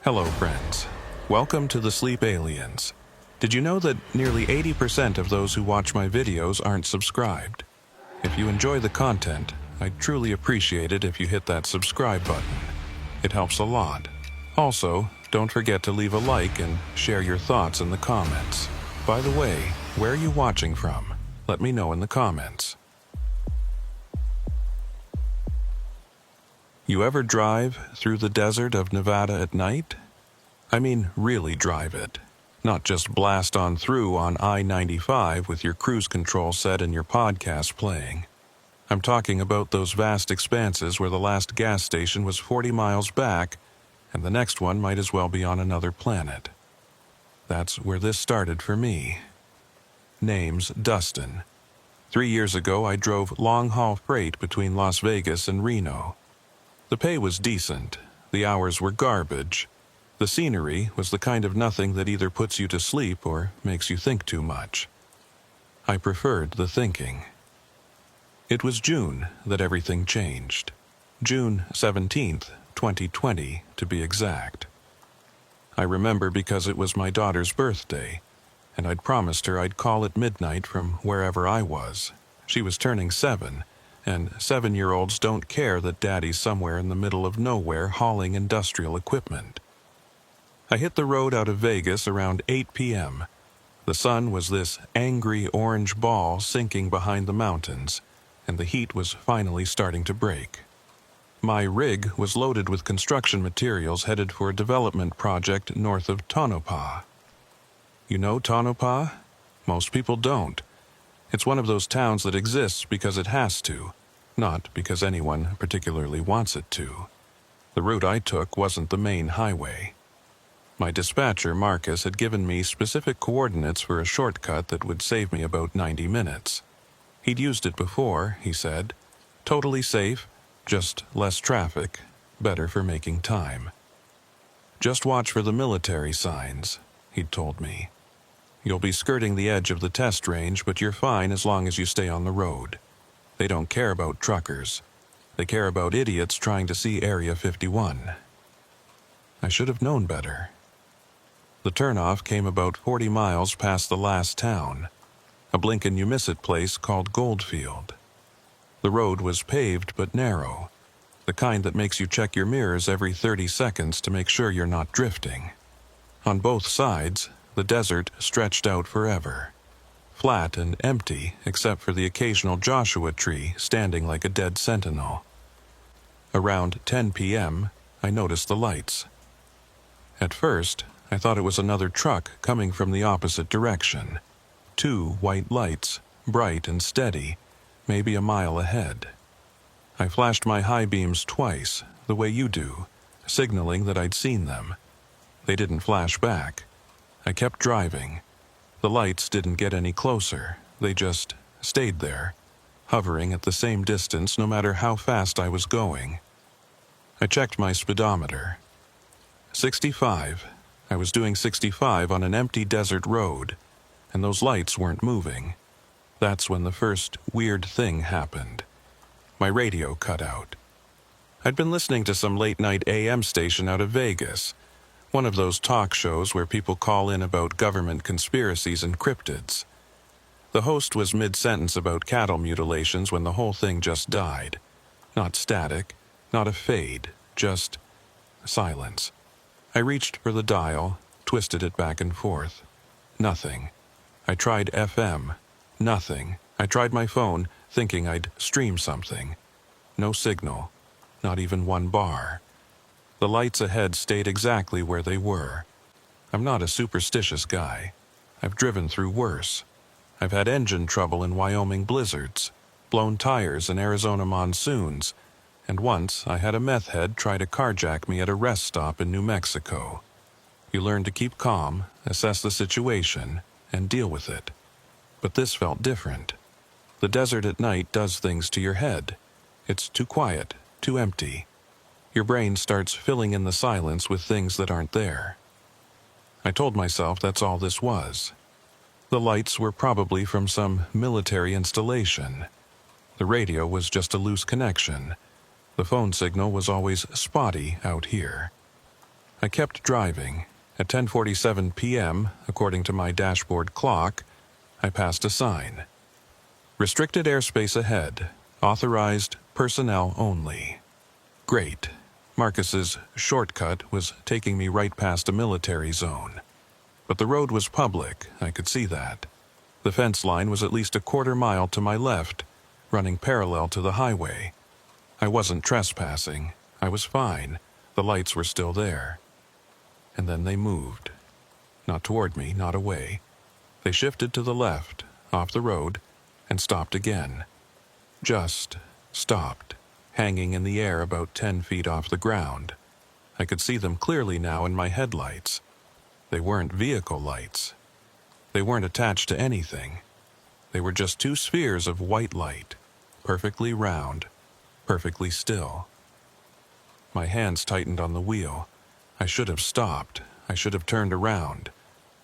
Hello, friends. Welcome to the Sleep Aliens. Did you know that nearly 80% of those who watch my videos aren't subscribed? If you enjoy the content, I'd truly appreciate it if you hit that subscribe button. It helps a lot. Also, don't forget to leave a like and share your thoughts in the comments. By the way, where are you watching from? Let me know in the comments. You ever drive through the desert of Nevada at night? I mean, really drive it. Not just blast on through on I-95 with your cruise control set and your podcast playing. I'm talking about those vast expanses where the last gas station was 40 miles back, and the next one might as well be on another planet. That's where this started for me. Name's Dustin. 3 years ago, I drove long-haul freight between Las Vegas and Reno. The pay was decent, the hours were garbage. The scenery was the kind of nothing that either puts you to sleep or makes you think too much. I preferred the thinking. It was June that everything changed. June 17th, 2020, to be exact. I remember because it was my daughter's birthday, and I'd promised her I'd call at midnight from wherever I was. She was turning 7. And 7-year-olds don't care that Daddy's somewhere in the middle of nowhere hauling industrial equipment. I hit the road out of Vegas around 8 p.m. The sun was this angry orange ball sinking behind the mountains, and the heat was finally starting to break. My rig was loaded with construction materials headed for a development project north of Tonopah. You know Tonopah? Most people don't. It's one of those towns that exists because it has to, not because anyone particularly wants it to. The route I took wasn't the main highway. My dispatcher, Marcus, had given me specific coordinates for a shortcut that would save me about 90 minutes. He'd used it before, he said. Totally safe, just less traffic, better for making time. Just watch for the military signs, he'd told me. You'll be skirting the edge of the test range, but you're fine as long as you stay on the road. They don't care about truckers. They care about idiots trying to see Area 51. I should have known better. The turnoff came about 40 miles past the last town, a blink-and-you-miss-it place called Goldfield. The road was paved but narrow, the kind that makes you check your mirrors every 30 seconds to make sure you're not drifting. On both sides, the desert stretched out forever, flat and empty except for the occasional Joshua tree standing like a dead sentinel. Around 10 p.m., I noticed the lights. At first, I thought it was another truck coming from the opposite direction. 2 white lights, bright and steady, maybe a mile ahead. I flashed my high beams twice, the way you do, signaling that I'd seen them. They didn't flash back. I kept driving. The lights didn't get any closer. They just stayed there, hovering at the same distance no matter how fast I was going. I checked my speedometer. 65. I was doing 65 on an empty desert road, and those lights weren't moving. That's when the first weird thing happened. My radio cut out. I'd been listening to some late-night AM station out of Vegas, one of those talk shows where people call in about government conspiracies and cryptids. The host was mid-sentence about cattle mutilations when the whole thing just died. Not static, not a fade, just silence. I reached for the dial, twisted it back and forth. Nothing. I tried FM. Nothing. I tried my phone, thinking I'd stream something. No signal. Not even one bar. The lights ahead stayed exactly where they were. I'm not a superstitious guy. I've driven through worse. I've had engine trouble in Wyoming blizzards, blown tires in Arizona monsoons, and once I had a meth head try to carjack me at a rest stop in New Mexico. You learn to keep calm, assess the situation, and deal with it. But this felt different. The desert at night does things to your head. It's too quiet, too empty. Your brain starts filling in the silence with things that aren't there. I told myself that's all this was. The lights were probably from some military installation. The radio was just a loose connection. The phone signal was always spotty out here. I kept driving. At 10:47 p.m., according to my dashboard clock, I passed a sign. Restricted airspace ahead. Authorized personnel only. Great. Marcus's shortcut was taking me right past a military zone. But the road was public, I could see that. The fence line was at least a quarter mile to my left, running parallel to the highway. I wasn't trespassing. I was fine. The lights were still there. And then they moved. Not toward me, not away. They shifted to the left, off the road, and stopped again. Just stopped, hanging in the air about 10 feet off the ground. I could see them clearly now in my headlights. They weren't vehicle lights. They weren't attached to anything. They were just two spheres of white light, perfectly round, perfectly still. My hands tightened on the wheel. I should have stopped. I should have turned around.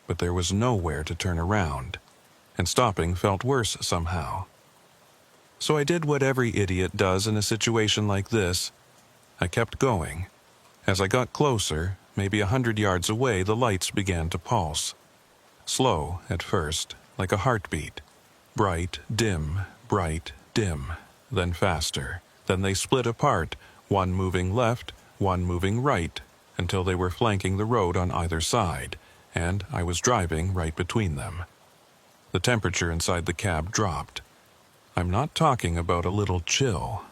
But there was nowhere to turn around, and stopping felt worse somehow. So I did what every idiot does in a situation like this. I kept going. As I got closer, maybe 100 yards away, the lights began to pulse. Slow at first, like a heartbeat. Bright, dim, then faster. Then they split apart, one moving left, one moving right, until they were flanking the road on either side, and I was driving right between them. The temperature inside the cab dropped. I'm not talking about a little chill.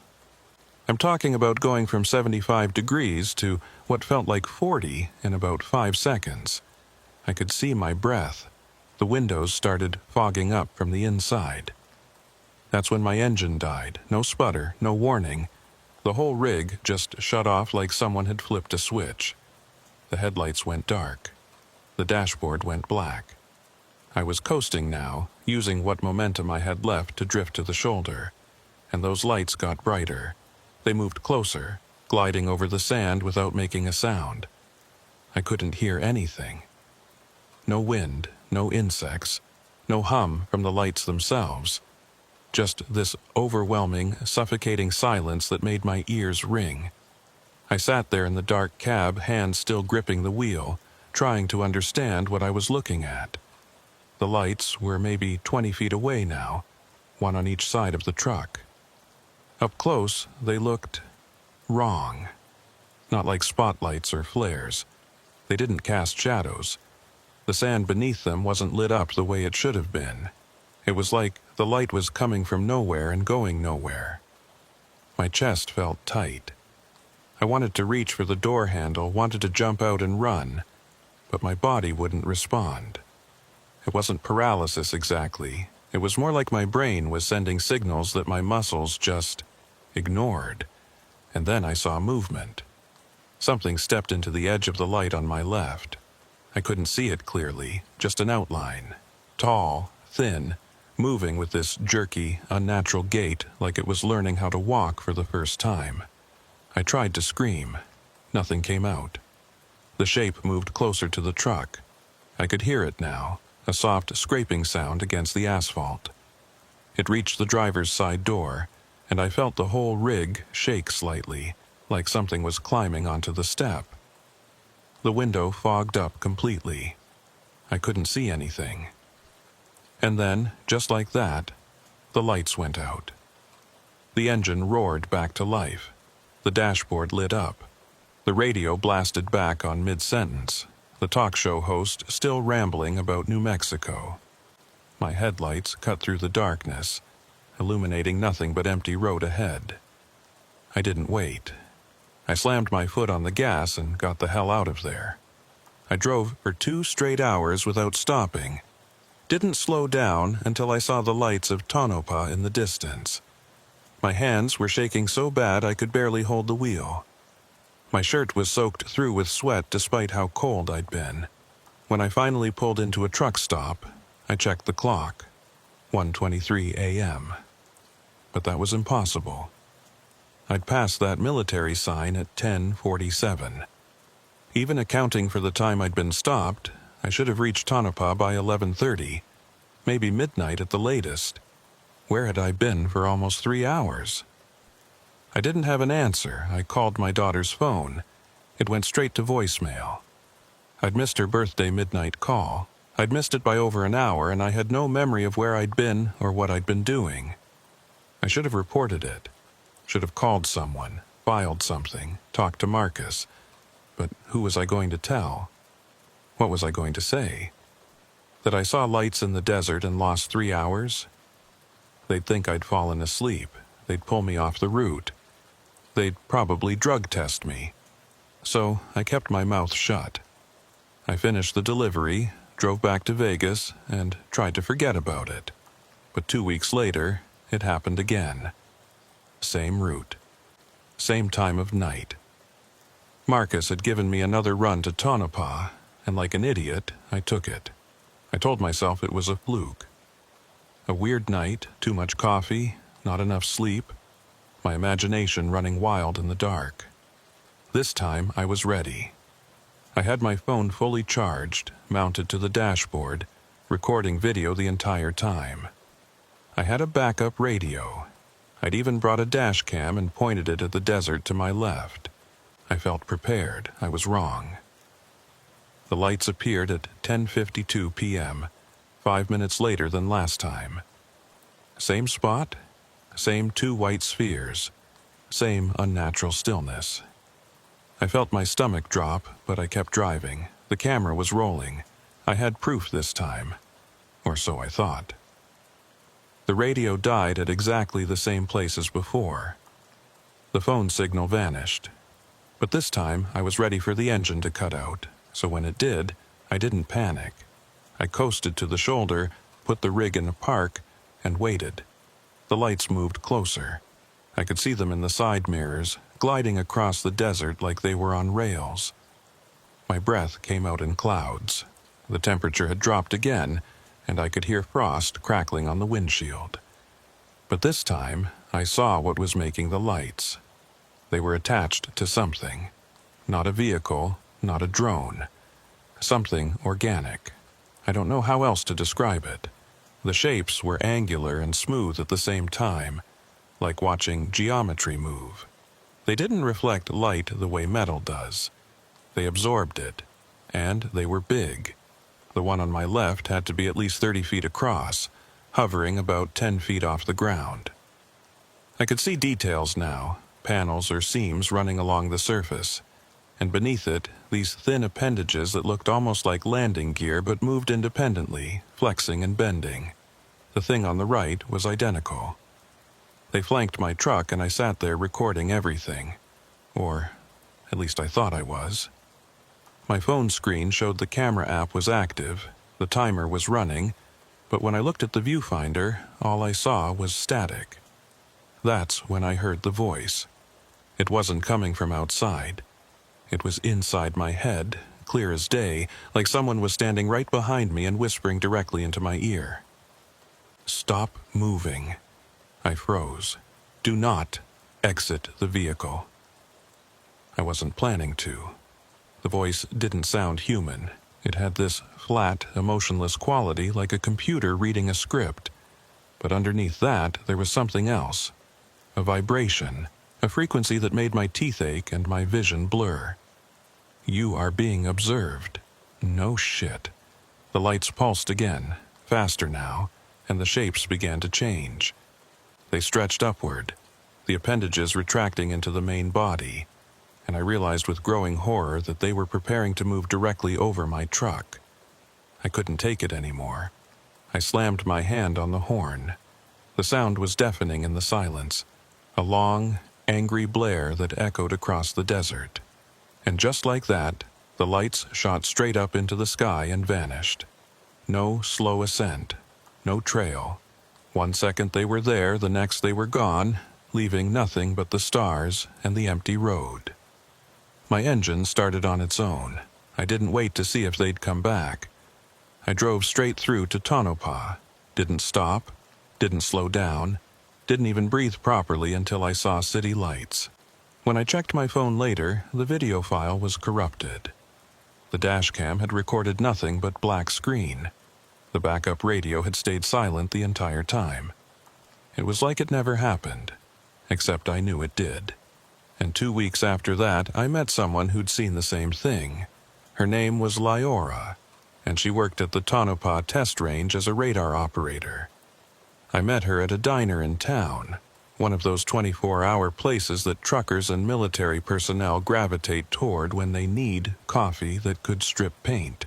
I'm talking about going from 75 degrees to what felt like 40 in about 5 seconds. I could see my breath. The windows started fogging up from the inside. That's when my engine died. No sputter, no warning. The whole rig just shut off like someone had flipped a switch. The headlights went dark. The dashboard went black. I was coasting now, using what momentum I had left to drift to the shoulder. And those lights got brighter. They moved closer, gliding over the sand without making a sound. I couldn't hear anything. No wind, no insects, no hum from the lights themselves. Just this overwhelming, suffocating silence that made my ears ring. I sat there in the dark cab, hands still gripping the wheel, trying to understand what I was looking at. The lights were maybe 20 feet away now, one on each side of the truck. Up close, they looked wrong. Not like spotlights or flares. They didn't cast shadows. The sand beneath them wasn't lit up the way it should have been. It was like the light was coming from nowhere and going nowhere. My chest felt tight. I wanted to reach for the door handle, wanted to jump out and run, but my body wouldn't respond. It wasn't paralysis exactly. It was more like my brain was sending signals that my muscles just ignored. And then I saw movement. Something stepped into the edge of the light on my left. I couldn't see it clearly, just an outline. Tall, thin, moving with this jerky, unnatural gait like it was learning how to walk for the first time. I tried to scream. Nothing came out. The shape moved closer to the truck. I could hear it now, a soft scraping sound against the asphalt. It reached the driver's side door, and I felt the whole rig shake slightly, like something was climbing onto the step. The window fogged up completely. I couldn't see anything. And then, just like that, the lights went out. The engine roared back to life. The dashboard lit up. The radio blasted back on mid-sentence, the talk show host still rambling about New Mexico. My headlights cut through the darkness, illuminating nothing but empty road ahead. I didn't wait. I slammed my foot on the gas and got the hell out of there. I drove for 2 straight hours without stopping. Didn't slow down until I saw the lights of Tonopah in the distance. My hands were shaking so bad I could barely hold the wheel. My shirt was soaked through with sweat despite how cold I'd been. When I finally pulled into a truck stop, I checked the clock. 1:23 a.m. But that was impossible. I'd passed that military sign at 10:47. Even accounting for the time I'd been stopped, I should have reached Tonopah by 11:30, maybe midnight at the latest. Where had I been for almost 3 hours? I didn't have an answer. I called my daughter's phone. It went straight to voicemail. I'd missed her birthday midnight call. I'd missed it by over an hour, and I had no memory of where I'd been or what I'd been doing. I should have reported it. Should have called someone, filed something, talked to Marcus. But who was I going to tell? What was I going to say? That I saw lights in the desert and lost 3 hours? They'd think I'd fallen asleep. They'd pull me off the route. They'd probably drug test me. So I kept my mouth shut. I finished the delivery, drove back to Vegas, and tried to forget about it. But 2 weeks later, it happened again. Same route. Same time of night. Marcus had given me another run to Tonopah, and like an idiot, I took it. I told myself it was a fluke. A weird night, too much coffee, not enough sleep, my imagination running wild in the dark. This time I was ready. I had my phone fully charged, mounted to the dashboard, recording video the entire time. I had a backup radio. I'd even brought a dash cam and pointed it at the desert to my left. I felt prepared. I was wrong. The lights appeared at 10:52 p.m., 5 minutes later than last time. Same spot, same 2 white spheres, same unnatural stillness. I felt my stomach drop, but I kept driving. The camera was rolling. I had proof this time. Or so I thought. The radio died at exactly the same place as before. The phone signal vanished. But this time I was ready for the engine to cut out, so when it did, I didn't panic. I coasted to the shoulder, put the rig in a park, and waited. The lights moved closer. I could see them in the side mirrors, gliding across the desert like they were on rails. My breath came out in clouds. The temperature had dropped again, and I could hear frost crackling on the windshield. But this time, I saw what was making the lights. They were attached to something. Not a vehicle, not a drone. Something organic. I don't know how else to describe it. The shapes were angular and smooth at the same time, like watching geometry move. They didn't reflect light the way metal does. They absorbed it, and they were big. The one on my left had to be at least 30 feet across, hovering about 10 feet off the ground. I could see details now, panels or seams running along the surface, and beneath it, these thin appendages that looked almost like landing gear but moved independently, flexing and bending. The thing on the right was identical. They flanked my truck and I sat there recording everything. Or, at least I thought I was. My phone screen showed the camera app was active, the timer was running, but when I looked at the viewfinder, all I saw was static. That's when I heard the voice. It wasn't coming from outside. It was inside my head, clear as day, like someone was standing right behind me and whispering directly into my ear. Stop moving. I froze. Do not exit the vehicle. I wasn't planning to. The voice didn't sound human. It had this flat, emotionless quality like a computer reading a script. But underneath that, there was something else. A vibration, a frequency that made my teeth ache and my vision blur. You are being observed. No shit. The lights pulsed again, faster now, and the shapes began to change. They stretched upward, the appendages retracting into the main body, and I realized with growing horror that they were preparing to move directly over my truck. I couldn't take it anymore. I slammed my hand on the horn. The sound was deafening in the silence, a long, angry blare that echoed across the desert. And just like that, the lights shot straight up into the sky and vanished. No slow ascent, no trail. 1 second they were there, the next they were gone, leaving nothing but the stars and the empty road. My engine started on its own. I didn't wait to see if they'd come back. I drove straight through to Tonopah, didn't stop, didn't slow down, didn't even breathe properly until I saw city lights. When I checked my phone later, the video file was corrupted. The dashcam had recorded nothing but black screen. The backup radio had stayed silent the entire time. It was like it never happened, except I knew it did. And 2 weeks after that, I met someone who'd seen the same thing. Her name was Lyora, and she worked at the Tonopah Test Range as a radar operator. I met her at a diner in town, one of those 24-hour places that truckers and military personnel gravitate toward when they need coffee that could strip paint.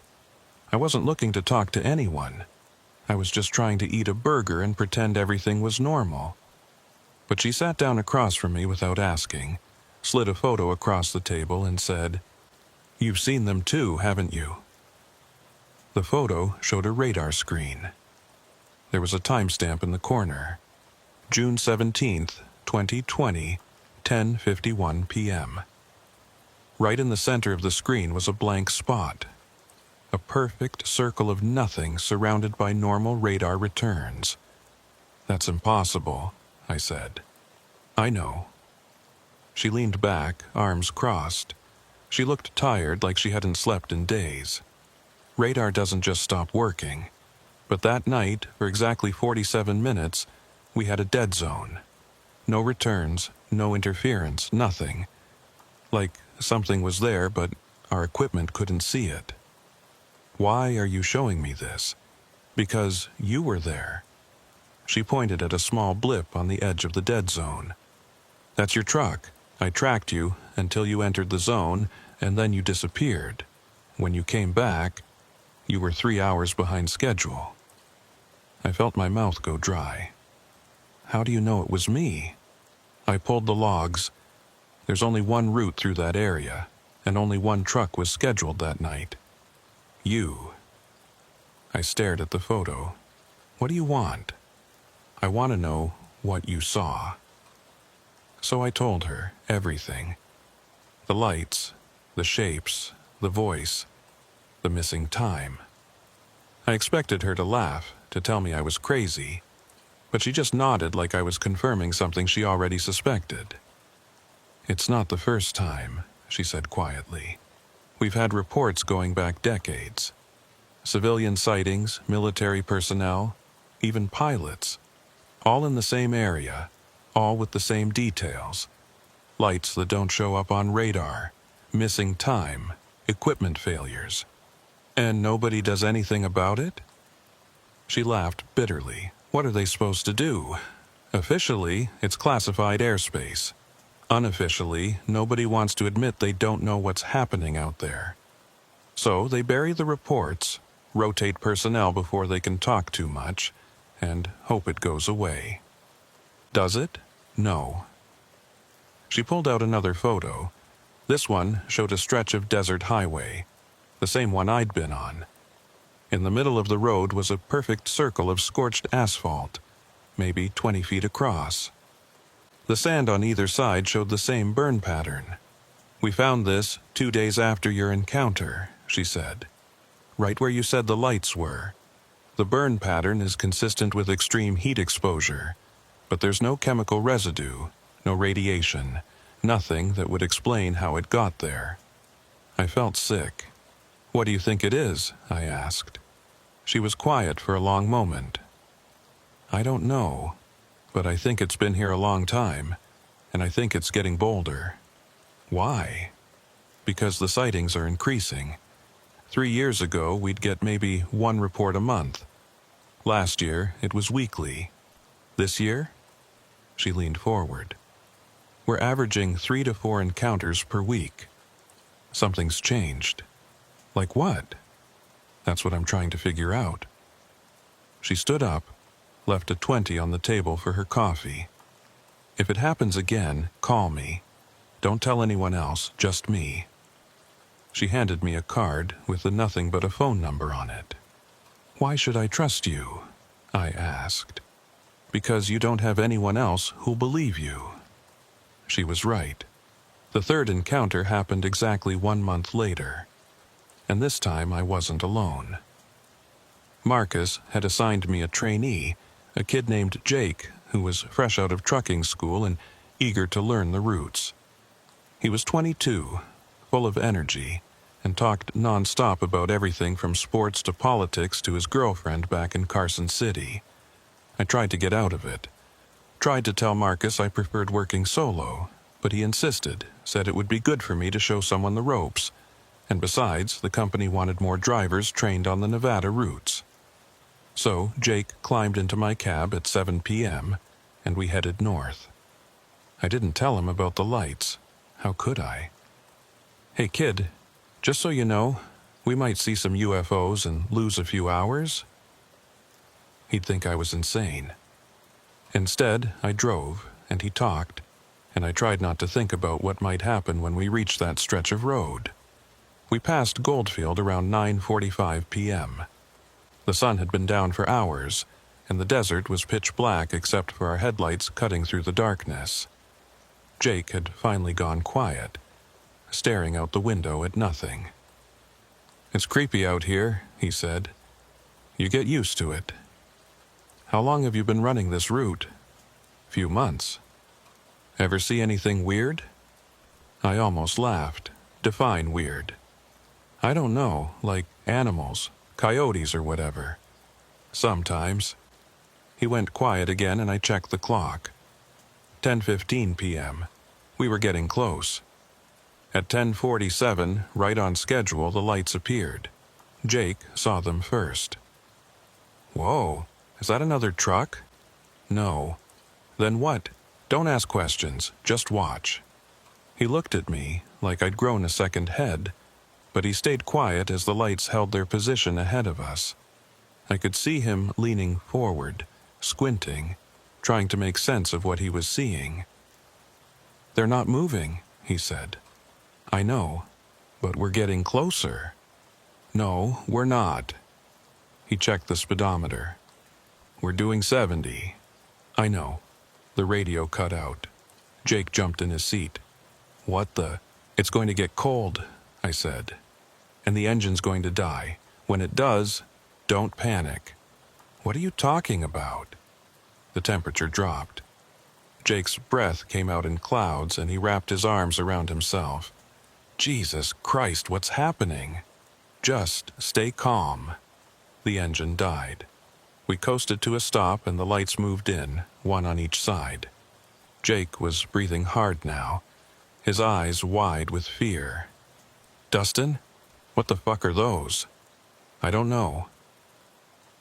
I wasn't looking to talk to anyone. I was just trying to eat a burger and pretend everything was normal. But she sat down across from me without asking, slid a photo across the table, and said, "You've seen them too, haven't you?" The photo showed a radar screen. There was a timestamp in the corner. June 17th, 2020, 10:51 p.m. Right in the center of the screen was a blank spot. A perfect circle of nothing surrounded by normal radar returns. "That's impossible," I said. "I know." She leaned back, arms crossed. She looked tired, like she hadn't slept in days. Radar doesn't just stop working. But that night, for exactly 47 minutes, we had a dead zone. No returns, no interference, nothing. Like something was there, but our equipment couldn't see it. "Why are you showing me this?" "Because you were there." She pointed at a small blip on the edge of the dead zone. "That's your truck. I tracked you until you entered the zone, and then you disappeared. When you came back, you were 3 hours behind schedule." I felt my mouth go dry. "How do you know it was me?" "I pulled the logs. There's only one route through that area, and only one truck was scheduled that night. You." I stared at the photo. "What do you want?" "I want to know what you saw." So I told her everything. The lights, the shapes, the voice, the missing time. I expected her to laugh, to tell me I was crazy, but she just nodded like I was confirming something she already suspected. "It's not the first time," she said quietly. "We've had reports going back decades. Civilian sightings, military personnel, even pilots. All in the same area, all with the same details. Lights that don't show up on radar, missing time, equipment failures. And nobody does anything about it?" She laughed bitterly. "What are they supposed to do? Officially, it's classified airspace. Unofficially, nobody wants to admit they don't know what's happening out there. So they bury the reports, rotate personnel before they can talk too much, and hope it goes away. Does it? No." She pulled out another photo. This one showed a stretch of desert highway, the same one I'd been on. In the middle of the road was a perfect circle of scorched asphalt, maybe 20 feet across. The sand on either side showed the same burn pattern. "We found this 2 days after your encounter," she said. "Right where you said the lights were. The burn pattern is consistent with extreme heat exposure, but there's no chemical residue, no radiation, nothing that would explain how it got there." I felt sick. "What do you think it is?" I asked. She was quiet for a long moment. "I don't know, but I think it's been here a long time, and I think it's getting bolder." "Why?" "Because the sightings are increasing. 3 years ago, we'd get maybe 1 report a month. Last year, it was weekly. This year?" She leaned forward. "We're averaging 3 to 4 encounters per week. Something's changed." "Like what?" "That's what I'm trying to figure out." She stood up, left a 20 on the table for her coffee. "If it happens again, call me. Don't tell anyone else, just me." She handed me a card with the nothing but a phone number on it. "Why should I trust you?" I asked. "Because you don't have anyone else who'll believe you." She was right. The third encounter happened exactly 1 month later. And this time I wasn't alone. Marcus had assigned me a trainee, a kid named Jake, who was fresh out of trucking school and eager to learn the routes. He was 22, full of energy, and talked nonstop about everything from sports to politics to his girlfriend back in Carson City. I tried to get out of it. Tried to tell Marcus I preferred working solo, but he insisted, said it would be good for me to show someone the ropes, and besides, the company wanted more drivers trained on the Nevada routes. So Jake climbed into my cab at 7 p.m., and we headed north. I didn't tell him about the lights. How could I? "Hey kid, just so you know, we might see some UFOs and lose a few hours." He'd think I was insane. Instead, I drove, and he talked, and I tried not to think about what might happen when we reached that stretch of road. We passed Goldfield around 9:45 p.m. The sun had been down for hours, and the desert was pitch black except for our headlights cutting through the darkness. Jake had finally gone quiet, staring out the window at nothing. "It's creepy out here," he said. "You get used to it." "How long have you been running this route?" "Few months." "Ever see anything weird?" I almost laughed. Define weird. "I don't know, like animals, coyotes or whatever." "Sometimes." He went quiet again and I checked the clock. 10:15 p.m. We were getting close. At 10:47, right on schedule, the lights appeared. Jake saw them first. "Whoa, is that another truck?" "No." "Then what? Don't ask questions, just watch." He looked at me like I'd grown a second head, but he stayed quiet as the lights held their position ahead of us. I could see him leaning forward, squinting, trying to make sense of what he was seeing. "They're not moving," he said. "I know, but we're getting closer." "No, we're not." He checked the speedometer. "We're doing 70. "I know." The radio cut out. Jake jumped in his seat. "What the—" "It's going to get cold," I said. "And the engine's going to die. When it does, don't panic." "What are you talking about?" The temperature dropped. Jake's breath came out in clouds and he wrapped his arms around himself. "Jesus Christ, what's happening?" "Just stay calm." The engine died. We coasted to a stop and the lights moved in, one on each side. Jake was breathing hard now, his eyes wide with fear. "Dustin, what the fuck are those?" "I don't know."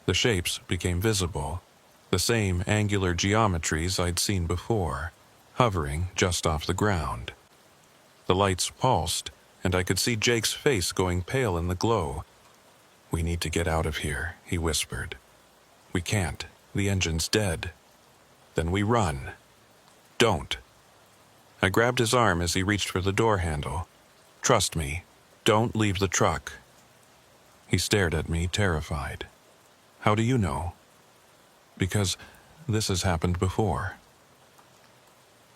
The shapes became visible, the same angular geometries I'd seen before, hovering just off the ground. The lights pulsed, and I could see Jake's face going pale in the glow. "We need to get out of here," he whispered. "We can't. The engine's dead." "Then we run." "Don't." I grabbed his arm as he reached for the door handle. "Trust me. Don't leave the truck." He stared at me, terrified. "How do you know?" "Because this has happened before."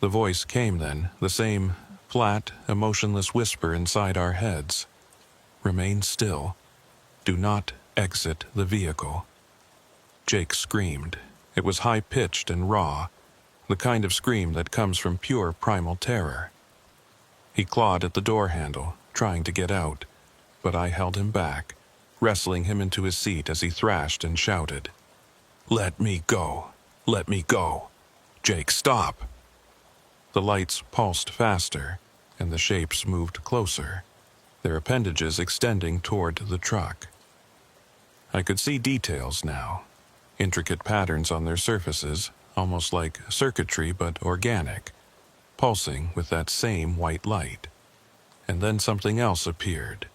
The voice came then, the same flat, emotionless whisper inside our heads. "Remain still. Do not exit the vehicle." Jake screamed. It was high-pitched and raw, the kind of scream that comes from pure primal terror. He clawed at the door handle, trying to get out, but I held him back, wrestling him into his seat as he thrashed and shouted. "Let me go! Let me go! Jake, stop!" The lights pulsed faster, and the shapes moved closer, their appendages extending toward the truck. I could see details now, intricate patterns on their surfaces, almost like circuitry but organic, pulsing with that same white light. And then something else appeared.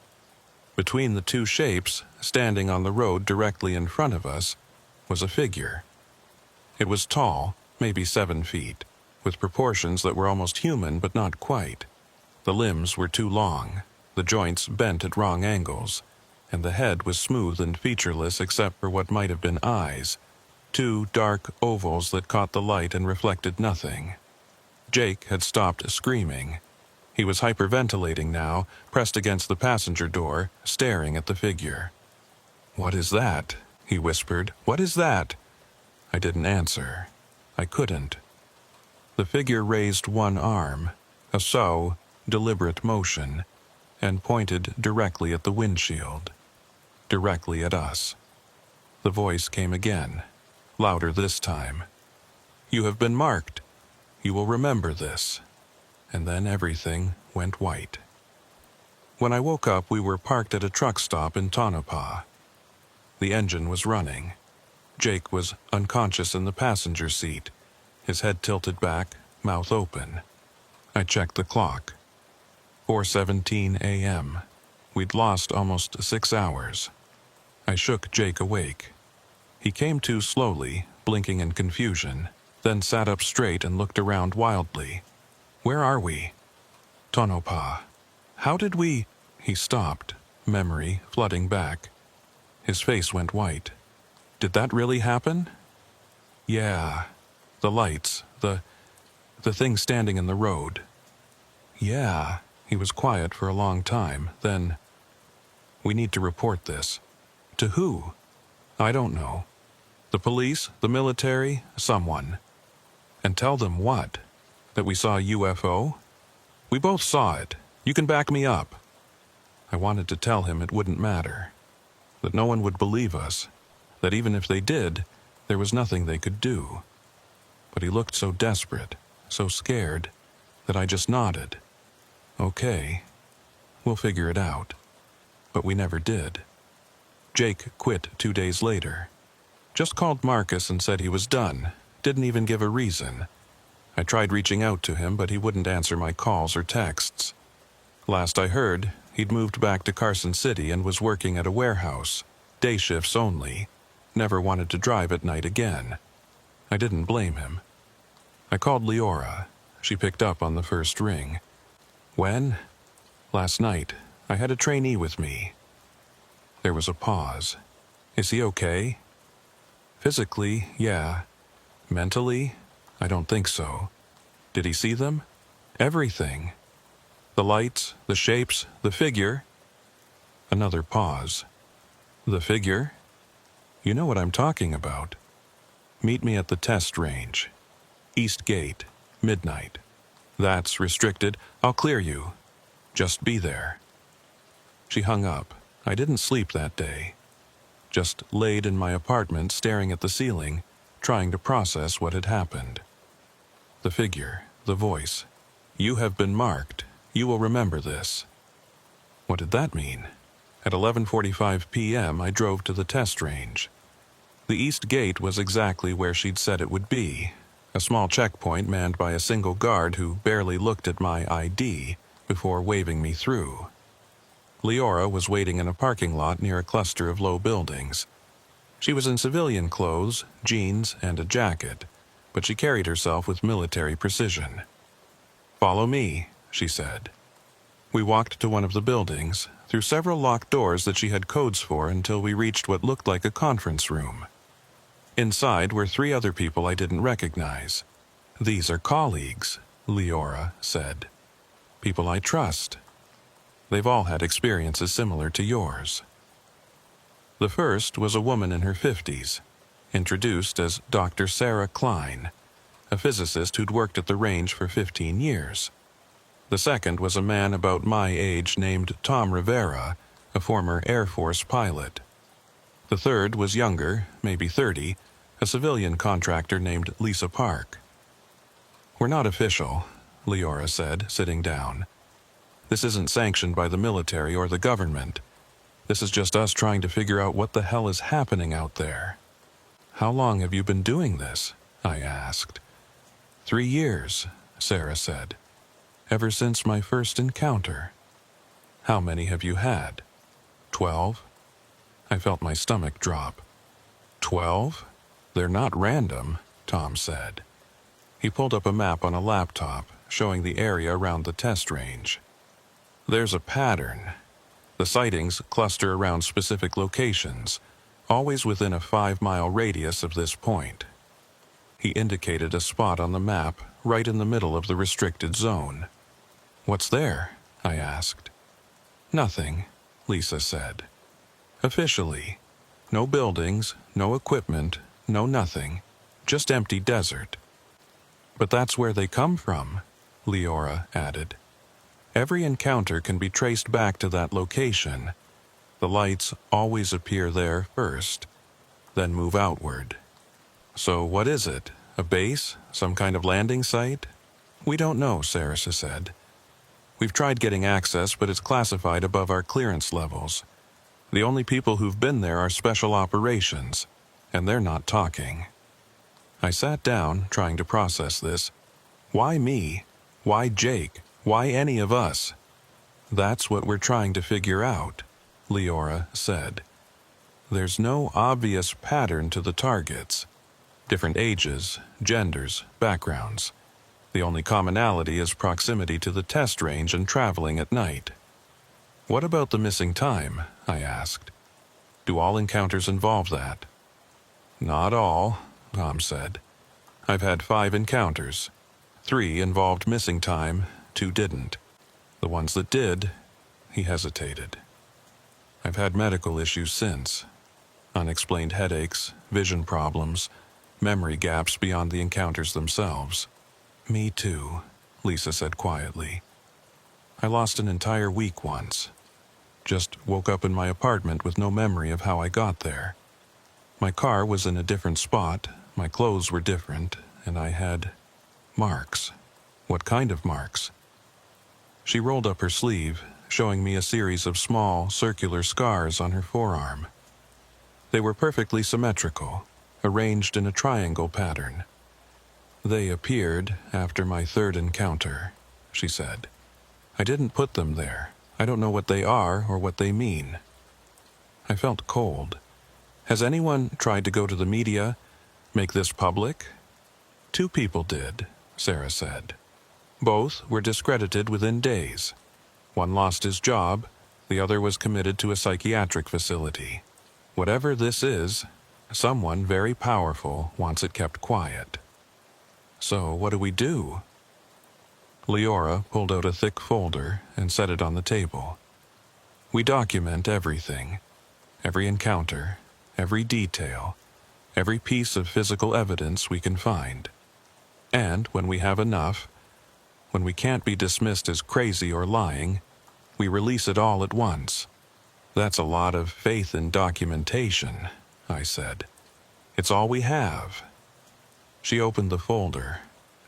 Between the two shapes, standing on the road directly in front of us, was a figure. It was tall, maybe 7 feet, with proportions that were almost human but not quite. The limbs were too long, the joints bent at wrong angles, and the head was smooth and featureless except for what might have been eyes, 2 dark ovals that caught the light and reflected nothing. Jake had stopped screaming. He was hyperventilating now, pressed against the passenger door, staring at the figure. "What is that?" he whispered. "What is that?" I didn't answer. I couldn't. The figure raised one arm, a slow, deliberate motion, and pointed directly at the windshield, directly at us. The voice came again, louder this time. "You have been marked. You will remember this." and then everything went white. When I woke up, we were parked at a truck stop in Tonopah. The engine was running. Jake was unconscious in the passenger seat, his head tilted back, mouth open. I checked the clock. 4:17 a.m. We'd lost almost 6 hours. I shook Jake awake. He came to slowly, blinking in confusion, then sat up straight and looked around wildly. "Where are we?" "Tonopah." "How did we—" He stopped, memory flooding back. His face went white. "Did that really happen?" "Yeah. The lights, the thing standing in the road." "Yeah." He was quiet for a long time, then, "We need to report this." "To who?" "I don't know. The police, the military, someone." "And tell them what? That we saw a UFO?" "We both saw it. You can back me up." I wanted to tell him it wouldn't matter, that no one would believe us, that even if they did, there was nothing they could do. But he looked so desperate, so scared, that I just nodded. "Okay, we'll figure it out." But we never did. Jake quit 2 days later. Just called Marcus and said he was done, didn't even give a reason. I tried reaching out to him, but he wouldn't answer my calls or texts. Last I heard, he'd moved back to Carson City and was working at a warehouse, day shifts only, never wanted to drive at night again. I didn't blame him. I called Leora. She picked up on the first ring. "When?" "Last night. I had a trainee with me." There was a pause. "Is he okay?" "Physically, yeah. Mentally, I don't think so." "Did he see them?" "Everything. The lights, the shapes, the figure." Another pause. "The figure?" "You know what I'm talking about." "Meet me at the test range. East Gate, midnight. That's restricted. I'll clear you. Just be there." She hung up. I didn't sleep that day. Just laid in my apartment staring at the ceiling, trying to process what had happened. The figure, the voice. "You have been marked. You will remember this." What did that mean? At 11:45 p.m. I drove to the test range. The East Gate was exactly where she'd said it would be, a small checkpoint manned by a single guard who barely looked at my ID before waving me through. Leora was waiting in a parking lot near a cluster of low buildings. She was in civilian clothes, jeans, and a jacket, but she carried herself with military precision. "Follow me," she said. We walked to one of the buildings, through several locked doors that she had codes for until we reached what looked like a conference room. Inside were 3 other people I didn't recognize. "These are colleagues," Leora said. "People I trust. They've all had experiences similar to yours." The first was a woman in her 50s, introduced as Dr. Sarah Klein, a physicist who'd worked at the range for 15 years. The second was a man about my age named Tom Rivera, a former Air Force pilot. The third was younger, maybe 30, a civilian contractor named Lisa Park. "We're not official," Leora said, sitting down. "This isn't sanctioned by the military or the government. This is just us trying to figure out what the hell is happening out there." "How long have you been doing this?" I asked. 3 years, Sarah said. "Ever since my first encounter." "How many have you had?" 12. I felt my stomach drop. 12? "They're not random," Tom said. He pulled up a map on a laptop, showing the area around the test range. "There's a pattern. The sightings cluster around specific locations, always within a 5-mile radius of this point." He indicated a spot on the map right in the middle of the restricted zone. "What's there?" I asked. "Nothing," Lisa said. "Officially. No buildings, no equipment, no nothing. Just empty desert." "But that's where they come from," Leora added. "Every encounter can be traced back to that location. The lights always appear there first, then move outward." "So what is it? A base? Some kind of landing site?" We don't know, Sarasa said. We've tried getting access, but it's classified above our clearance levels. The only people who've been there are special operations, and they're not talking. I sat down, trying to process this. Why me? Why Jake? Why any of us? That's what we're trying to figure out, Leora said. There's no obvious pattern to the targets. Different ages, genders, backgrounds. The only commonality is proximity to the test range and traveling at night. What about the missing time? I asked. Do all encounters involve that? Not all, Tom said. I've had 5 encounters. 3 involved missing time, 2 didn't. The ones that did, he hesitated. I've had medical issues since. Unexplained headaches, vision problems, memory gaps beyond the encounters themselves. Me too, Lisa said quietly. I lost an entire week once. Just woke up in my apartment with no memory of how I got there. My car was in a different spot, my clothes were different, and I had marks. What kind of marks? She rolled up her sleeve, showing me a series of small, circular scars on her forearm. They were perfectly symmetrical, arranged in a triangle pattern. They appeared after my 3rd encounter, she said. I didn't put them there. I don't know what they are or what they mean. I felt cold. Has anyone tried to go to the media, make this public? 2 people did, Sarah said. Both were discredited within days. One lost his job, the other was committed to a psychiatric facility. Whatever this is, someone very powerful wants it kept quiet. So what do we do? Leora pulled out a thick folder and set it on the table. We document everything, every encounter, every detail, every piece of physical evidence we can find. And when we have enough, when we can't be dismissed as crazy or lying, we release it all at once. That's a lot of faith in documentation, I said. It's all we have. She opened the folder,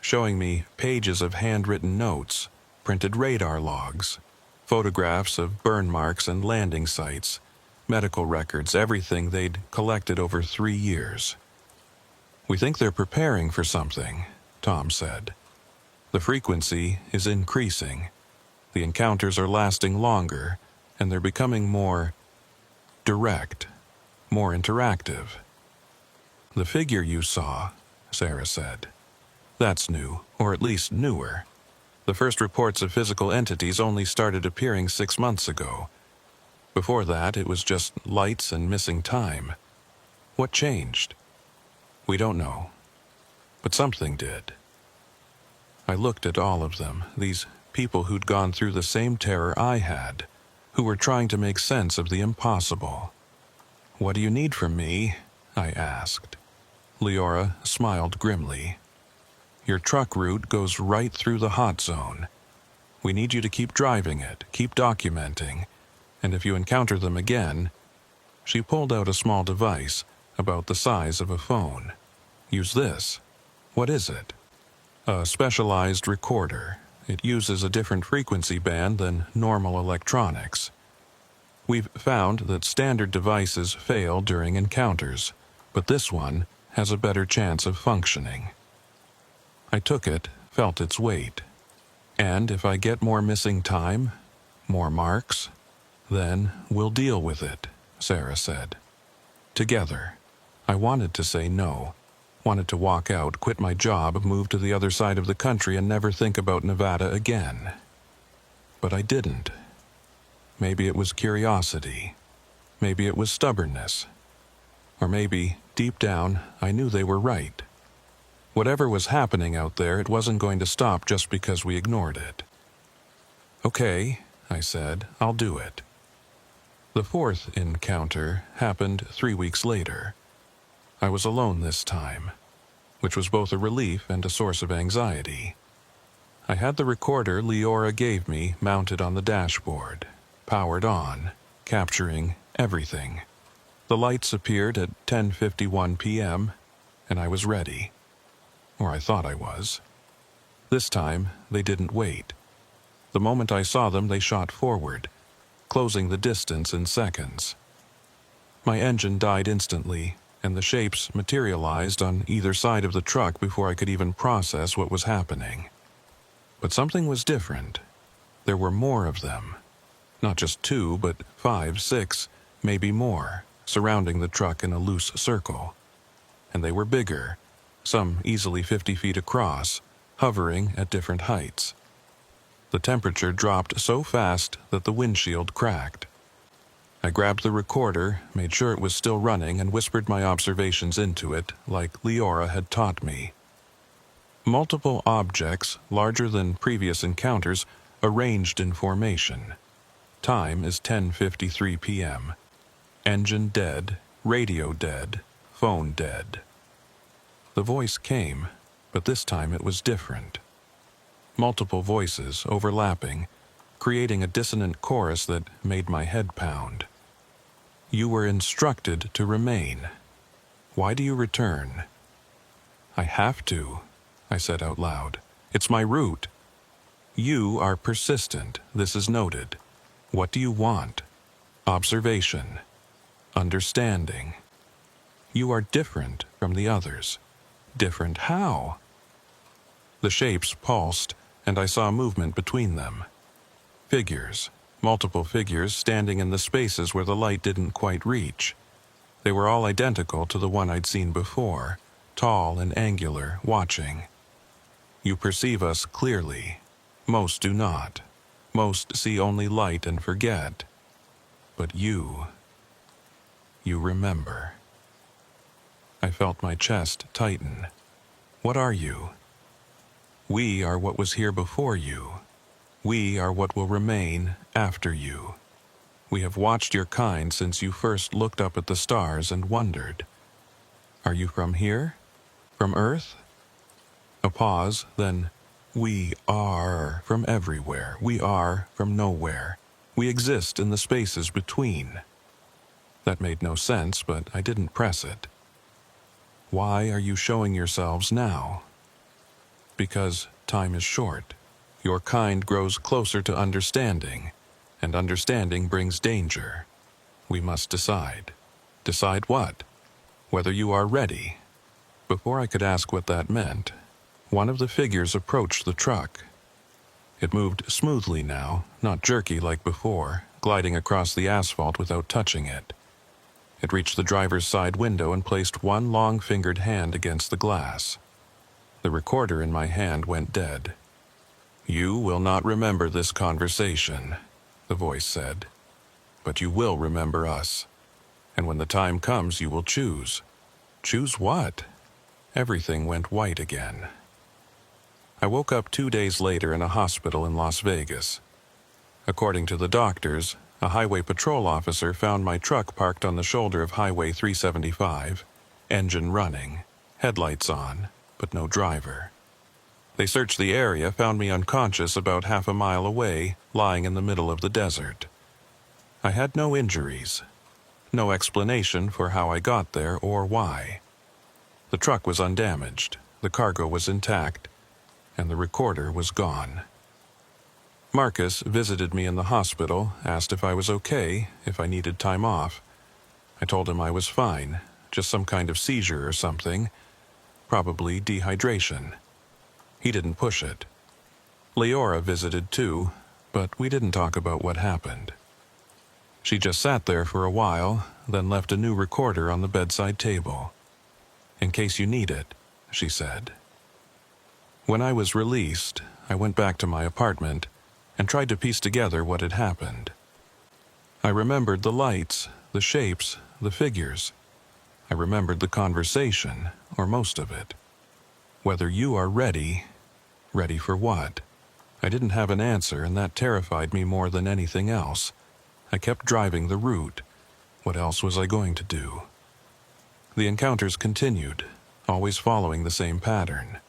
showing me pages of handwritten notes, printed radar logs, photographs of burn marks and landing sites, medical records, everything they'd collected over 3 years. We think they're preparing for something, Tom said. The frequency is increasing. The encounters are lasting longer, and they're becoming more direct, more interactive. The figure you saw, Sarah said. That's new, or at least newer. The first reports of physical entities only started appearing 6 months ago. Before that, it was just lights and missing time. What changed? We don't know. But something did. I looked at all of them, these people who'd gone through the same terror I had, who were trying to make sense of the impossible. What do you need from me? I asked. Leora smiled grimly. Your truck route goes right through the hot zone. We need you to keep driving it, keep documenting, and if you encounter them again... She pulled out a small device, about the size of a phone. Use this. What is it? A specialized recorder. It uses a different frequency band than normal electronics. We've found that standard devices fail during encounters, but this one has a better chance of functioning. I took it, felt its weight. And if I get more missing time, more marks, then we'll deal with it, Sarah said. Together. I wanted to say no. Wanted to walk out, quit my job, move to the other side of the country and never think about Nevada again. But I didn't. Maybe it was curiosity. Maybe it was stubbornness. Or maybe, deep down, I knew they were right. Whatever was happening out there, it wasn't going to stop just because we ignored it. Okay, I said, I'll do it. The 4th encounter happened 3 weeks later. I was alone this time, which was both a relief and a source of anxiety. I had the recorder Leora gave me mounted on the dashboard, powered on, capturing everything. The lights appeared at 10:51 p.m., and I was ready. Or I thought I was. This time, they didn't wait. The moment I saw them, they shot forward, closing the distance in seconds. My engine died instantly, and the shapes materialized on either side of the truck before I could even process what was happening. But something was different. There were more of them. Not just 2, but 5, 6, maybe more, surrounding the truck in a loose circle. And they were bigger, some easily 50 feet across, hovering at different heights. The temperature dropped so fast that the windshield cracked. I grabbed the recorder, made sure it was still running, and whispered my observations into it, like Leora had taught me. Multiple objects, larger than previous encounters, arranged in formation. Time is 10:53 p.m. Engine dead, radio dead, phone dead. The voice came, but this time it was different. Multiple voices overlapping, creating a dissonant chorus that made my head pound. You were instructed to remain. Why do you return? I have to, I said out loud. It's my route. You are persistent, this is noted. What do you want? Observation. Understanding. You are different from the others. Different how? The shapes pulsed, and I saw movement between them. Figures. Multiple figures standing in the spaces where the light didn't quite reach. They were all identical to the one I'd seen before, tall and angular, watching. You perceive us clearly. Most do not. Most see only light and forget. But you remember. I felt my chest tighten. What are you? We are what was here before you. We are what will remain after you. We have watched your kind since you first looked up at the stars and wondered. Are you from here? From Earth? A pause, then, we are from everywhere. We are from nowhere. We exist in the spaces between. That made no sense, but I didn't press it. Why are you showing yourselves now? Because time is short. Your kind grows closer to understanding, and understanding brings danger. We must decide. Decide what? Whether you are ready. Before I could ask what that meant, one of the figures approached the truck. It moved smoothly now, not jerky like before, gliding across the asphalt without touching it. It reached the driver's side window and placed one long-fingered hand against the glass. The recorder in my hand went dead. You will not remember this conversation, the voice said, but you will remember us. And when the time comes, you will choose. Choose what? Everything went white again. I woke up 2 days later in a hospital in Las Vegas. According to the doctors, a highway patrol officer found my truck parked on the shoulder of Highway 375, engine running, headlights on, but no driver. They searched the area, found me unconscious about half a mile away, lying in the middle of the desert. I had no injuries, no explanation for how I got there or why. The truck was undamaged, the cargo was intact, and the recorder was gone. Marcus visited me in the hospital, asked if I was okay, if I needed time off. I told him I was fine, just some kind of seizure or something, probably dehydration. He didn't push it. Leora visited too, but we didn't talk about what happened. She just sat there for a while, then left a new recorder on the bedside table. In case you need it, she said. When I was released, I went back to my apartment and tried to piece together what had happened. I remembered the lights, the shapes, the figures. I remembered the conversation, or most of it. Whether you are ready for what? I didn't have an answer, and that terrified me more than anything else. I kept driving the route. What else was I going to do? The encounters continued, always following the same pattern.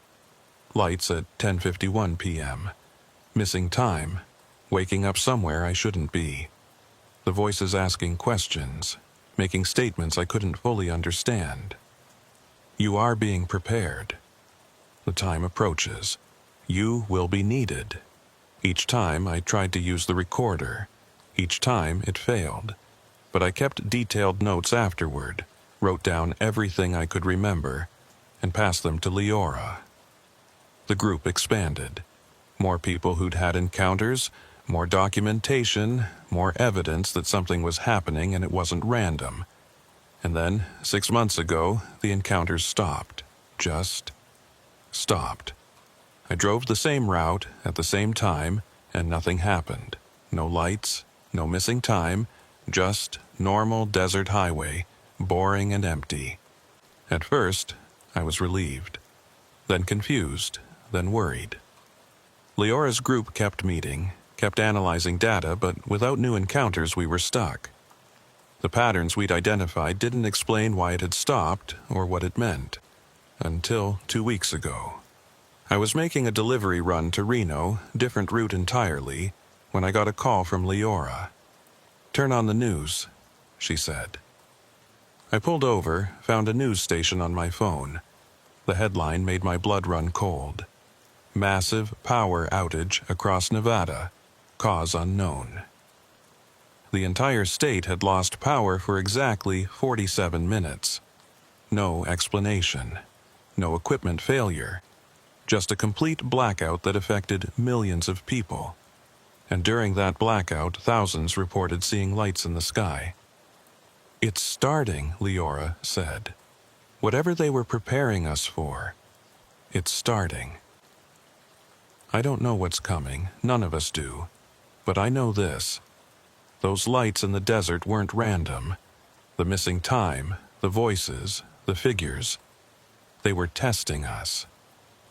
Lights at 10:51 p.m. Missing time. Waking up somewhere I shouldn't be. The voices asking questions, making statements I couldn't fully understand. You are being prepared. The time approaches. You will be needed. Each time I tried to use the recorder. Each time it failed. But I kept detailed notes afterward, wrote down everything I could remember, and passed them to Leora. The group expanded. More people who'd had encounters, more documentation, more evidence that something was happening and it wasn't random. And then, 6 months ago, the encounters stopped. Just stopped. I drove the same route at the same time, and nothing happened. No lights, no missing time, just normal desert highway, boring and empty. At first, I was relieved, then confused, then worried. Leora's group kept meeting, kept analyzing data, but without new encounters we were stuck. The patterns we'd identified didn't explain why it had stopped or what it meant. Until 2 weeks ago. I was making a delivery run to Reno, different route entirely, when I got a call from Leora. "Turn on the news," she said. I pulled over, found a news station on my phone. The headline made my blood run cold. "Massive power outage across Nevada. Cause unknown." The entire state had lost power for exactly 47 minutes. No explanation. No equipment failure. Just a complete blackout that affected millions of people. And during that blackout, thousands reported seeing lights in the sky. "It's starting," Leora said. "Whatever they were preparing us for, it's starting." I don't know what's coming, none of us do. But I know this. Those lights in the desert weren't random. The missing time, the voices, the figures. They were testing us.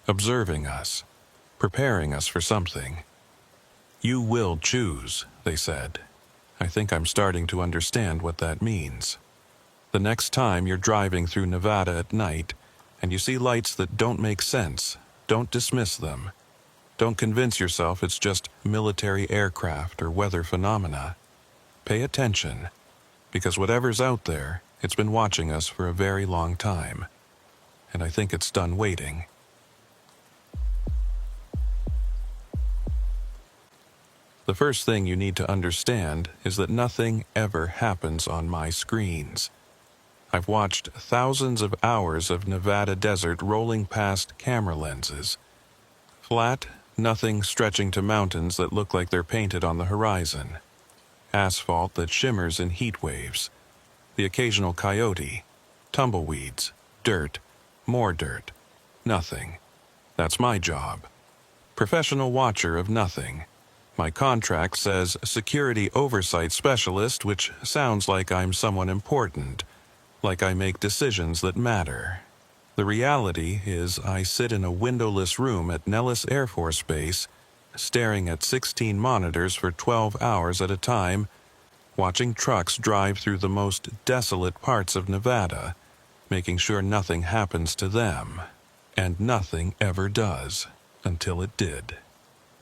Observing us, preparing us for something. "You will choose," they said. I think I'm starting to understand what that means. The next time you're driving through Nevada at night and you see lights that don't make sense, don't dismiss them. Don't convince yourself it's just military aircraft or weather phenomena. Pay attention, because whatever's out there, it's been watching us for a very long time. And I think it's done waiting. The first thing you need to understand is that nothing ever happens on my screens. I've watched thousands of hours of Nevada desert rolling past camera lenses. Flat, nothing stretching to mountains that look like they're painted on the horizon. Asphalt that shimmers in heat waves. The occasional coyote. Tumbleweeds. Dirt. More dirt. Nothing. That's my job. Professional watcher of nothing. My contract says security oversight specialist, which sounds like I'm someone important, like I make decisions that matter. The reality is I sit in a windowless room at Nellis Air Force Base, staring at 16 monitors for 12 hours at a time, watching trucks drive through the most desolate parts of Nevada, making sure nothing happens to them. And nothing ever does, until it did.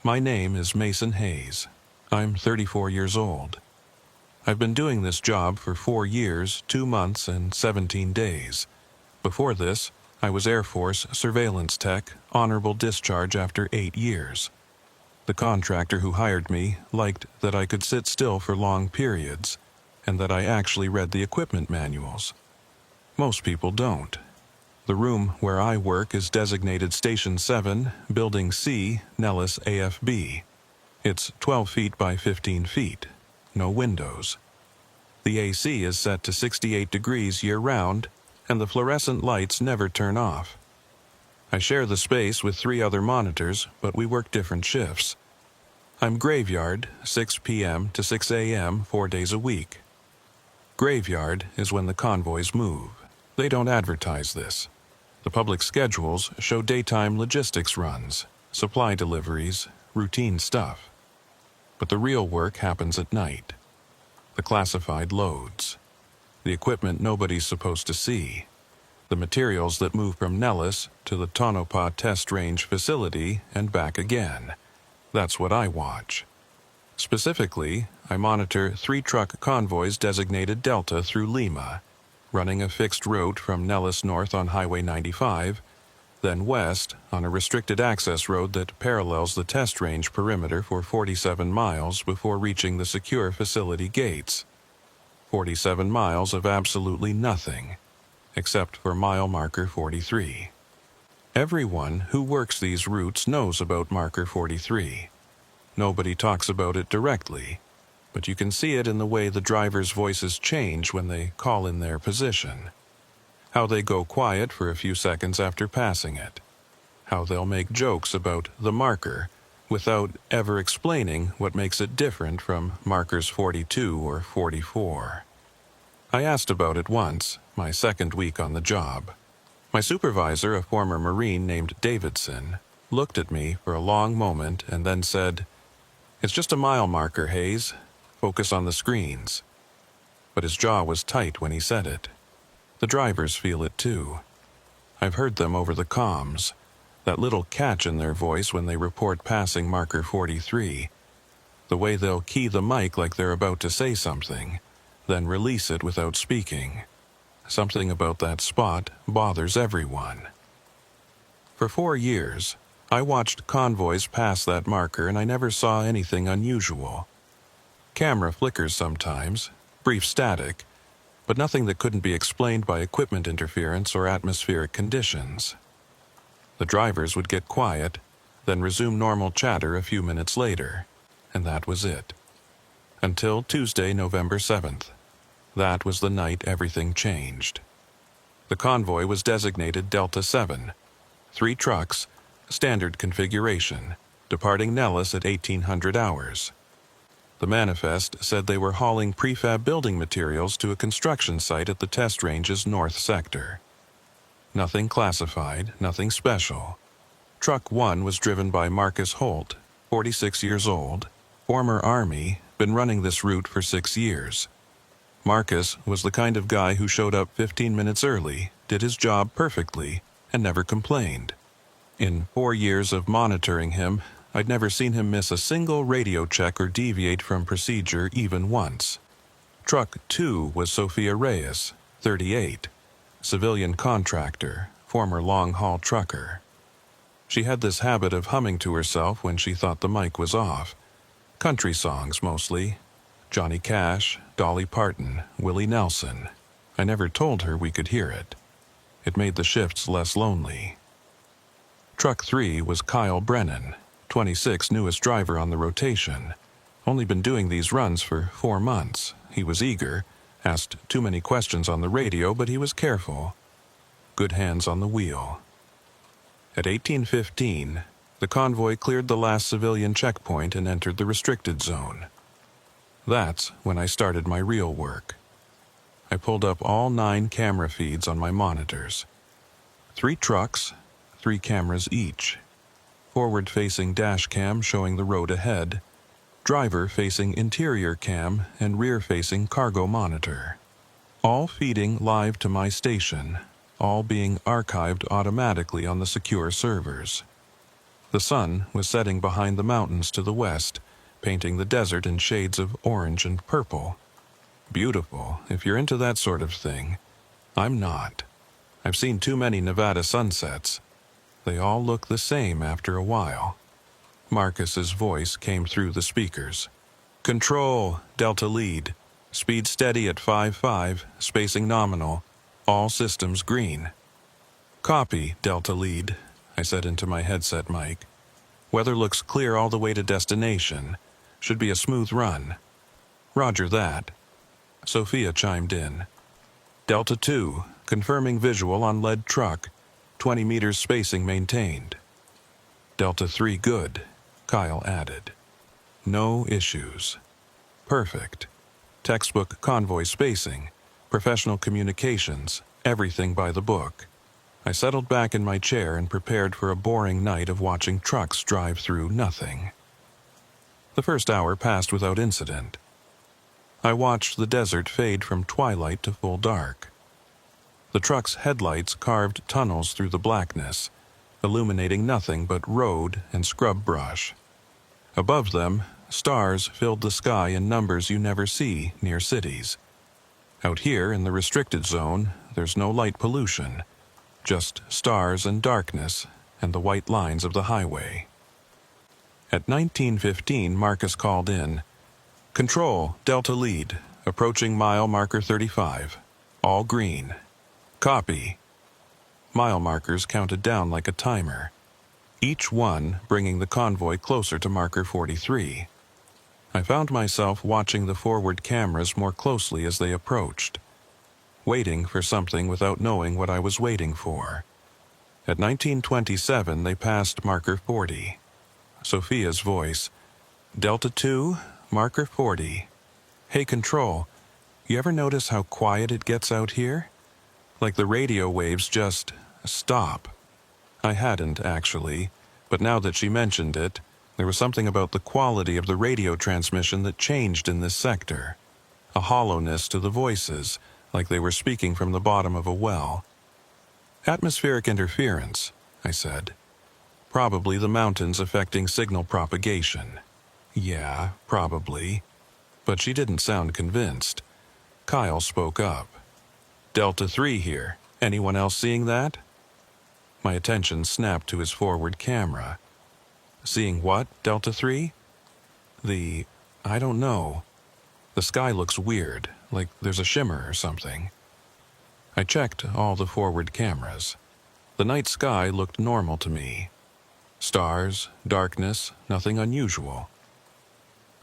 My name is Mason Hayes. I'm 34 years old. I've been doing this job for 4 years, 2 months, and 17 days. Before this, I was Air Force surveillance tech, honorable discharge after 8 years. The contractor who hired me liked that I could sit still for long periods, and that I actually read the equipment manuals. Most people don't. The room where I work is designated Station 7, Building C, Nellis AFB. It's 12 feet by 15 feet. No windows. The AC is set to 68 degrees year-round, and the fluorescent lights never turn off. I share the space with 3 other monitors, but we work different shifts. I'm graveyard, 6 p.m. to 6 a.m. 4 days a week. Graveyard is when the convoys move. They don't advertise this. The public schedules show daytime logistics runs, supply deliveries, routine stuff. But the real work happens at night. The classified loads. The equipment nobody's supposed to see. The materials that move from Nellis to the Tonopah Test Range facility and back again. That's what I watch. Specifically, I monitor 3 truck convoys designated Delta through Lima, running a fixed route from Nellis north on Highway 95, then west on a restricted access road that parallels the test range perimeter for 47 miles before reaching the secure facility gates. 47 miles of absolutely nothing, except for mile marker 43. Everyone who works these routes knows about marker 43. Nobody talks about it directly, but you can see it in the way the drivers' voices change when they call in their position. How they go quiet for a few seconds after passing it. How they'll make jokes about the marker without ever explaining what makes it different from markers 42 or 44. I asked about it once, my second week on the job. My supervisor, a former Marine named Davidson, looked at me for a long moment and then said, "It's just a mile marker, Hayes. Focus on the screens." But his jaw was tight when he said it. The drivers feel it too. I've heard them over the comms, that little catch in their voice when they report passing marker 43, the way they'll key the mic like they're about to say something, then release it without speaking. Something about that spot bothers everyone. For 4 years, I watched convoys pass that marker and I never saw anything unusual. Camera flickers sometimes, brief static, but nothing that couldn't be explained by equipment interference or atmospheric conditions. The drivers would get quiet, then resume normal chatter a few minutes later, and that was it. Until Tuesday, November 7th. That was the night everything changed. The convoy was designated Delta 7, 3 trucks, standard configuration, departing Nellis at 1800 hours. The manifest said they were hauling prefab building materials to a construction site at the test range's north sector. Nothing classified, nothing special. Truck 1 was driven by Marcus Holt, 46 years old, former Army, been running this route for 6 years. Marcus was the kind of guy who showed up 15 minutes early, did his job perfectly, and never complained. In 4 years of monitoring him, I'd never seen him miss a single radio check or deviate from procedure even once. Truck 2 was Sophia Reyes, 38, civilian contractor, former long-haul trucker. She had this habit of humming to herself when she thought the mic was off. Country songs mostly. Johnny Cash, Dolly Parton, Willie Nelson. I never told her we could hear it. It made the shifts less lonely. Truck 3 was Kyle Brennan, 26, newest driver on the rotation. Only been doing these runs for 4 months. He was eager, asked too many questions on the radio, but he was careful. Good hands on the wheel. At 18:15, the convoy cleared the last civilian checkpoint and entered the restricted zone. That's when I started my real work. I pulled up all 9 camera feeds on my monitors. 3 trucks, 3 cameras each. Forward-facing dash cam showing the road ahead, driver-facing interior cam, and rear-facing cargo monitor. All feeding live to my station, all being archived automatically on the secure servers. The sun was setting behind the mountains to the west, painting the desert in shades of orange and purple. Beautiful, if you're into that sort of thing. I'm not. I've seen too many Nevada sunsets. They all look the same after a while. Marcus's voice came through the speakers. "Control, Delta Lead. Speed steady at 5.5, spacing nominal. All systems green." "Copy, Delta Lead," I said into my headset mic. "Weather looks clear all the way to destination. Should be a smooth run." "Roger that." Sophia chimed in. "Delta 2, confirming visual on lead truck. 20 meters spacing maintained." "Delta 3 good," Kyle added. "No issues. Perfect. Textbook convoy spacing, professional communications, everything by the book." I settled back in my chair and prepared for a boring night of watching trucks drive through nothing. The first hour passed without incident. I watched the desert fade from twilight to full dark. The truck's headlights carved tunnels through the blackness, illuminating nothing but road and scrub brush. Above them, stars filled the sky in numbers you never see near cities. Out here in the restricted zone, there's no light pollution. just stars and darkness and the white lines of the highway. At 19:15, Marcus called in. "Control, Delta Lead, approaching mile marker 35. All green. Copy." Mile markers counted down like a timer, each one bringing the convoy closer to marker 43. I found myself watching the forward cameras more closely as they approached, waiting for something without knowing what I was waiting for. At 19:27, they passed marker 40. Sophia's voice, "Delta 2, marker 40. Hey, Control, you ever notice how quiet it gets out here? Like the radio waves just stop." I hadn't, actually, but now that she mentioned it, there was something about the quality of the radio transmission that changed in this sector. A hollowness to the voices, like they were speaking from the bottom of a well. "Atmospheric interference," I said. "Probably the mountains affecting signal propagation." "Yeah, probably." But she didn't sound convinced. Kyle spoke up. "Delta 3 here. Anyone else seeing that?" My attention snapped to his forward camera. "Seeing what, Delta 3? I don't know. The sky looks weird, like there's a shimmer or something." I checked all the forward cameras. The night sky looked normal to me. Stars, darkness, nothing unusual.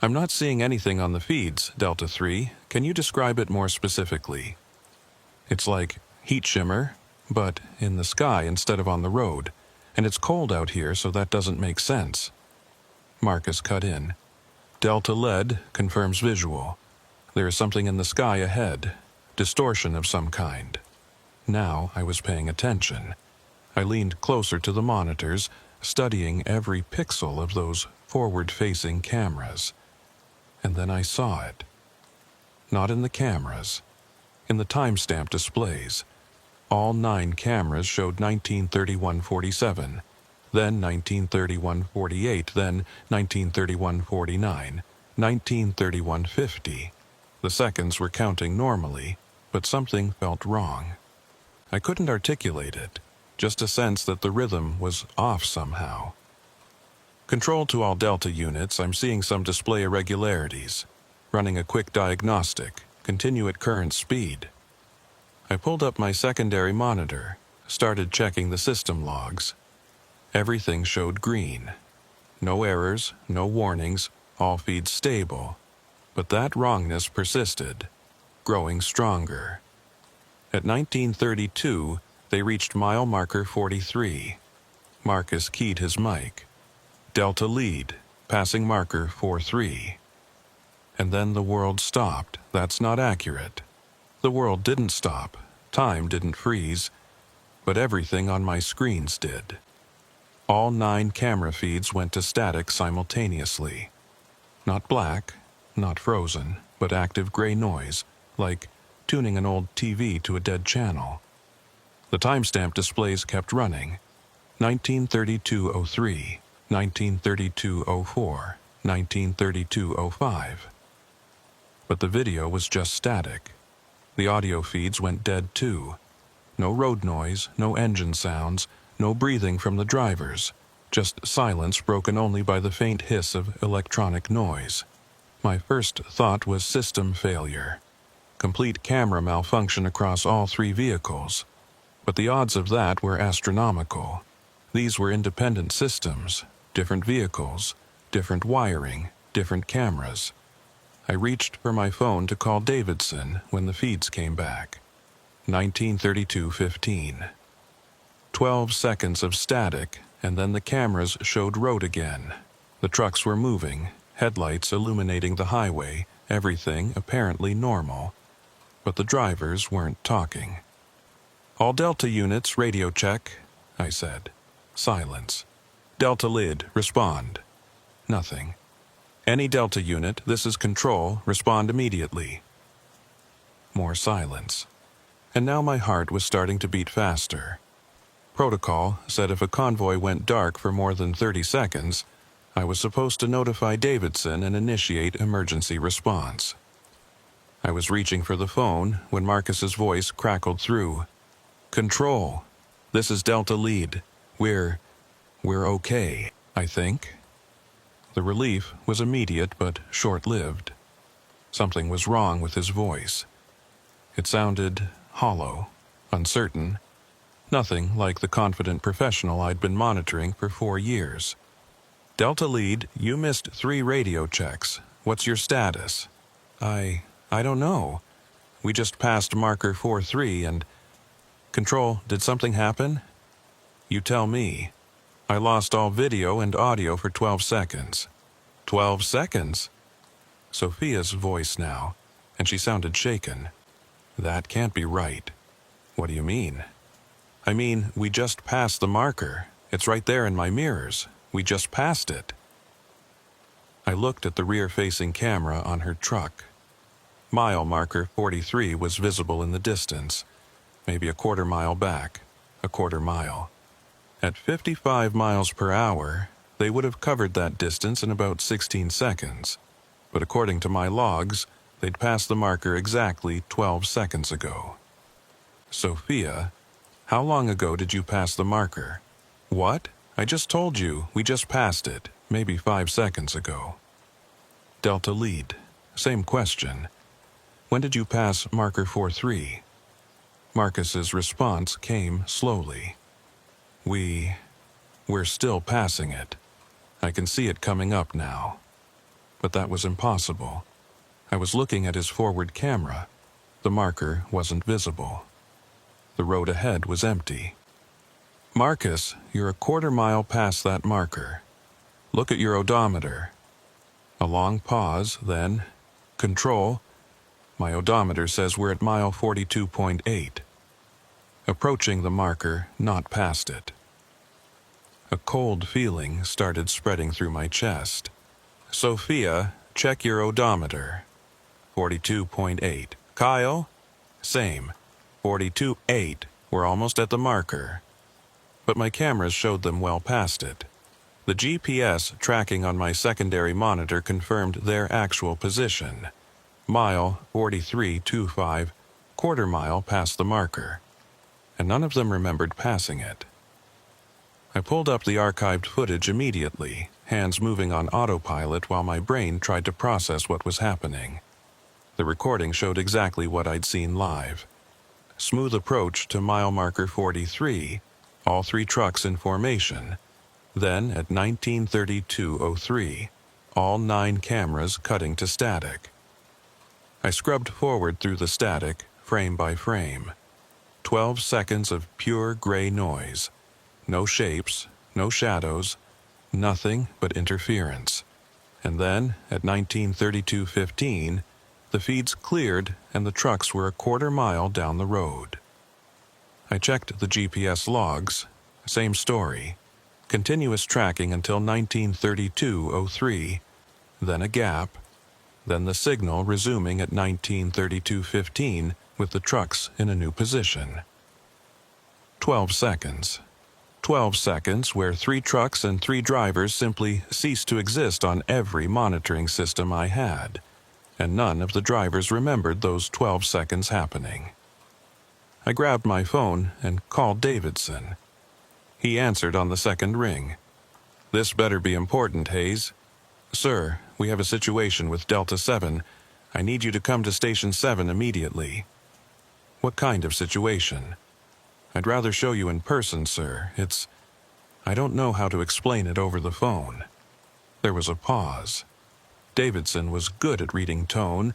"I'm not seeing anything on the feeds, Delta 3. Can you describe it more specifically?" "It's like heat shimmer, but in the sky instead of on the road, and it's cold out here, so that doesn't make sense." Marcus cut in. "Delta Lead confirms visual. There is something in the sky ahead, distortion of some kind." Now I was paying attention. I leaned closer to the monitors, studying every pixel of those forward-facing cameras. And then I saw it. Not in the cameras. In the timestamp displays. All 9 cameras showed 1931:47, then 1931:48, then 1931:49, 1931:50. The seconds were counting normally, but something felt wrong. I couldn't articulate it, just a sense that the rhythm was off somehow. "Control to all Delta units, I'm seeing some display irregularities. Running a quick diagnostic. Continue at current speed." I pulled up my secondary monitor, started checking the system logs. Everything showed green. No errors, no warnings, all feeds stable. But that wrongness persisted, growing stronger. At 19:32, they reached mile marker 43. Marcus keyed his mic. "Delta Lead, passing marker 43. And then the world stopped. That's not accurate. The world didn't stop, time didn't freeze, but everything on my screens did. All 9 camera feeds went to static simultaneously. Not black, not frozen, but active gray noise, like tuning an old TV to a dead channel. The timestamp displays kept running. 1932:03, 1932:04, 1932:05. But the video was just static. The audio feeds went dead too. No road noise, no engine sounds, no breathing from the drivers. Just silence broken only by the faint hiss of electronic noise. My first thought was system failure. Complete camera malfunction across all 3 vehicles. But the odds of that were astronomical. These were independent systems, different vehicles, different wiring, different cameras. I reached for my phone to call Davidson when the feeds came back. 1932:15. 12 seconds of static, and then the cameras showed road again. The trucks were moving, headlights illuminating the highway, everything apparently normal. But the drivers weren't talking. "All Delta units, radio check," I said. Silence. "Delta Lid, respond." Nothing. "Any Delta unit, this is Control, respond immediately." More silence. And now my heart was starting to beat faster. Protocol said if a convoy went dark for more than 30 seconds, I was supposed to notify Davidson and initiate emergency response. I was reaching for the phone when Marcus's voice crackled through. "Control, This is Delta Lead. We're okay, I think. The relief was immediate but short-lived. Something was wrong with his voice. It sounded hollow, uncertain, nothing like the confident professional I'd been monitoring for 4 years. Delta Lead, you missed 3 radio checks. What's your status? I don't know. We just passed marker 43 and... Control, did something happen? You tell me. I lost all video and audio for 12 seconds. 12 seconds? Sophia's voice now, and she sounded shaken. That can't be right. What do you mean? I mean, we just passed the marker. It's right there in my mirrors. We just passed it. I looked at the rear-facing camera on her truck. Mile marker 43 was visible in the distance, maybe a quarter mile back, a quarter mile. At 55 miles per hour, they would have covered that distance in about 16 seconds. But according to my logs, they'd passed the marker exactly 12 seconds ago. Sophia, how long ago did you pass the marker? What? I just told you, we just passed it, maybe 5 seconds ago. Delta Lead, same question. When did you pass marker 43? Marcus's response came slowly. We're still passing it. I can see it coming up now. But that was impossible. I was looking at his forward camera. The marker wasn't visible. The road ahead was empty. Marcus, you're a quarter mile past that marker. Look at your odometer. A long pause, then, Control. My odometer says we're at mile 42.8. Approaching the marker, not past it. A cold feeling started spreading through my chest. Sophia, check your odometer. 42.8. Kyle? Same. 42.8. We're almost at the marker. But my cameras showed them well past it. The GPS tracking on my secondary monitor confirmed their actual position. Mile 43.25, quarter mile past the marker. And none of them remembered passing it. I pulled up the archived footage immediately, hands moving on autopilot while my brain tried to process what was happening. The recording showed exactly what I'd seen live. Smooth approach to mile marker 43, all 3 trucks in formation. Then, at 19:32:03, all 9 cameras cutting to static. I scrubbed forward through the static, frame by frame. 12 seconds of pure gray noise. No shapes, no shadows, nothing but interference. And then, at 19:32:15, the feeds cleared and the trucks were a quarter mile down the road. I checked the GPS logs. Same story. Continuous tracking until 19:32:03, then a gap, then the signal resuming at 19:32:15 with the trucks in a new position. 12 seconds. 12 seconds where 3 trucks and 3 drivers simply ceased to exist on every monitoring system I had, and none of the drivers remembered those 12 seconds happening. I grabbed my phone and called Davidson. He answered on the second ring. This better be important, Hayes. Sir, we have a situation with Delta 7. I need you to come to Station 7 immediately. What kind of situation? I'd rather show you in person, sir. I don't know how to explain it over the phone. There was a pause. Davidson was good at reading tone,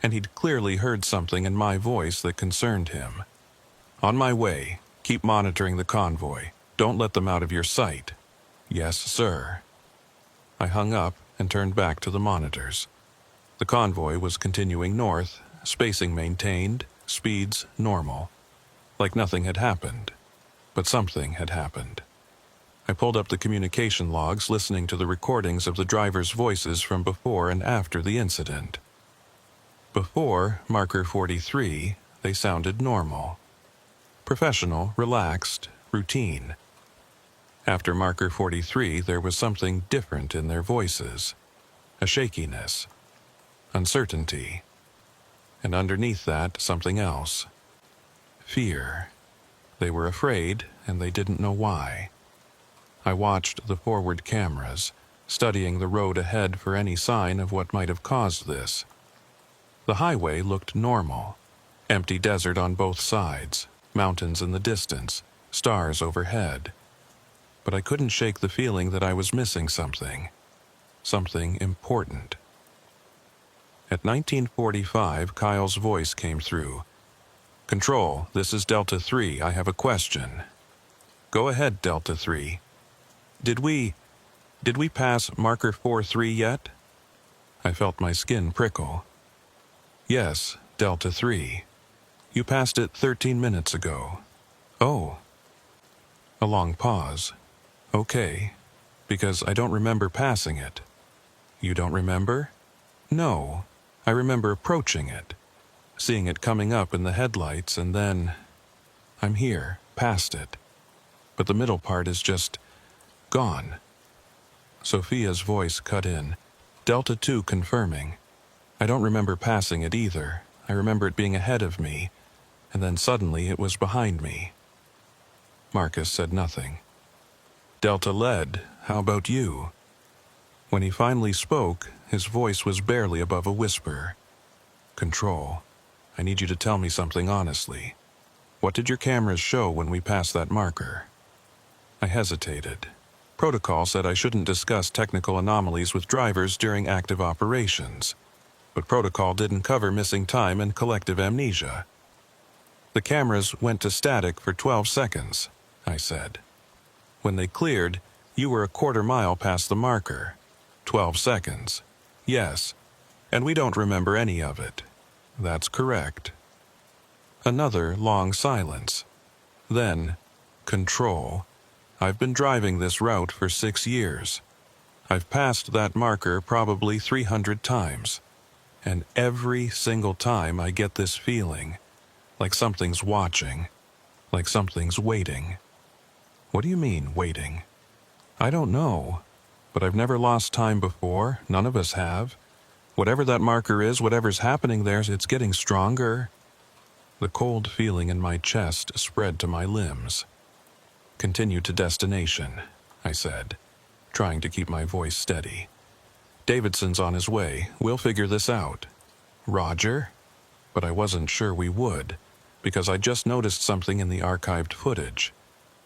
and he'd clearly heard something in my voice that concerned him. On my way. Keep monitoring the convoy. Don't let them out of your sight. Yes, sir. I hung up and turned back to the monitors. The convoy was continuing north, spacing maintained, speeds normal. Like nothing had happened. But something had happened. I pulled up the communication logs, listening to the recordings of the drivers' voices from before and after the incident. Before marker 43, they sounded normal. Professional, relaxed, routine. After marker 43, there was something different in their voices. A shakiness. Uncertainty. And underneath that, something else. Fear. They were afraid, and they didn't know why. I watched the forward cameras, studying the road ahead for any sign of what might have caused this. The highway looked normal. Empty desert on both sides, mountains in the distance, stars overhead. But I couldn't shake the feeling that I was missing something. Something important. At 19:45, Kyle's voice came through. "Control, this is Delta 3. I have a question." "Go ahead, Delta 3. Did we pass marker 43 yet?" I felt my skin prickle. "Yes, Delta 3. You passed it 13 minutes ago." "Oh." A long pause. "Okay, because I don't remember passing it." "You don't remember?" "No, I remember approaching it, seeing it coming up in the headlights, and then I'm here, past it. But the middle part is just gone." Sophia's voice cut in, Delta 2 confirming. "I don't remember passing it either. I remember it being ahead of me, and then suddenly it was behind me." Marcus said nothing. "Delta led, how about you?" When he finally spoke, his voice was barely above a whisper. "Control, I need you to tell me something honestly. What did your cameras show when we passed that marker?" I hesitated. Protocol said I shouldn't discuss technical anomalies with drivers during active operations, but protocol didn't cover missing time and collective amnesia. "The cameras went to static for 12 seconds, I said. "When they cleared, you were a quarter mile past the marker. 12 seconds. Yes, and we don't remember any of it." "That's correct." Another long silence. Then, "Control, I've been driving this route for 6 years. I've passed that marker probably 300 times. And every single time I get this feeling, like something's watching, like something's waiting." "What do you mean, waiting?" "I don't know, but I've never lost time before. None of us have. Whatever that marker is, whatever's happening there, it's getting stronger." The cold feeling in my chest spread to my limbs. "Continue to destination," I said, trying to keep my voice steady. "Davidson's on his way. We'll figure this out." "Roger?" But I wasn't sure we would, because I just noticed something in the archived footage.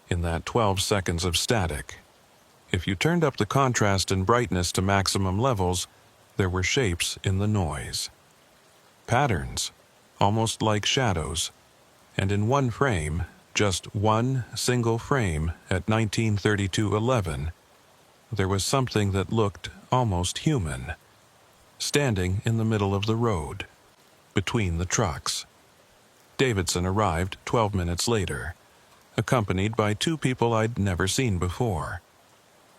In that 12 seconds of static. If you turned up the contrast and brightness to maximum levels, there were shapes in the noise. Patterns, almost like shadows. And in one frame, just one single frame at 19:32:11, there was something that looked almost human, standing in the middle of the road, between the trucks. Davidson arrived 12 minutes later, accompanied by 2 people I'd never seen before.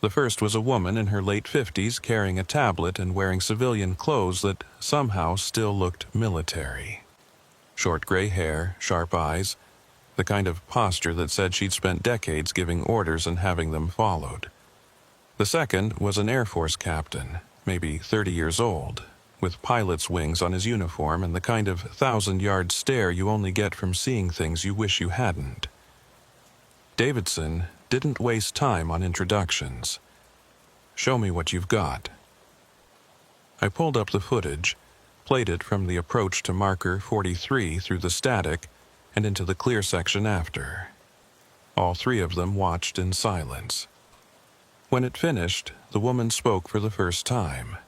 The first was a woman in her late 50s carrying a tablet and wearing civilian clothes that somehow still looked military. Short gray hair, sharp eyes, the kind of posture that said she'd spent decades giving orders and having them followed. The second was an Air Force captain, maybe 30 years old, with pilot's wings on his uniform and the kind of 1,000-yard stare you only get from seeing things you wish you hadn't. Davidson didn't waste time on introductions. "Show me what you've got." I pulled up the footage, played it from the approach to marker 43 through the static and into the clear section after. All 3 of them watched in silence. When it finished, the woman spoke for the first time.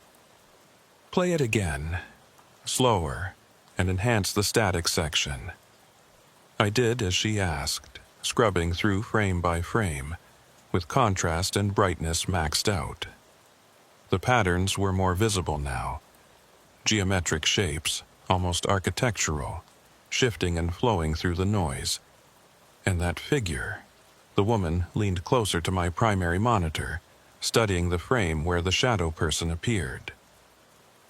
"Play it again, slower, and enhance the static section." I did as she asked, scrubbing through frame by frame, with contrast and brightness maxed out. The patterns were more visible now. Geometric shapes, almost architectural, shifting and flowing through the noise. And that figure. The woman leaned closer to my primary monitor, studying the frame where the shadow person appeared.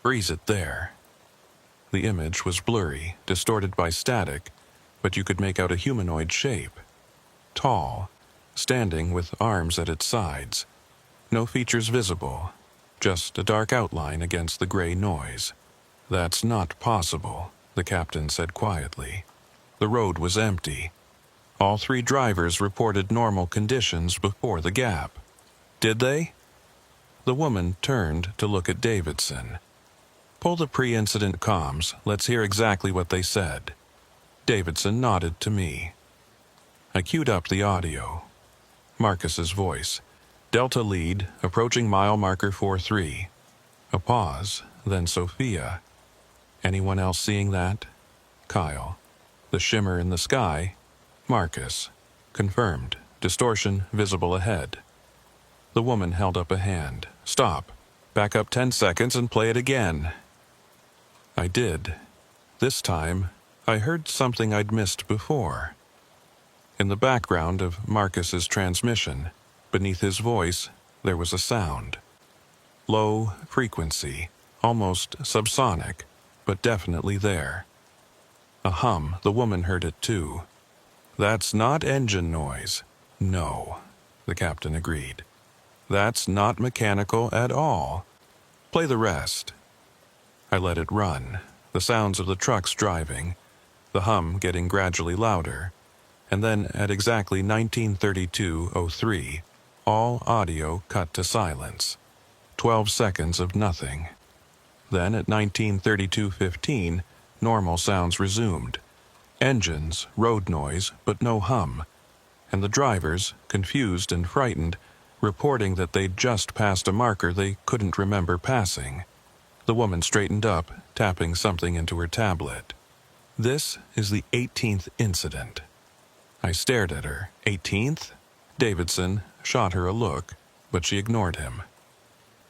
"Freeze it there." The image was blurry, distorted by static, but you could make out a humanoid shape. Tall, standing with arms at its sides. No features visible, just a dark outline against the gray noise. "That's not possible," the captain said quietly. The road was empty. All 3 drivers reported normal conditions before the gap. Did they? The woman turned to look at Davidson. Pull the pre-incident comms. Let's hear exactly what they said. Davidson nodded to me. I queued up the audio. Marcus's voice. Delta lead, approaching mile marker 43. A pause, then Sophia. Anyone else seeing that? Kyle. The shimmer in the sky? Marcus. Confirmed. Distortion visible ahead. The woman held up a hand. Stop. Back up 10 seconds and play it again. I did. This time, I heard something I'd missed before. In the background of Marcus's transmission, beneath his voice, there was a sound. Low frequency, almost subsonic, but definitely there. A hum, the woman heard it too. That's not engine noise. No, the captain agreed. That's not mechanical at all. Play the rest. I let it run, the sounds of the trucks driving, the hum getting gradually louder, and then at exactly 19:32:03, all audio cut to silence. 12 seconds of nothing. Then at 19:32:15, normal sounds resumed. Engines, road noise, but no hum, and the drivers, confused and frightened, reporting that they'd just passed a marker they couldn't remember passing. The woman straightened up, tapping something into her tablet. This is the 18th incident. I stared at her. 18th? Davidson shot her a look, but she ignored him.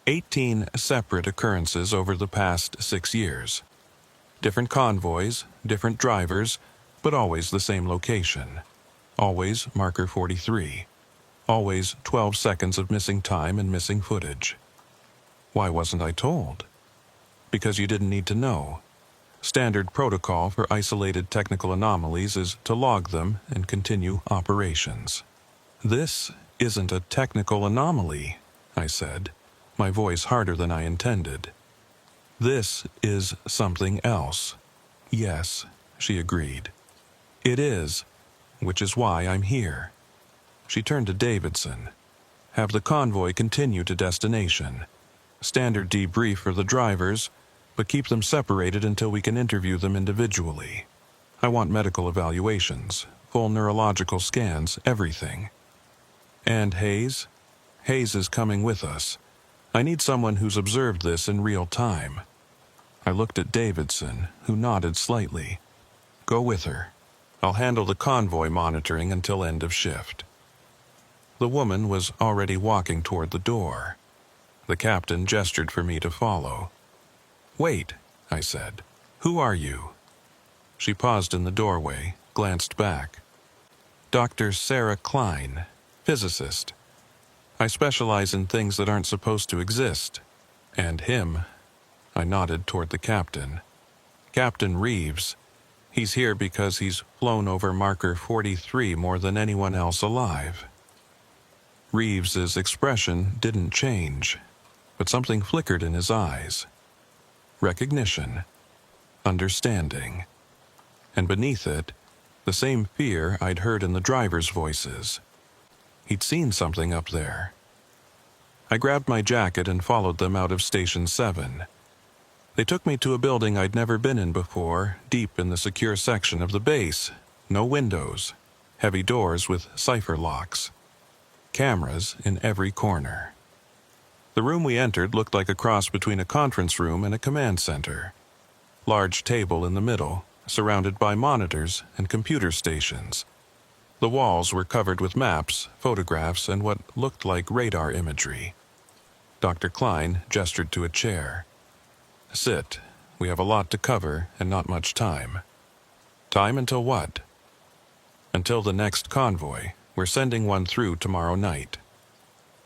18 separate occurrences over the past 6 years. Different convoys, different drivers, but always the same location. Always marker 43. Always 12 seconds of missing time and missing footage. Why wasn't I told? Because you didn't need to know. Standard protocol for isolated technical anomalies is to log them and continue operations. This isn't a technical anomaly, I said, my voice harder than I intended. This is something else. Yes, she agreed. It is, which is why I'm here. She turned to Davidson. Have the convoy continue to destination. Standard debrief for the drivers, but keep them separated until we can interview them individually. I want medical evaluations, full neurological scans, everything. And Hayes? Hayes is coming with us. I need someone who's observed this in real time. I looked at Davidson, who nodded slightly. Go with her. I'll handle the convoy monitoring until end of shift. The woman was already walking toward the door. The captain gestured for me to follow. Wait, I said. Who are you? She paused in the doorway, glanced back. Dr. Sarah Klein, physicist. I specialize in things that aren't supposed to exist. And him. I nodded toward the captain. Captain Reeves. He's here because he's flown over marker 43 more than anyone else alive. Reeves's expression didn't change, but something flickered in his eyes. Recognition. Understanding. And beneath it, the same fear I'd heard in the drivers' voices. He'd seen something up there. I grabbed my jacket and followed them out of Station 7. They took me to a building I'd never been in before, deep in the secure section of the base. No windows. Heavy doors with cipher locks. Cameras in every corner. The room we entered looked like a cross between a conference room and a command center. Large table in the middle, surrounded by monitors and computer stations. The walls were covered with maps, photographs, and what looked like radar imagery. Dr. Klein gestured to a chair. Sit. We have a lot to cover and not much time. Time until what? Until the next convoy. We're sending one through tomorrow night.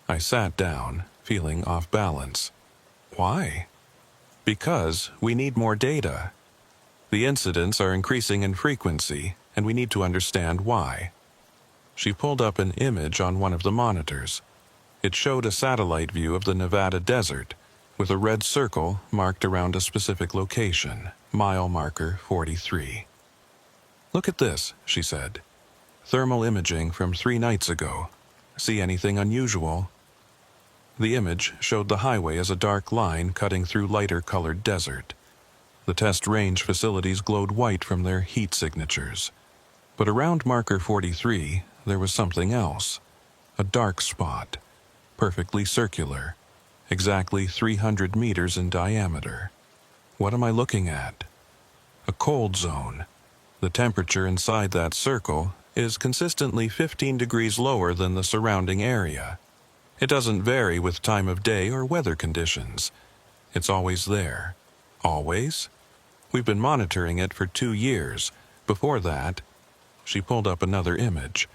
I sat down, feeling off balance. Why? Because we need more data. The incidents are increasing in frequency, and we need to understand why. She pulled up an image on one of the monitors. It showed a satellite view of the Nevada desert, with a red circle marked around a specific location, mile marker 43. Look at this, she said. Thermal imaging from 3 nights ago. See anything unusual? The image showed the highway as a dark line cutting through lighter-colored desert. The test range facilities glowed white from their heat signatures. But around marker 43, there was something else. A dark spot, perfectly circular, exactly 300 meters in diameter. What am I looking at? A cold zone. The temperature inside that circle is consistently 15 degrees lower than the surrounding area. It doesn't vary with time of day or weather conditions. It's always there. Always? We've been monitoring it for 2 years. Before that, she pulled up another image.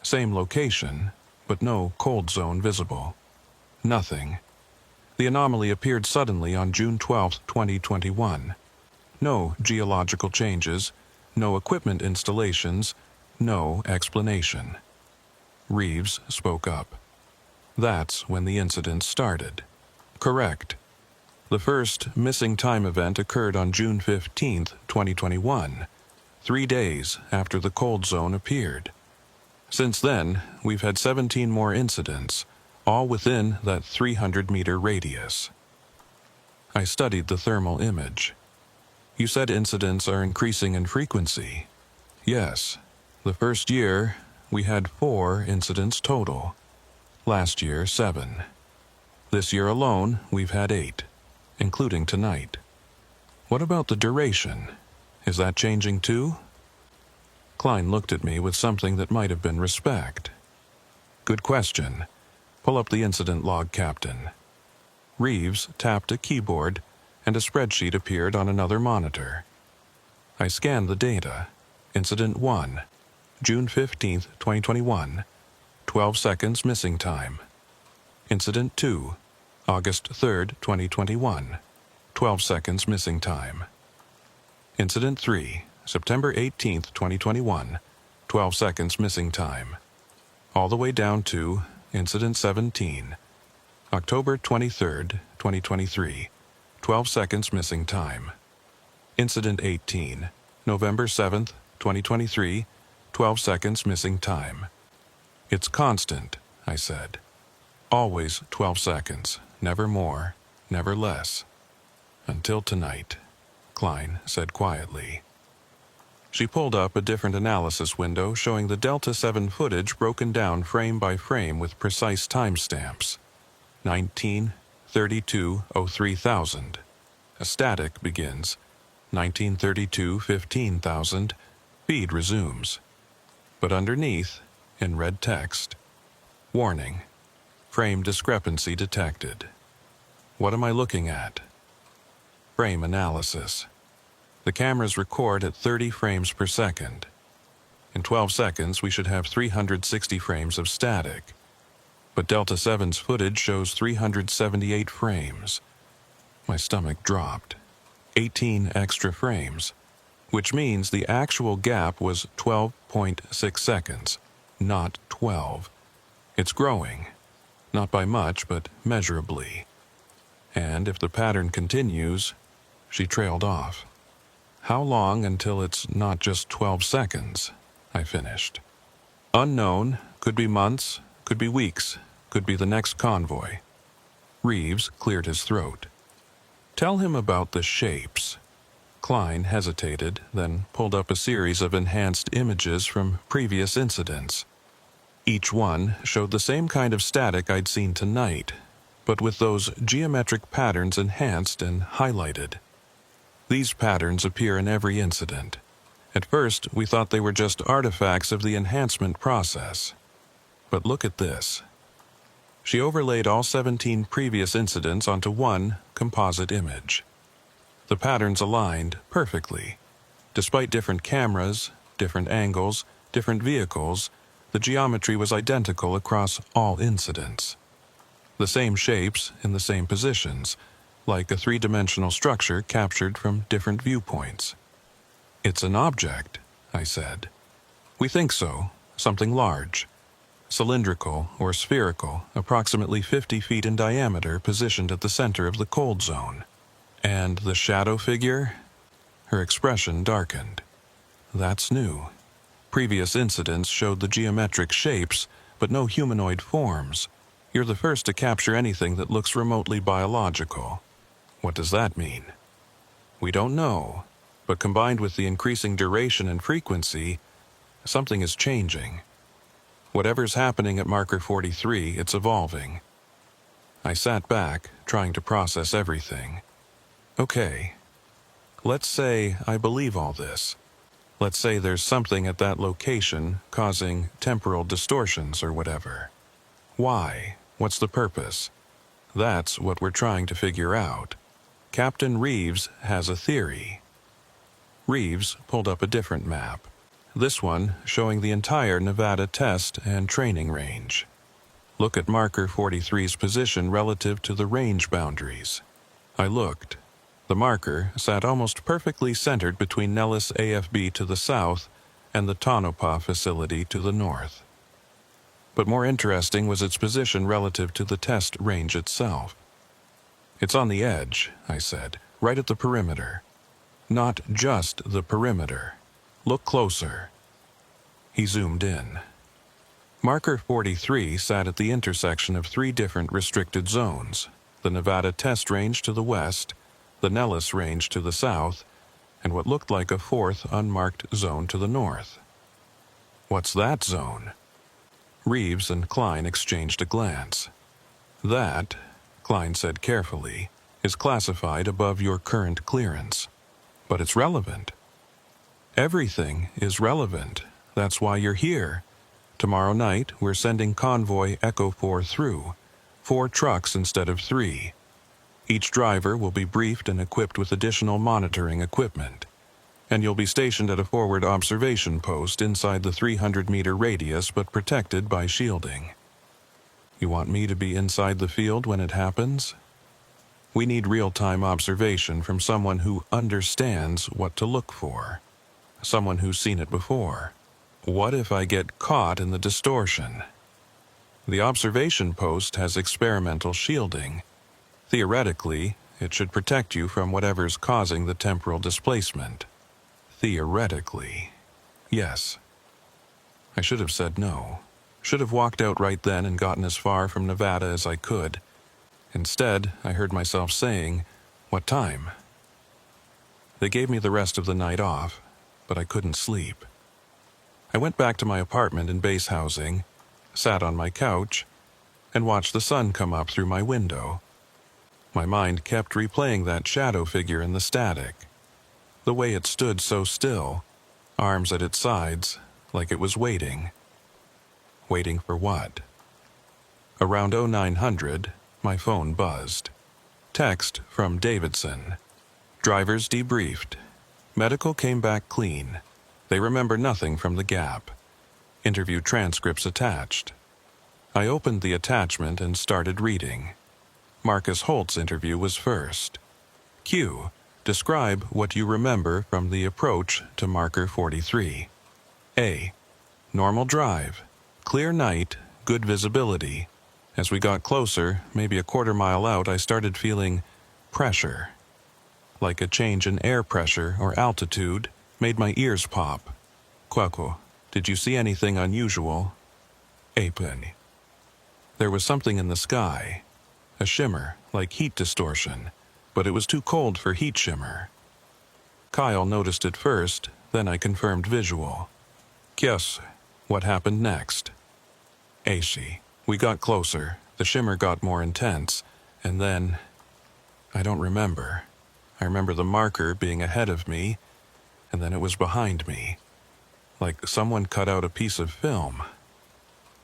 Same location, but no cold zone visible. Nothing. The anomaly appeared suddenly on June 12, 2021. No geological changes, no equipment installations, no explanation. Reeves spoke up. That's when the incident started. Correct. The first missing time event occurred on June 15, 2021, 3 days after the cold zone appeared. Since then, we've had 17 more incidents, all within that 300-meter radius. I studied the thermal image. You said incidents are increasing in frequency. Yes. The first year, we had 4 incidents total. Last year, 7. This year alone, we've had 8, including tonight. What about the duration? Is that changing too? Klein looked at me with something that might have been respect. Good question. Pull up the incident log, Captain. Reeves tapped a keyboard, and a spreadsheet appeared on another monitor. I scanned the data. Incident 1, June 15, 2021, 12 seconds missing time. Incident 2, August 3, 2021, 12 seconds missing time. Incident 3, September 18, 2021, 12 seconds missing time. All the way down to Incident 17, October 23, 2023, 12 seconds missing time. Incident 18, November 7, 2023, 12 seconds missing time. It's constant, I said. Always 12 seconds, never more, never less. Until tonight, Klein said quietly. She pulled up a different analysis window showing the Delta 7 footage broken down frame by frame with precise timestamps. 19:32:03,000. A static begins. 19:32:15,000. Feed resumes. But underneath, in red text, warning, frame discrepancy detected. What am I looking at? Frame analysis. The cameras record at 30 frames per second. In 12 seconds, we should have 360 frames of static. But Delta 7's footage shows 378 frames. My stomach dropped. 18 extra frames, which means the actual gap was 12.6 seconds, not 12. It's growing, not by much, but measurably. And if the pattern continues, she trailed off. How long until it's not just 12 seconds? I finished. Unknown, could be months, could be weeks, could be the next convoy. Reeves cleared his throat. Tell him about the shapes. Klein hesitated, then pulled up a series of enhanced images from previous incidents. Each one showed the same kind of static I'd seen tonight, but with those geometric patterns enhanced and highlighted. These patterns appear in every incident. At first, we thought they were just artifacts of the enhancement process. But look at this. She overlaid all 17 previous incidents onto one composite image. The patterns aligned perfectly. Despite different cameras, different angles, different vehicles, the geometry was identical across all incidents. The same shapes in the same positions, like a three-dimensional structure captured from different viewpoints. It's an object, I said. We think so, something large. Cylindrical or spherical, approximately 50 feet in diameter, positioned at the center of the cold zone. And the shadow figure? Her expression darkened. That's new. Previous incidents showed the geometric shapes, but no humanoid forms. You're the first to capture anything that looks remotely biological. What does that mean? We don't know, but combined with the increasing duration and frequency, something is changing. Whatever's happening at marker 43, it's evolving. I sat back, trying to process everything. Okay, let's say I believe all this. Let's say there's something at that location causing temporal distortions or whatever. Why? What's the purpose? That's what we're trying to figure out. Captain Reeves has a theory. Reeves pulled up a different map. This one showing the entire Nevada Test and Training Range. Look at marker 43's position relative to the range boundaries. I looked. The marker sat almost perfectly centered between Nellis AFB to the south and the Tonopah facility to the north. But more interesting was its position relative to the test range itself. It's on the edge, I said, right at the perimeter. Not just the perimeter. Look closer. He zoomed in. Marker 43 sat at the intersection of 3 different restricted zones: the Nevada Test Range to the west, the Nellis Range to the south, and what looked like a 4th unmarked zone to the north. What's that zone? Reeves and Klein exchanged a glance. That, Klein said carefully, is classified above your current clearance. But it's relevant. Everything is relevant. That's why you're here. Tomorrow night, we're sending convoy Echo 4 through. 4 trucks instead of 3. Each driver will be briefed and equipped with additional monitoring equipment. And you'll be stationed at a forward observation post inside the 300-meter radius but protected by shielding. You want me to be inside the field when it happens? We need real-time observation from someone who understands what to look for. Someone who's seen it before. What if I get caught in the distortion? The observation post has experimental shielding. Theoretically, it should protect you from whatever's causing the temporal displacement. Theoretically. Yes. I should have said no. Should have walked out right then and gotten as far from Nevada as I could. Instead, I heard myself saying, "What time?" They gave me the rest of the night off, but I couldn't sleep. I went back to my apartment in base housing, sat on my couch, and watched the sun come up through my window. My mind kept replaying that shadow figure in the static. The way it stood so still, arms at its sides, like it was waiting. Waiting for what? Around 0900, my phone buzzed. Text from Davidson. Drivers debriefed. Medical came back clean. They remember nothing from the gap. Interview transcripts attached. I opened the attachment and started reading. Marcus Holt's interview was first. Q. Describe what you remember from the approach to marker 43. A. Normal drive. Clear night, good visibility. As we got closer, maybe a quarter mile out, I started feeling pressure. Like a change in air pressure or altitude made my ears pop. Kwako, did you see anything unusual? Apen. There was something in the sky. A shimmer, like heat distortion, but it was too cold for heat shimmer. Kyle noticed it first, then I confirmed visual. Kios, what happened next? Aishi. We got closer, the shimmer got more intense, and then... I don't remember. I remember the marker being ahead of me, and then it was behind me. Like someone cut out a piece of film.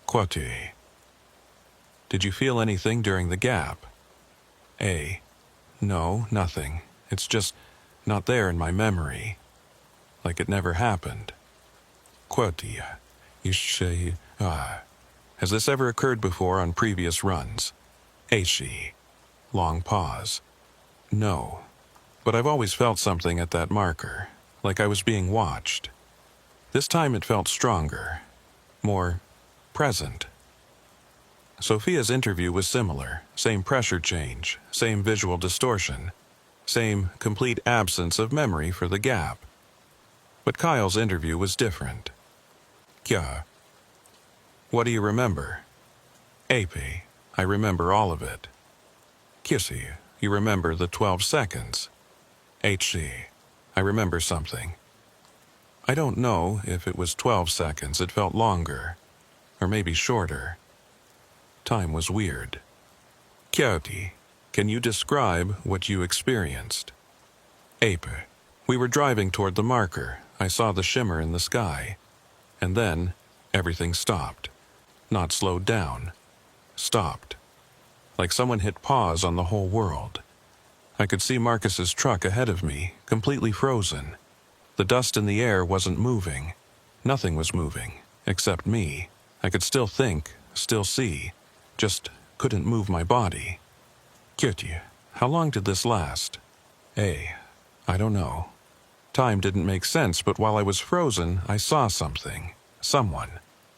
Kwati. Did you feel anything during the gap? A. No, nothing. It's just not there in my memory. Like it never happened. Kwati. Ishi. Has this ever occurred before on previous runs? Aishi. Long pause. No. But I've always felt something at that marker, like I was being watched. This time it felt stronger, more present. Sophia's interview was similar, same pressure change, same visual distortion, same complete absence of memory for the gap. But Kyle's interview was different. Kya. What do you remember? AP. I remember all of it. Kissy. You remember the 12 seconds. HC. I remember something. I don't know if it was 12 seconds. It felt longer. Or maybe shorter. Time was weird. Kyoti. Can you describe what you experienced? Ape. We were driving toward the marker. I saw the shimmer in the sky. And then, everything stopped. Not slowed down. Stopped. Like someone hit pause on the whole world. I could see Marcus's truck ahead of me, completely frozen. The dust in the air wasn't moving. Nothing was moving, except me. I could still think, still see, just couldn't move my body. Kyoti, how long did this last? I don't know. Time didn't make sense, but while I was frozen, I saw something. Someone.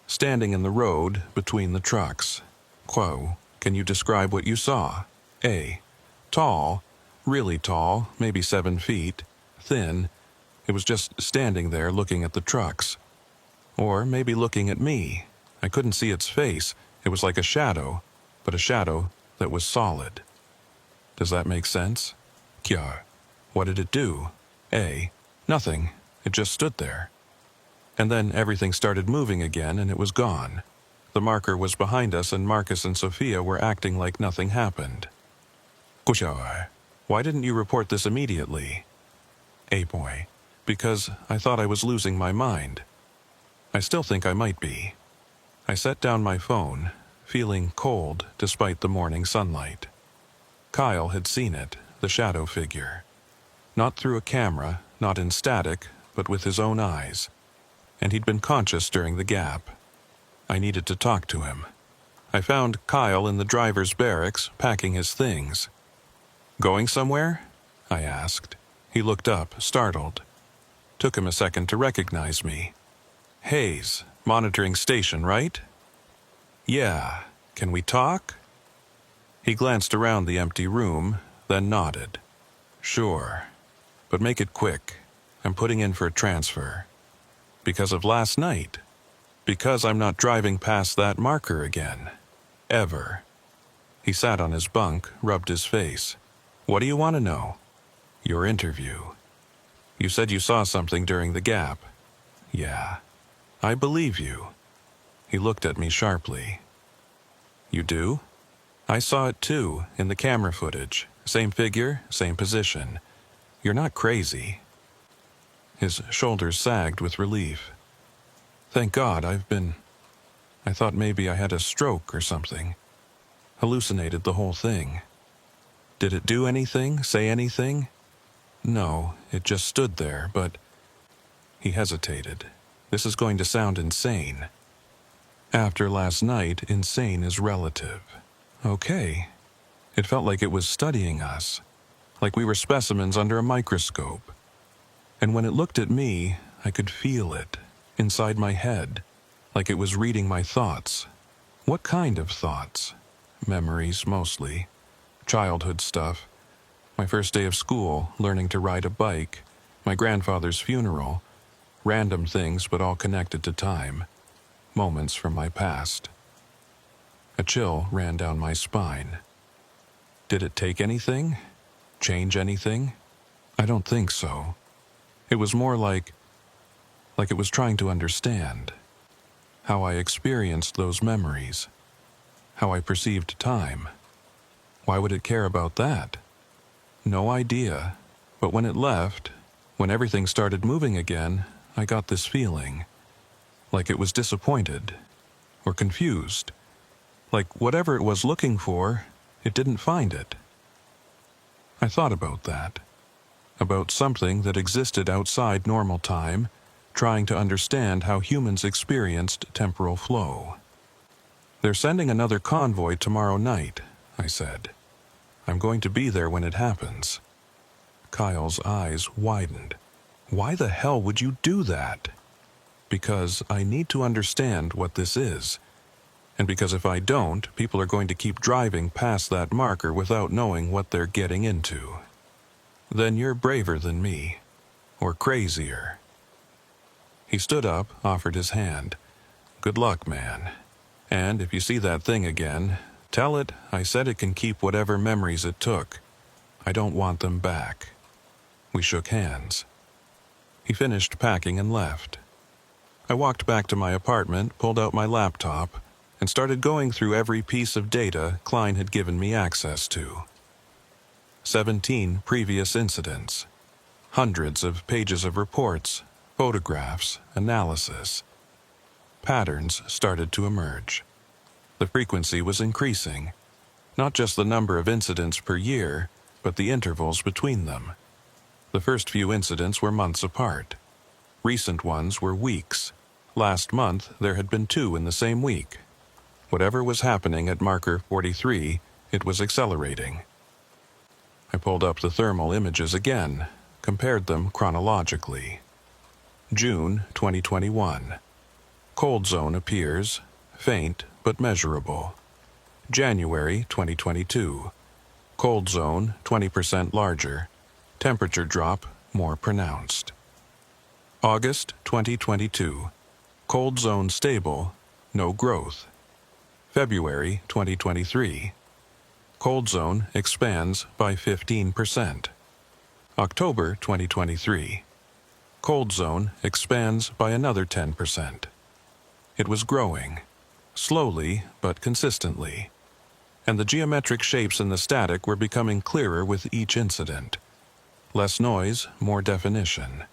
Standing in the road between the trucks. Quo, can you describe what you saw? Tall. Really tall, maybe 7 feet. Thin. It was just standing there looking at the trucks. Or maybe looking at me. I couldn't see its face. It was like a shadow, but a shadow that was solid. Does that make sense? Kya. What did it do? Nothing. It just stood there. And then everything started moving again and it was gone. The marker was behind us and Marcus and Sophia were acting like nothing happened. Kushawai. Why didn't you report this immediately? Boy. Because I thought I was losing my mind. I still think I might be. I set down my phone, feeling cold despite the morning sunlight. Kyle had seen it, the shadow figure. Not through a camera, not in static, but with his own eyes. And he'd been conscious during the gap. I needed to talk to him. I found Kyle in the driver's barracks, packing his things. Going somewhere? I asked. He looked up, startled. Took him a second to recognize me. Hayes, monitoring station, right? Yeah. Can we talk? He glanced around the empty room, then nodded. Sure. But make it quick. I'm putting in for a transfer. Because of last night. Because I'm not driving past that marker again. Ever. He sat on his bunk, rubbed his face. What do you want to know? Your interview. You said you saw something during the gap. Yeah. I believe you. He looked at me sharply. You do? I saw it too, in the camera footage. Same figure, same position. You're not crazy. His shoulders sagged with relief. Thank God I thought maybe I had a stroke or something. Hallucinated the whole thing. Did it do anything, say anything? No, it just stood there, but... He hesitated. This is going to sound insane. After last night, insane is relative. Okay. It felt like it was studying us. Like we were specimens under a microscope. And when it looked at me, I could feel it, inside my head, like it was reading my thoughts. What kind of thoughts? Memories, mostly. Childhood stuff. My first day of school, learning to ride a bike. My grandfather's funeral. Random things, but all connected to time. Moments from my past. A chill ran down my spine. Did it take anything? Change anything? I don't think so. It was more like it was trying to understand. How I experienced those memories. How I perceived time. Why would it care about that? No idea. But when it left, when everything started moving again, I got this feeling. Like it was disappointed. Or confused. Like whatever it was looking for, it didn't find it. I thought about that. About something that existed outside normal time, trying to understand how humans experienced temporal flow. They're sending another convoy tomorrow night, I said. I'm going to be there when it happens. Kyle's eyes widened. Why the hell would you do that? Because I need to understand what this is. And because if I don't, people are going to keep driving past that marker without knowing what they're getting into. Then you're braver than me. Or crazier. He stood up, offered his hand. Good luck, man. And if you see that thing again, tell it I said it can keep whatever memories it took. I don't want them back." We shook hands. He finished packing and left. I walked back to my apartment, pulled out my laptop, and started going through every piece of data Klein had given me access to. 17 previous incidents. Hundreds of pages of reports, photographs, analysis. Patterns started to emerge. The frequency was increasing. Not just the number of incidents per year, but the intervals between them. The first few incidents were months apart. Recent ones were weeks. Last month, there had been 2 in the same week. Whatever was happening at marker 43, it was accelerating. I pulled up the thermal images again, compared them chronologically. June 2021. Cold zone appears, faint but measurable. January 2022. Cold zone 20% larger. Temperature drop more pronounced. August 2022. Cold zone stable, no growth. February 2023. Cold zone expands by 15%. October 2023. Cold zone expands by another 10%. It was growing, slowly but consistently, and the geometric shapes in the static were becoming clearer with each incident. Less noise, more definition.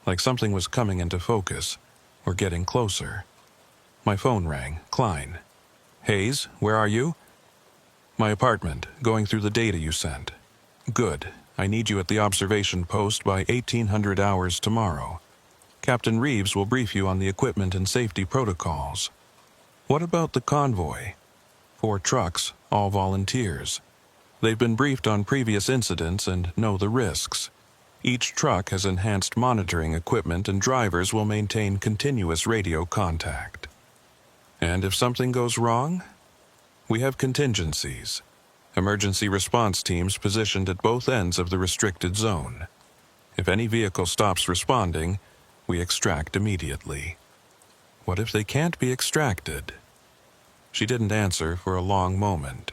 Like something was coming into focus, or getting closer. My phone rang. Klein. "Hayes, where are you?" "My apartment, going through the data you sent." "Good. I need you at the observation post by 1800 hours tomorrow. Captain Reeves will brief you on the equipment and safety protocols." "What about the convoy?" 4 trucks, all volunteers. They've been briefed on previous incidents and know the risks. Each truck has enhanced monitoring equipment and drivers will maintain continuous radio contact. And if something goes wrong? We have contingencies. Emergency response teams positioned at both ends of the restricted zone. If any vehicle stops responding, we extract immediately. What if they can't be extracted? She didn't answer for a long moment.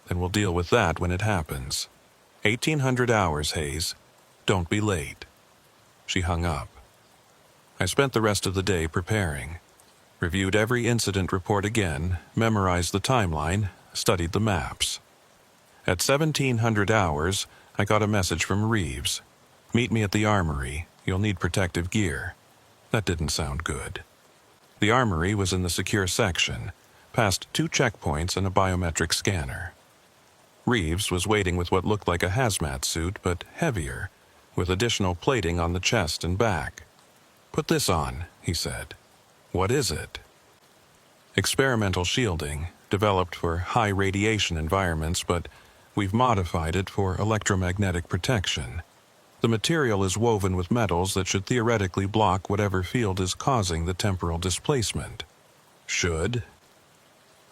Then we'll deal with that when it happens. 1800 hours, Hayes. Don't be late. She hung up. I spent the rest of the day preparing. Reviewed every incident report again, memorized the timeline, studied the maps. At 1700 hours, I got a message from Reeves. "Meet me at the armory. You'll need protective gear." That didn't sound good. The armory was in the secure section, past 2 checkpoints and a biometric scanner. Reeves was waiting with what looked like a hazmat suit, but heavier, with additional plating on the chest and back. "Put this on," he said. "What is it?" "Experimental shielding, developed for high radiation environments, but we've modified it for electromagnetic protection. The material is woven with metals that should theoretically block whatever field is causing the temporal displacement." "Should?"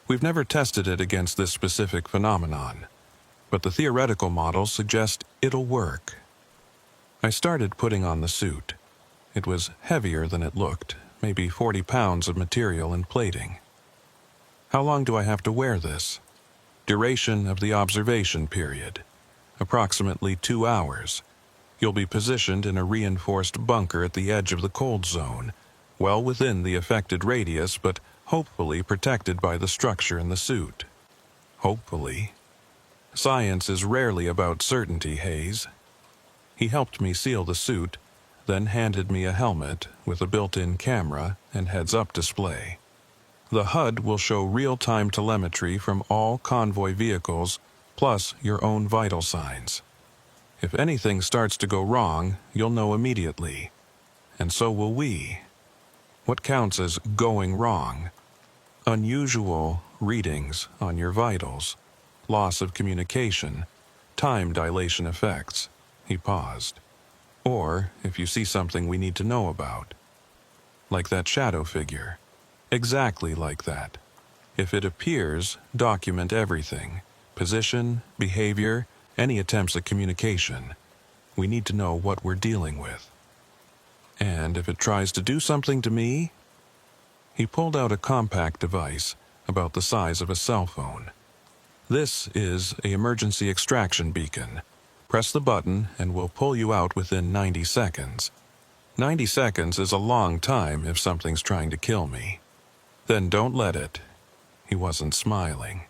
"We've never tested it against this specific phenomenon, but the theoretical models suggest it'll work." I started putting on the suit. It was heavier than it looked, maybe 40 pounds of material and plating. "How long do I have to wear this?" "Duration of the observation period. Approximately 2 hours. You'll be positioned in a reinforced bunker at the edge of the cold zone, well within the affected radius, but hopefully protected by the structure in the suit." "Hopefully." "Science is rarely about certainty, Hayes." He helped me seal the suit, then handed me a helmet with a built-in camera and heads-up display. The HUD will show real-time telemetry from all convoy vehicles, plus your own vital signs. If anything starts to go wrong, you'll know immediately. And so will we. What counts as going wrong? Unusual readings on your vitals, loss of communication, time dilation effects. He paused. Or if you see something we need to know about. Like that shadow figure. Exactly like that. If it appears, document everything. Position, behavior, any attempts at communication. We need to know what we're dealing with. And if it tries to do something to me, He pulled out a compact device about the size of a cell phone. "This is an emergency extraction beacon. Press the button and we'll pull you out within 90 seconds. 90 seconds is a long time if something's trying to kill me. Then don't let it." He wasn't smiling.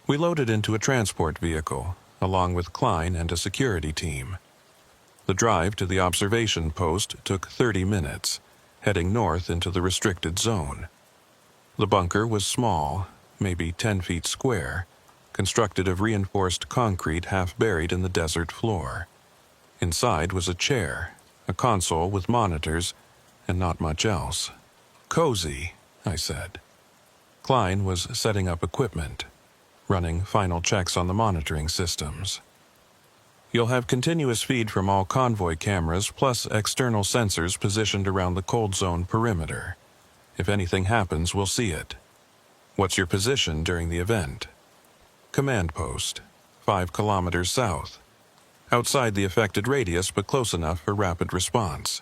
We loaded into a transport vehicle, along with Klein and a security team. The drive to the observation post took 30 minutes, heading north into the restricted zone. The bunker was small, maybe 10 feet square, constructed of reinforced concrete half buried in the desert floor. Inside was a chair, a console with monitors, and not much else. "Cozy," I said. Klein was setting up equipment, running final checks on the monitoring systems. "You'll have continuous feed from all convoy cameras plus external sensors positioned around the cold zone perimeter. If anything happens, we'll see it. What's your position during the event?" "Command post, 5 kilometers south. Outside the affected radius, but close enough for rapid response.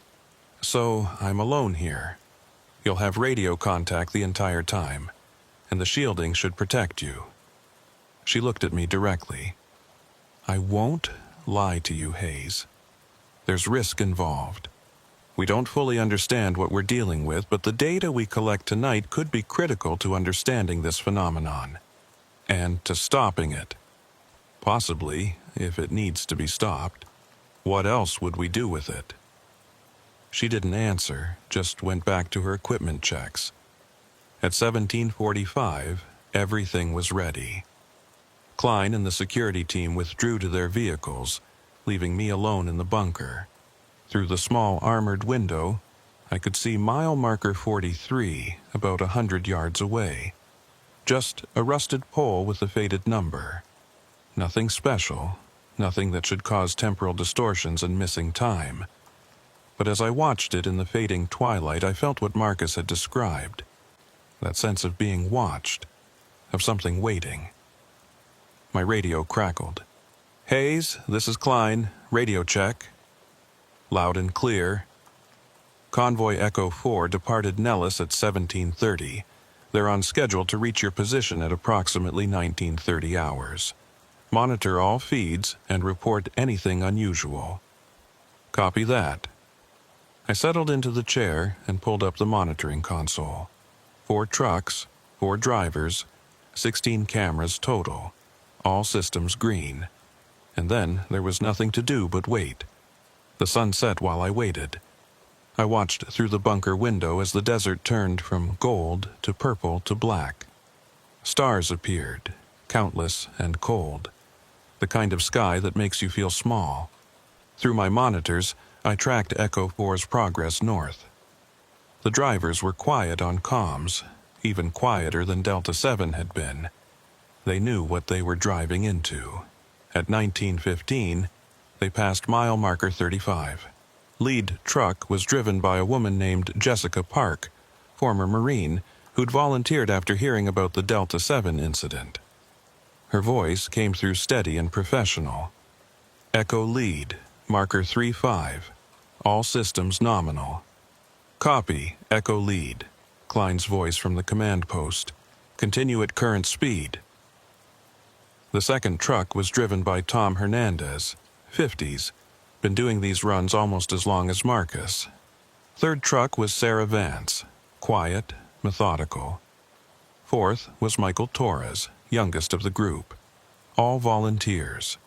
So I'm alone here. You'll have radio contact the entire time, and the shielding should protect you." She looked at me directly. "I won't lie to you, Hayes. There's risk involved. We don't fully understand what we're dealing with, but the data we collect tonight could be critical to understanding this phenomenon, and to stopping it. Possibly, if it needs to be stopped. What else would we do with it?" She didn't answer, just went back to her equipment checks. At 17:45, everything was ready. Klein and the security team withdrew to their vehicles, leaving me alone in the bunker. Through the small armored window, I could see mile marker 43 about 100 yards away. Just a rusted pole with a faded number. Nothing special, nothing that should cause temporal distortions and missing time. But as I watched it in the fading twilight, I felt what Marcus had described. That sense of being watched, of something waiting. My radio crackled. "Hayes, this is Klein. Radio check." Loud and clear. "Convoy Echo 4 departed Nellis at 17:30. They're on schedule to reach your position at approximately 19:30 hours. Monitor all feeds and report anything unusual." "Copy that." I settled into the chair and pulled up the monitoring console. 4 trucks, 4 drivers, 16 cameras total, all systems green. And then there was nothing to do but wait. The sun set while I waited. I watched through the bunker window as the desert turned from gold to purple to black. Stars appeared, countless and cold. The kind of sky that makes you feel small. Through my monitors, I tracked Echo 4's progress north. The drivers were quiet on comms, even quieter than Delta 7 had been. They knew what they were driving into. At 19:15, they passed mile marker 35. Lead truck was driven by a woman named Jessica Park, former Marine, who'd volunteered after hearing about the Delta 7 incident. Her voice came through steady and professional. "Echo lead, marker 35. All systems nominal." "Copy, Echo lead," Klein's voice from the command post. "Continue at current speed." The second truck was driven by Tom Hernandez, 50s, been doing these runs almost as long as Marcus. Third truck was Sarah Vance, quiet, methodical. Fourth was Michael Torres, youngest of the group. All volunteers.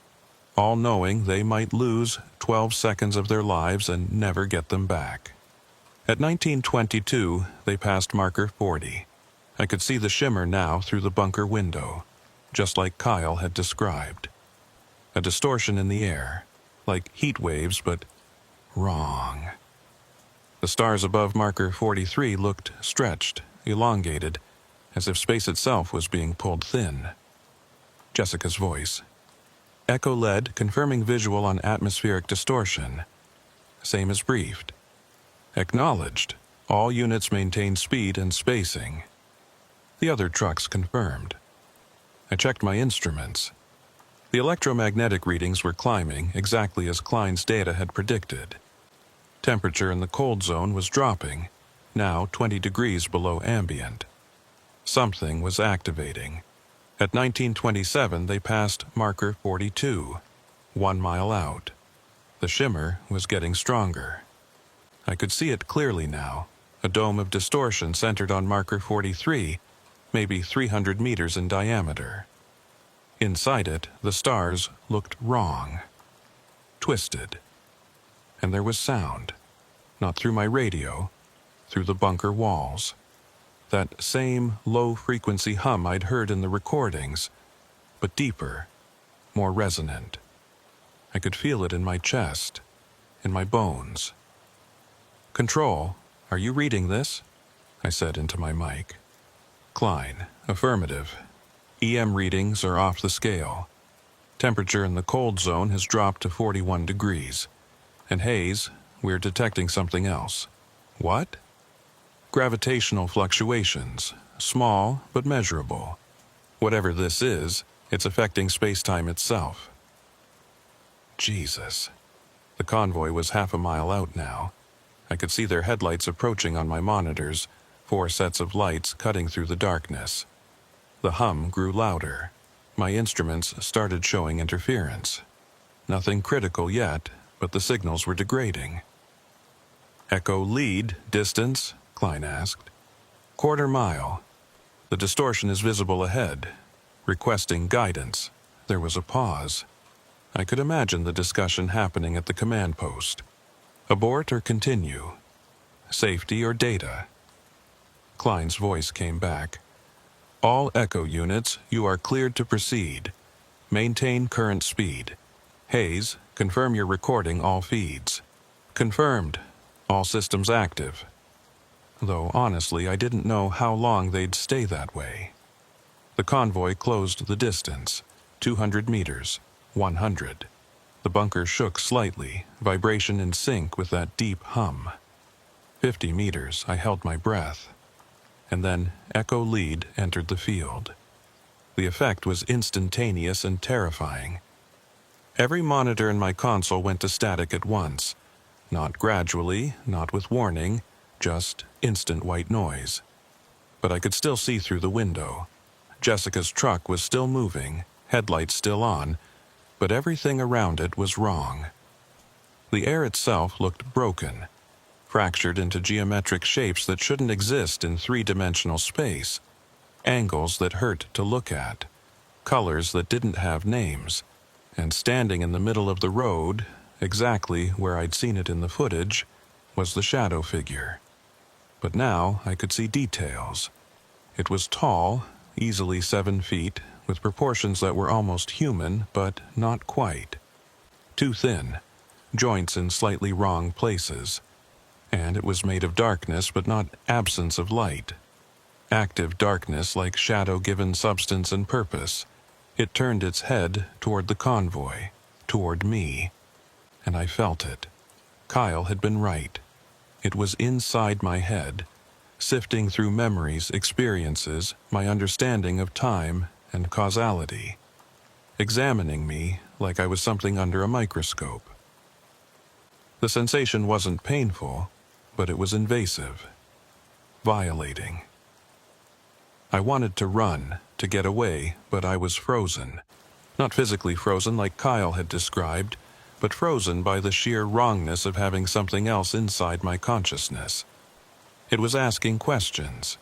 All knowing they might lose 12 seconds of their lives and never get them back. At 19:22, they passed marker 40. I could see the shimmer now through the bunker window, just like Kyle had described. A distortion in the air, like heat waves, but wrong. The stars above marker 43 looked stretched, elongated, as if space itself was being pulled thin. Jessica's voice. "Echo lead, confirming visual on atmospheric distortion." Same as briefed. "Acknowledged. All units maintain speed and spacing." The other trucks confirmed. I checked my instruments. The electromagnetic readings were climbing exactly as Klein's data had predicted. Temperature in the cold zone was dropping, now 20 degrees below ambient. Something was activating. At 1927, they passed marker 42, 1 mile out. The shimmer was getting stronger. I could see it clearly now, a dome of distortion centered on marker 43, maybe 300 meters in diameter. Inside it, the stars looked wrong, twisted. And there was sound, not through my radio, through the bunker walls. That same low-frequency hum I'd heard in the recordings, but deeper, more resonant. I could feel it in my chest, in my bones. "Control, are you reading this?" I said into my mic. Klein, affirmative. EM readings are off the scale. Temperature in the cold zone has dropped to 41 degrees. And Hayes, we're detecting something else. What? Gravitational fluctuations, small but measurable. Whatever this is, it's affecting space-time itself. Jesus. The convoy was half a mile out now. I could see their headlights approaching on my monitors, 4 sets of lights cutting through the darkness. The hum grew louder. My instruments started showing interference. Nothing critical yet, but the signals were degrading. "Echo lead, distance?" Klein asked. "Quarter mile. The distortion is visible ahead. Requesting guidance." There was a pause. I could imagine the discussion happening at the command post. Abort or continue? Safety or data? Klein's voice came back. "All Echo units, you are cleared to proceed. Maintain current speed. Hayes, confirm you're recording all feeds." "Confirmed. All systems active." Though honestly, I didn't know how long they'd stay that way. The convoy closed the distance, 200 meters, 100. The bunker shook slightly, vibration in sync with that deep hum. 50 meters, I held my breath. And then Echo lead entered the field. The effect was instantaneous and terrifying. Every monitor in my console went to static at once. Not gradually, not with warning, just instant white noise. But I could still see through the window. Jessica's truck was still moving, headlights still on, but everything around it was wrong. The air itself looked broken, fractured into geometric shapes that shouldn't exist in 3-dimensional space, angles that hurt to look at, colors that didn't have names, and standing in the middle of the road, exactly where I'd seen it in the footage, was the shadow figure. But now I could see details. It was tall, easily 7 feet, with proportions that were almost human, but not quite. Too thin, joints in slightly wrong places. And it was made of darkness, but not absence of light. Active darkness like shadow given substance and purpose. It turned its head toward the convoy, toward me. And I felt it. Kyle had been right. It was inside my head, sifting through memories, experiences, my understanding of time and causality, examining me like I was something under a microscope. The sensation wasn't painful, but it was invasive, violating. I wanted to run, to get away, but I was frozen. Not physically frozen like Kyle had described, but frozen by the sheer wrongness of having something else inside my consciousness. It was asking questions,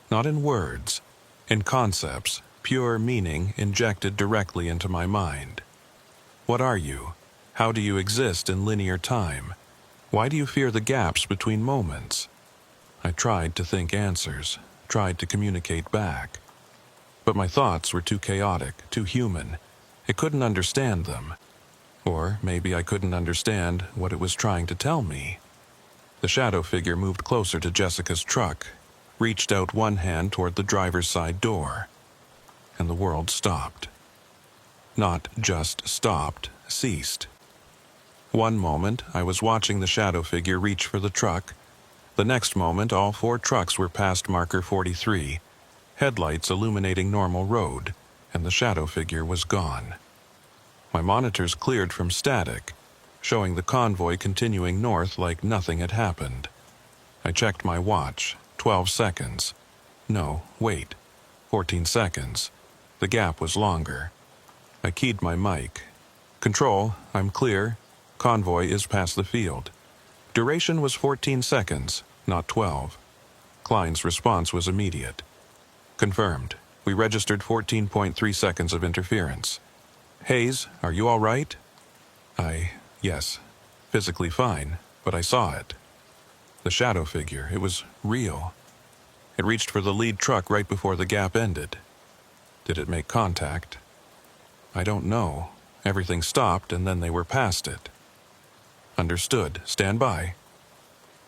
not in words, in concepts, pure meaning injected directly into my mind. What are you? How do you exist in linear time? Why do you fear the gaps between moments? I tried to think answers, tried to communicate back. But my thoughts were too chaotic, too human. I couldn't understand them. Or maybe I couldn't understand what it was trying to tell me. The shadow figure moved closer to Jessica's truck, reached out one hand toward the driver's side door, and the world stopped. Not just stopped, ceased. One moment, I was watching the shadow figure reach for the truck. The next moment, all 4 trucks were past marker 43, headlights illuminating normal road, and the shadow figure was gone. My monitors cleared from static, showing the convoy continuing north like nothing had happened. I checked my watch. 12 seconds. No, wait. 14 seconds. The gap was longer. I keyed my mic. Control, I'm clear. Convoy is past the field. Duration was 14 seconds, not 12. Klein's response was immediate. Confirmed. We registered 14.3 seconds of interference. Hayes, are you all right? Yes. Physically fine, but I saw it. The shadow figure, it was real. It reached for the lead truck right before the gap ended. Did it make contact? I don't know. Everything stopped and then they were past it. Understood. Stand by.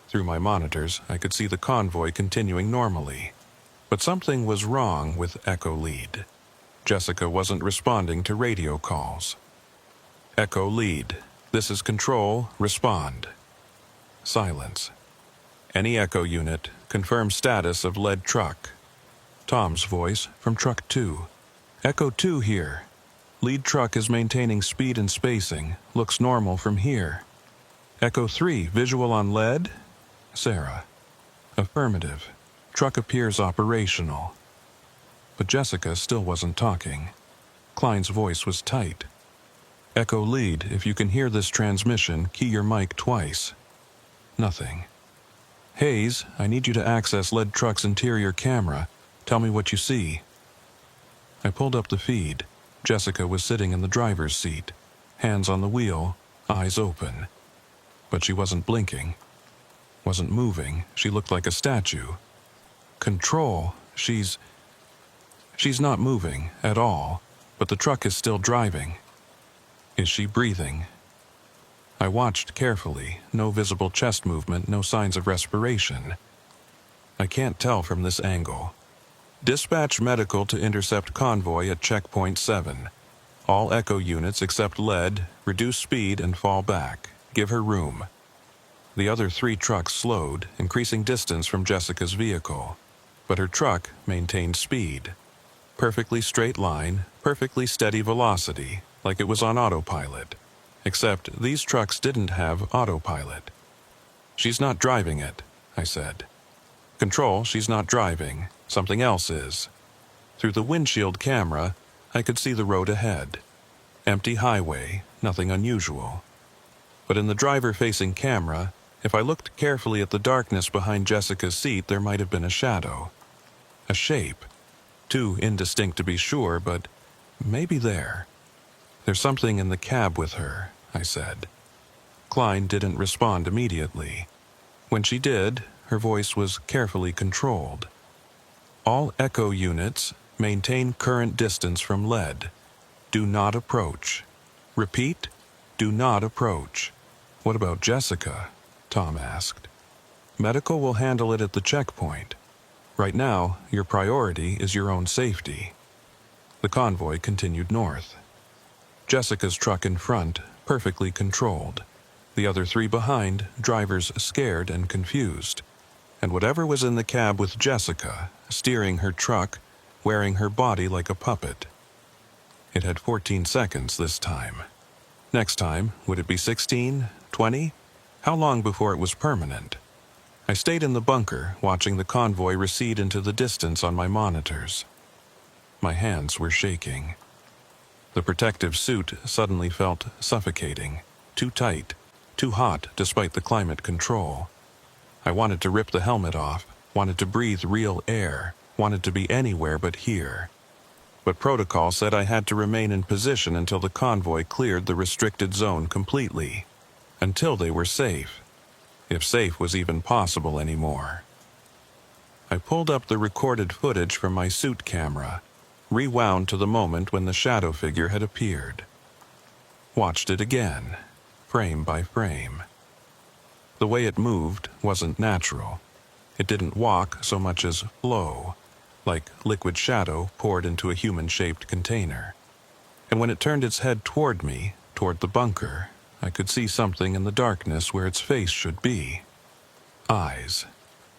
Through my monitors, I could see the convoy continuing normally. But something was wrong with Echo Lead. Jessica wasn't responding to radio calls. Echo Lead. This is Control. Respond. Silence. Any Echo unit, confirm status of lead truck. Tom's voice from Truck 2. Echo 2 here. Lead truck is maintaining speed and spacing. Looks normal from here. Echo 3, visual on lead? Sarah. Affirmative. Truck appears operational. But Jessica still wasn't talking. Klein's voice was tight. Echo Lead, if you can hear this transmission, key your mic twice. Nothing. Hayes, I need you to access lead truck's interior camera. Tell me what you see. I pulled up the feed. Jessica was sitting in the driver's seat, hands on the wheel, eyes open. But she wasn't blinking. Wasn't moving. She looked like a statue. Control, she's not moving at all, but the truck is still driving. Is she breathing? I watched carefully. No visible chest movement, no signs of respiration. I can't tell from this angle. Dispatch medical to intercept convoy at checkpoint 7. All Echo units except lead, reduce speed and fall back. Give her room. The other 3 trucks slowed, increasing distance from Jessica's vehicle. But her truck maintained speed. Perfectly straight line, perfectly steady velocity, like it was on autopilot. Except these trucks didn't have autopilot. She's not driving it, I said. Control, she's not driving. Something else is. Through the windshield camera, I could see the road ahead. Empty highway, nothing unusual. But in the driver-facing camera, if I looked carefully at the darkness behind Jessica's seat, there might have been a shadow. A shape. Too indistinct to be sure, but maybe there. There's something in the cab with her, I said. Klein didn't respond immediately. When she did, her voice was carefully controlled. All Echo units maintain current distance from lead. Do not approach. Repeat, do not approach. What about Jessica? Tom asked. Medical will handle it at the checkpoint. Right now, your priority is your own safety. The convoy continued north. Jessica's truck in front, perfectly controlled. The other 3 behind, drivers scared and confused. And whatever was in the cab with Jessica, steering her truck, wearing her body like a puppet. It had 14 seconds this time. Next time, would it be 16, 20? How long before it was permanent? I stayed in the bunker, watching the convoy recede into the distance on my monitors. My hands were shaking. The protective suit suddenly felt suffocating, too tight, too hot despite the climate control. I wanted to rip the helmet off, wanted to breathe real air, wanted to be anywhere but here. But protocol said I had to remain in position until the convoy cleared the restricted zone completely. Until they were safe. If safe was even possible anymore. I pulled up the recorded footage from my suit camera, rewound to the moment when the shadow figure had appeared. Watched it again, frame by frame. The way it moved wasn't natural. It didn't walk so much as flow, like liquid shadow poured into a human-shaped container. And when it turned its head toward me, toward the bunker, I could see something in the darkness where its face should be. Eyes.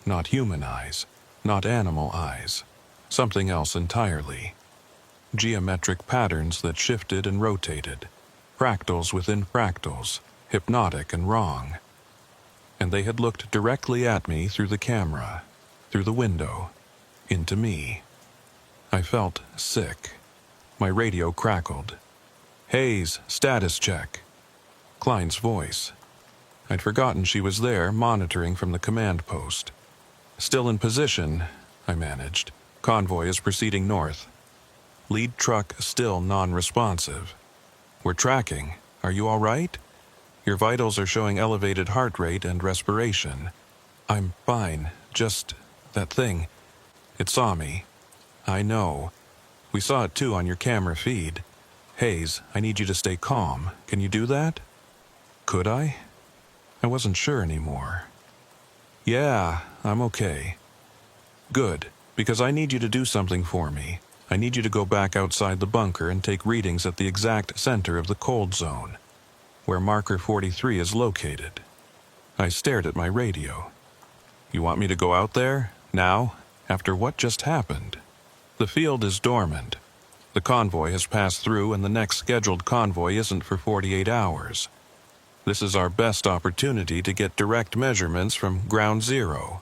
Not human eyes. Not animal eyes. Something else entirely. Geometric patterns that shifted and rotated. Fractals within fractals. Hypnotic and wrong. and they had looked directly at me through the camera, through the window, into me. I felt sick. My radio crackled. "Hayes, status check." Klein's voice. I'd forgotten she was there, monitoring from the command post. "Still in position," I managed. "Convoy is proceeding north. Lead truck still non-responsive. We're tracking. Are you all right? Your vitals are showing elevated heart rate and respiration." "I'm fine. Just that thing. It saw me." "I know. We saw it too on your camera feed. Hayes, I need you to stay calm. Can you do that?" Could I? I wasn't sure anymore. "Yeah, I'm okay." "Good, because I need you to do something for me. I need you to go back outside the bunker and take readings at the exact center of the cold zone, where marker 43 is located." I stared at my radio. "You want me to go out there? Now? After what just happened?" "The field is dormant. The convoy has passed through and the next scheduled convoy isn't for 48 hours. This is our best opportunity to get direct measurements from ground zero."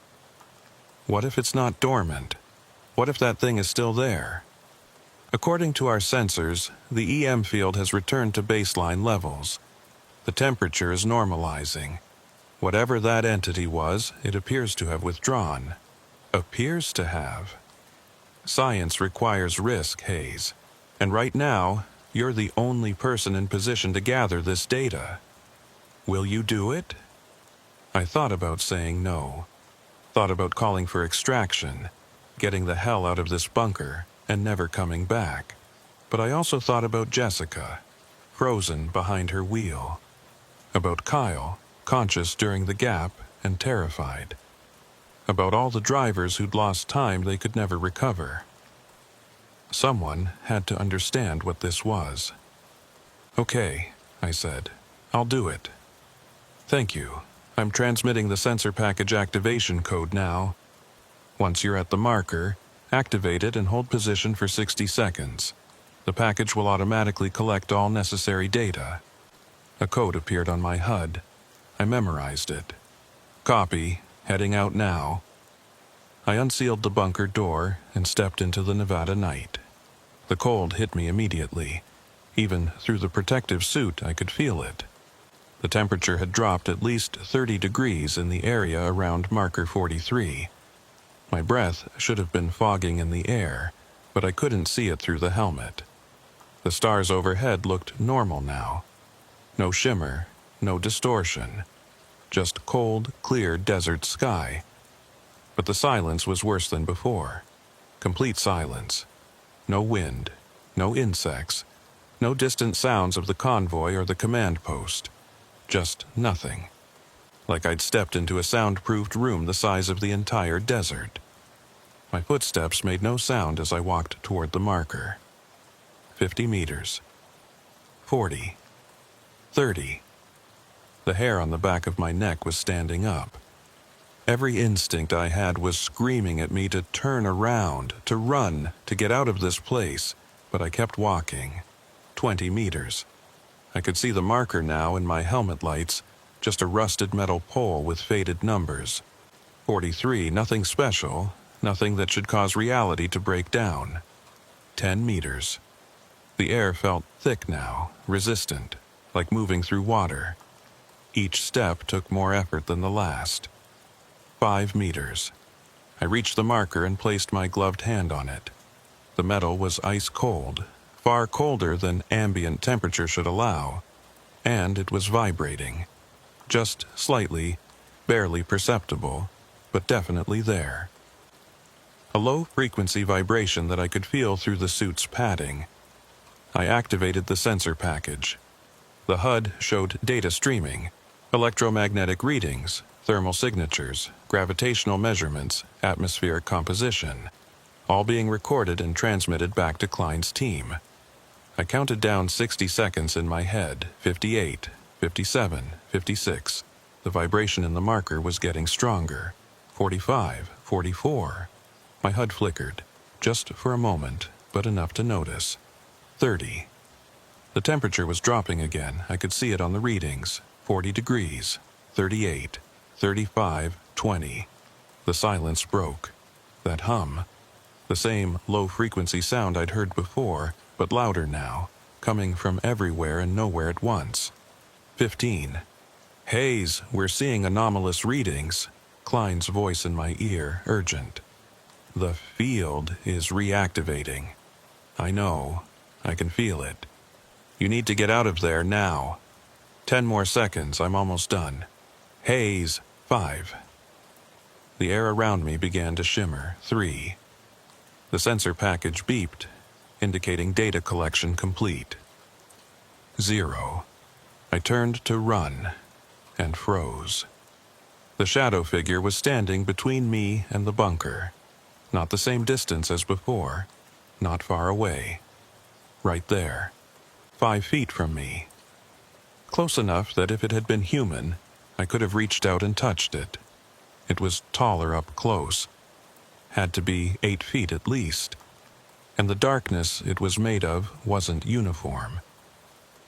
"What if it's not dormant? What if that thing is still there?" "According to our sensors, the EM field has returned to baseline levels. The temperature is normalizing. Whatever that entity was, it appears to have withdrawn." "Appears to have." Science requires risk, Hayes. And right now, you're the only person in position to gather this data. Will you do it? I thought about saying no. Thought about calling for extraction, getting the hell out of this bunker, and never coming back. But I also thought about Jessica, frozen behind her wheel. About Kyle, conscious during the gap and terrified. About all the drivers who'd lost time they could never recover. Someone had to understand what this was. "Okay," I said. "I'll do it." "Thank you. I'm transmitting the sensor package activation code now. Once you're at the marker, activate it and hold position for 60 seconds. The package will automatically collect all necessary data." A code appeared on my HUD. I memorized it. "Copy. Heading out now." I unsealed the bunker door and stepped into the Nevada night. The cold hit me immediately. Even through the protective suit, I could feel it. The temperature had dropped at least 30 degrees in the area around marker 43. My breath should have been fogging in the air, but I couldn't see it through the helmet. The stars overhead looked normal now. No shimmer, no distortion. Just cold, clear desert sky. But the silence was worse than before. Complete silence. No wind, no insects, no distant sounds of the convoy or the command post. Just nothing. Like I'd stepped into a soundproofed room the size of the entire desert. My footsteps made no sound as I walked toward the marker. 50 meters. 40. 30. The hair on the back of my neck was standing up. Every instinct I had was screaming at me to turn around, to run, to get out of this place, but I kept walking. 20 meters. I could see the marker now in my helmet lights, just a rusted metal pole with faded numbers. 43, nothing special, nothing that should cause reality to break down. 10 meters. The air felt thick now, resistant, like moving through water. Each step took more effort than the last. 5 meters. I reached the marker and placed my gloved hand on it. The metal was ice cold, far colder than ambient temperature should allow, and it was vibrating. Just slightly, barely perceptible, but definitely there. A low-frequency vibration that I could feel through the suit's padding. I activated the sensor package. The HUD showed data streaming, electromagnetic readings, thermal signatures, gravitational measurements, atmospheric composition, all being recorded and transmitted back to Klein's team. I counted down 60 seconds in my head, 58, 57, 56. The vibration in the marker was getting stronger. 45, 44. My HUD flickered, just for a moment, but enough to notice. 30. The temperature was dropping again. I could see it on the readings. 40 degrees. 38. 35, 20. The silence broke. That hum, the same low-frequency sound I'd heard before, but louder now, coming from everywhere and nowhere at once. 15. Hayes, we're seeing anomalous readings. Klein's voice in my ear, urgent. The field is reactivating. I know. I can feel it. You need to get out of there now. 10 more seconds, I'm almost done. Hayes, 5. The air around me began to shimmer, 3. The sensor package beeped, indicating data collection complete. 0. I turned to run, and froze. The shadow figure was standing between me and the bunker. Not the same distance as before, not far away. Right there, 5 feet from me. Close enough that if it had been human, I could have reached out and touched it. It was taller up close. Had to be 8 feet at least. And the darkness it was made of wasn't uniform.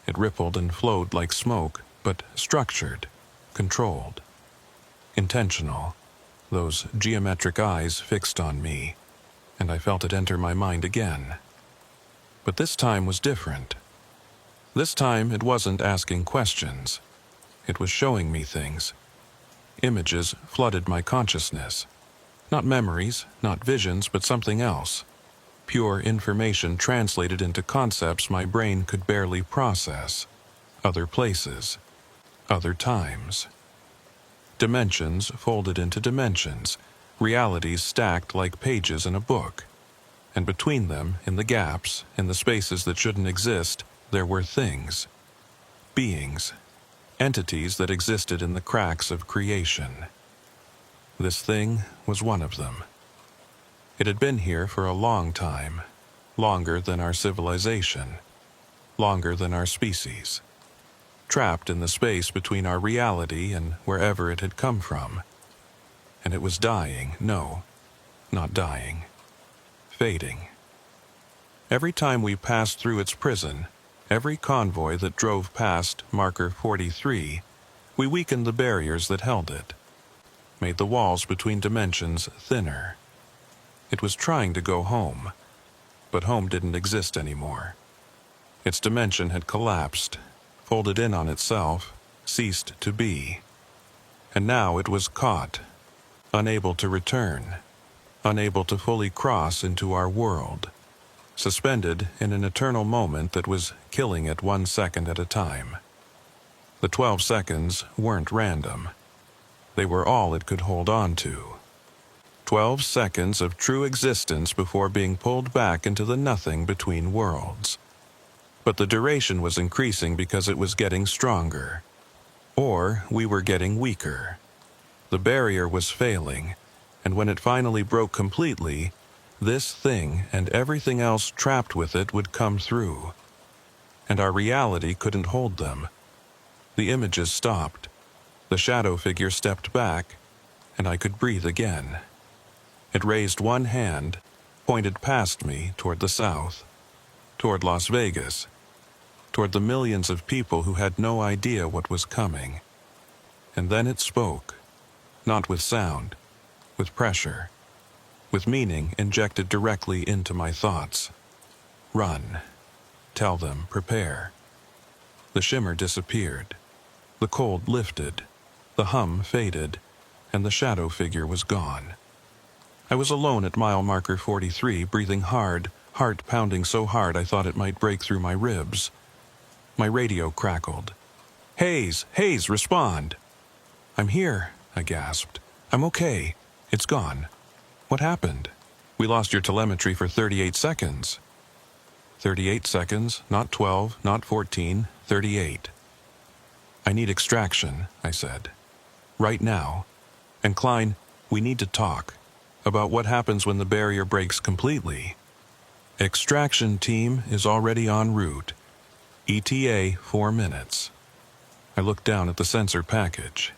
It rippled and flowed like smoke, but structured, controlled. Intentional. Those geometric eyes fixed on me, and I felt it enter my mind again. But this time was different. This time it wasn't asking questions. It was showing me things. Images flooded my consciousness. Not memories, not visions, but something else. Pure information translated into concepts my brain could barely process. Other places. Other times. Dimensions folded into dimensions. Realities stacked like pages in a book. And between them, in the gaps, in the spaces that shouldn't exist, there were things. Beings. Entities that existed in the cracks of creation. This thing was one of them. It had been here for a long time, longer than our civilization, longer than our species, trapped in the space between our reality and wherever it had come from. And it was dying, no, not dying, fading. Every time we passed through its prison, every convoy that drove past marker 43, we weakened the barriers that held it, made the walls between dimensions thinner. It was trying to go home, but home didn't exist anymore. Its dimension had collapsed, folded in on itself, ceased to be. And now it was caught, unable to return, unable to fully cross into our world, suspended in an eternal moment that was killing it 1 second at a time. The 12 seconds weren't random. They were all it could hold on to. 12 seconds of true existence before being pulled back into the nothing between worlds. But the duration was increasing because it was getting stronger. Or we were getting weaker. The barrier was failing, and when it finally broke completely, this thing and everything else trapped with it would come through. And our reality couldn't hold them. The images stopped. The shadow figure stepped back, and I could breathe again. It raised one hand, pointed past me toward the south, toward Las Vegas, toward the millions of people who had no idea what was coming. And then it spoke, not with sound, with pressure, with meaning injected directly into my thoughts. Run. Tell them, prepare. The shimmer disappeared. The cold lifted. The hum faded, and the shadow figure was gone. I was alone at mile marker 43, breathing hard, heart pounding so hard I thought it might break through my ribs. My radio crackled. Hayes, Hayes, respond. I'm here, I gasped. I'm okay. It's gone. What happened? We lost your telemetry for 38 seconds. 38 seconds, not 12, not 14, 38. I need extraction, I said. Right now. And Klein, we need to talk about what happens when the barrier breaks completely. Extraction team is already en route. ETA 4 minutes. I looked down at the sensor package.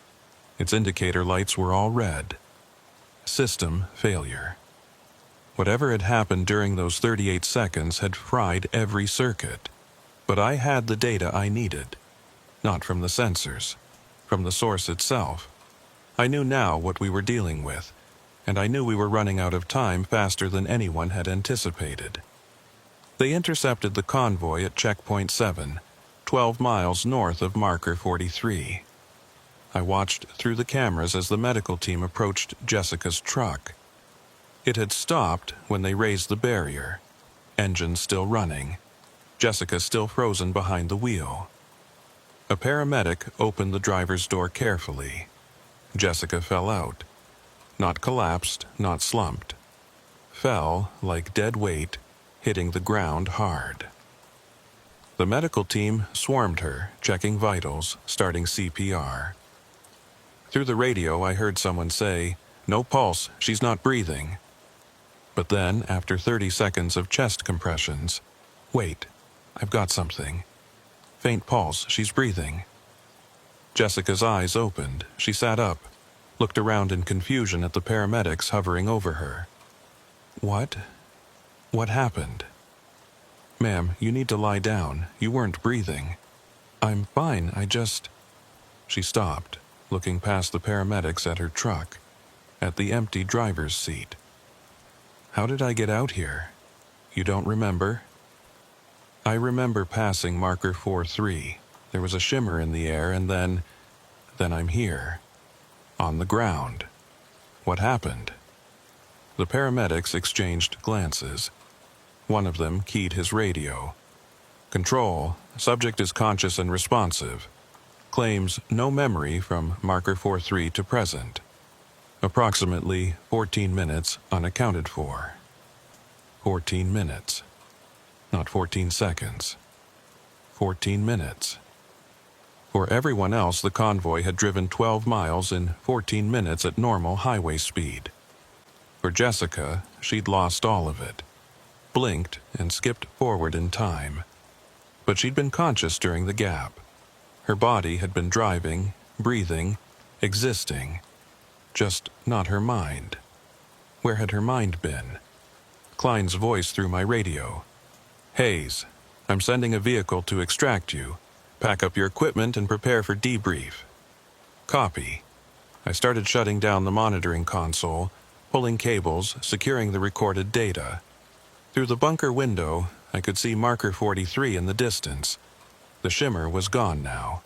Its indicator lights were all red. System failure. Whatever had happened during those 38 seconds had fried every circuit. But I had the data I needed. Not from the sensors. From the source itself. I knew now what we were dealing with, and I knew we were running out of time faster than anyone had anticipated. They intercepted the convoy at Checkpoint 7, 12 miles north of Marker 43. I watched through the cameras as the medical team approached Jessica's truck. It had stopped when they raised the barrier, engines still running, Jessica still frozen behind the wheel. A paramedic opened the driver's door carefully. Jessica fell out. Not collapsed, not slumped. Fell like dead weight, hitting the ground hard. The medical team swarmed her, checking vitals, starting CPR. Through the radio, I heard someone say, "No pulse, she's not breathing." But then, after 30 seconds of chest compressions, "Wait, I've got something. Faint pulse, she's breathing." Jessica's eyes opened. She sat up, looked around in confusion at the paramedics hovering over her. What happened?" "Ma'am, you need to lie down. You weren't breathing." "I'm fine, I just..." She stopped, looking past the paramedics at her truck, at the empty driver's seat. "How did I get out here? You don't remember?" "I remember passing Marker 43. There was a shimmer in the air, and then I'm here. On the ground. What happened?" The paramedics exchanged glances. One of them keyed his radio. "Control, subject is conscious and responsive. Claims no memory from Marker 43 to present. Approximately 14 minutes unaccounted for." 14 minutes. Not 14 seconds. 14 minutes. For everyone else, the convoy had driven 12 miles in 14 minutes at normal highway speed. For Jessica, she'd lost all of it. Blinked and skipped forward in time. But she'd been conscious during the gap. Her body had been driving, breathing, existing. Just not her mind. Where had her mind been? Klein's voice through my radio. "Hayes, I'm sending a vehicle to extract you. Pack up your equipment and prepare for debrief." "Copy." I started shutting down the monitoring console, pulling cables, securing the recorded data. Through the bunker window, I could see Marker 43 in the distance. The shimmer was gone now.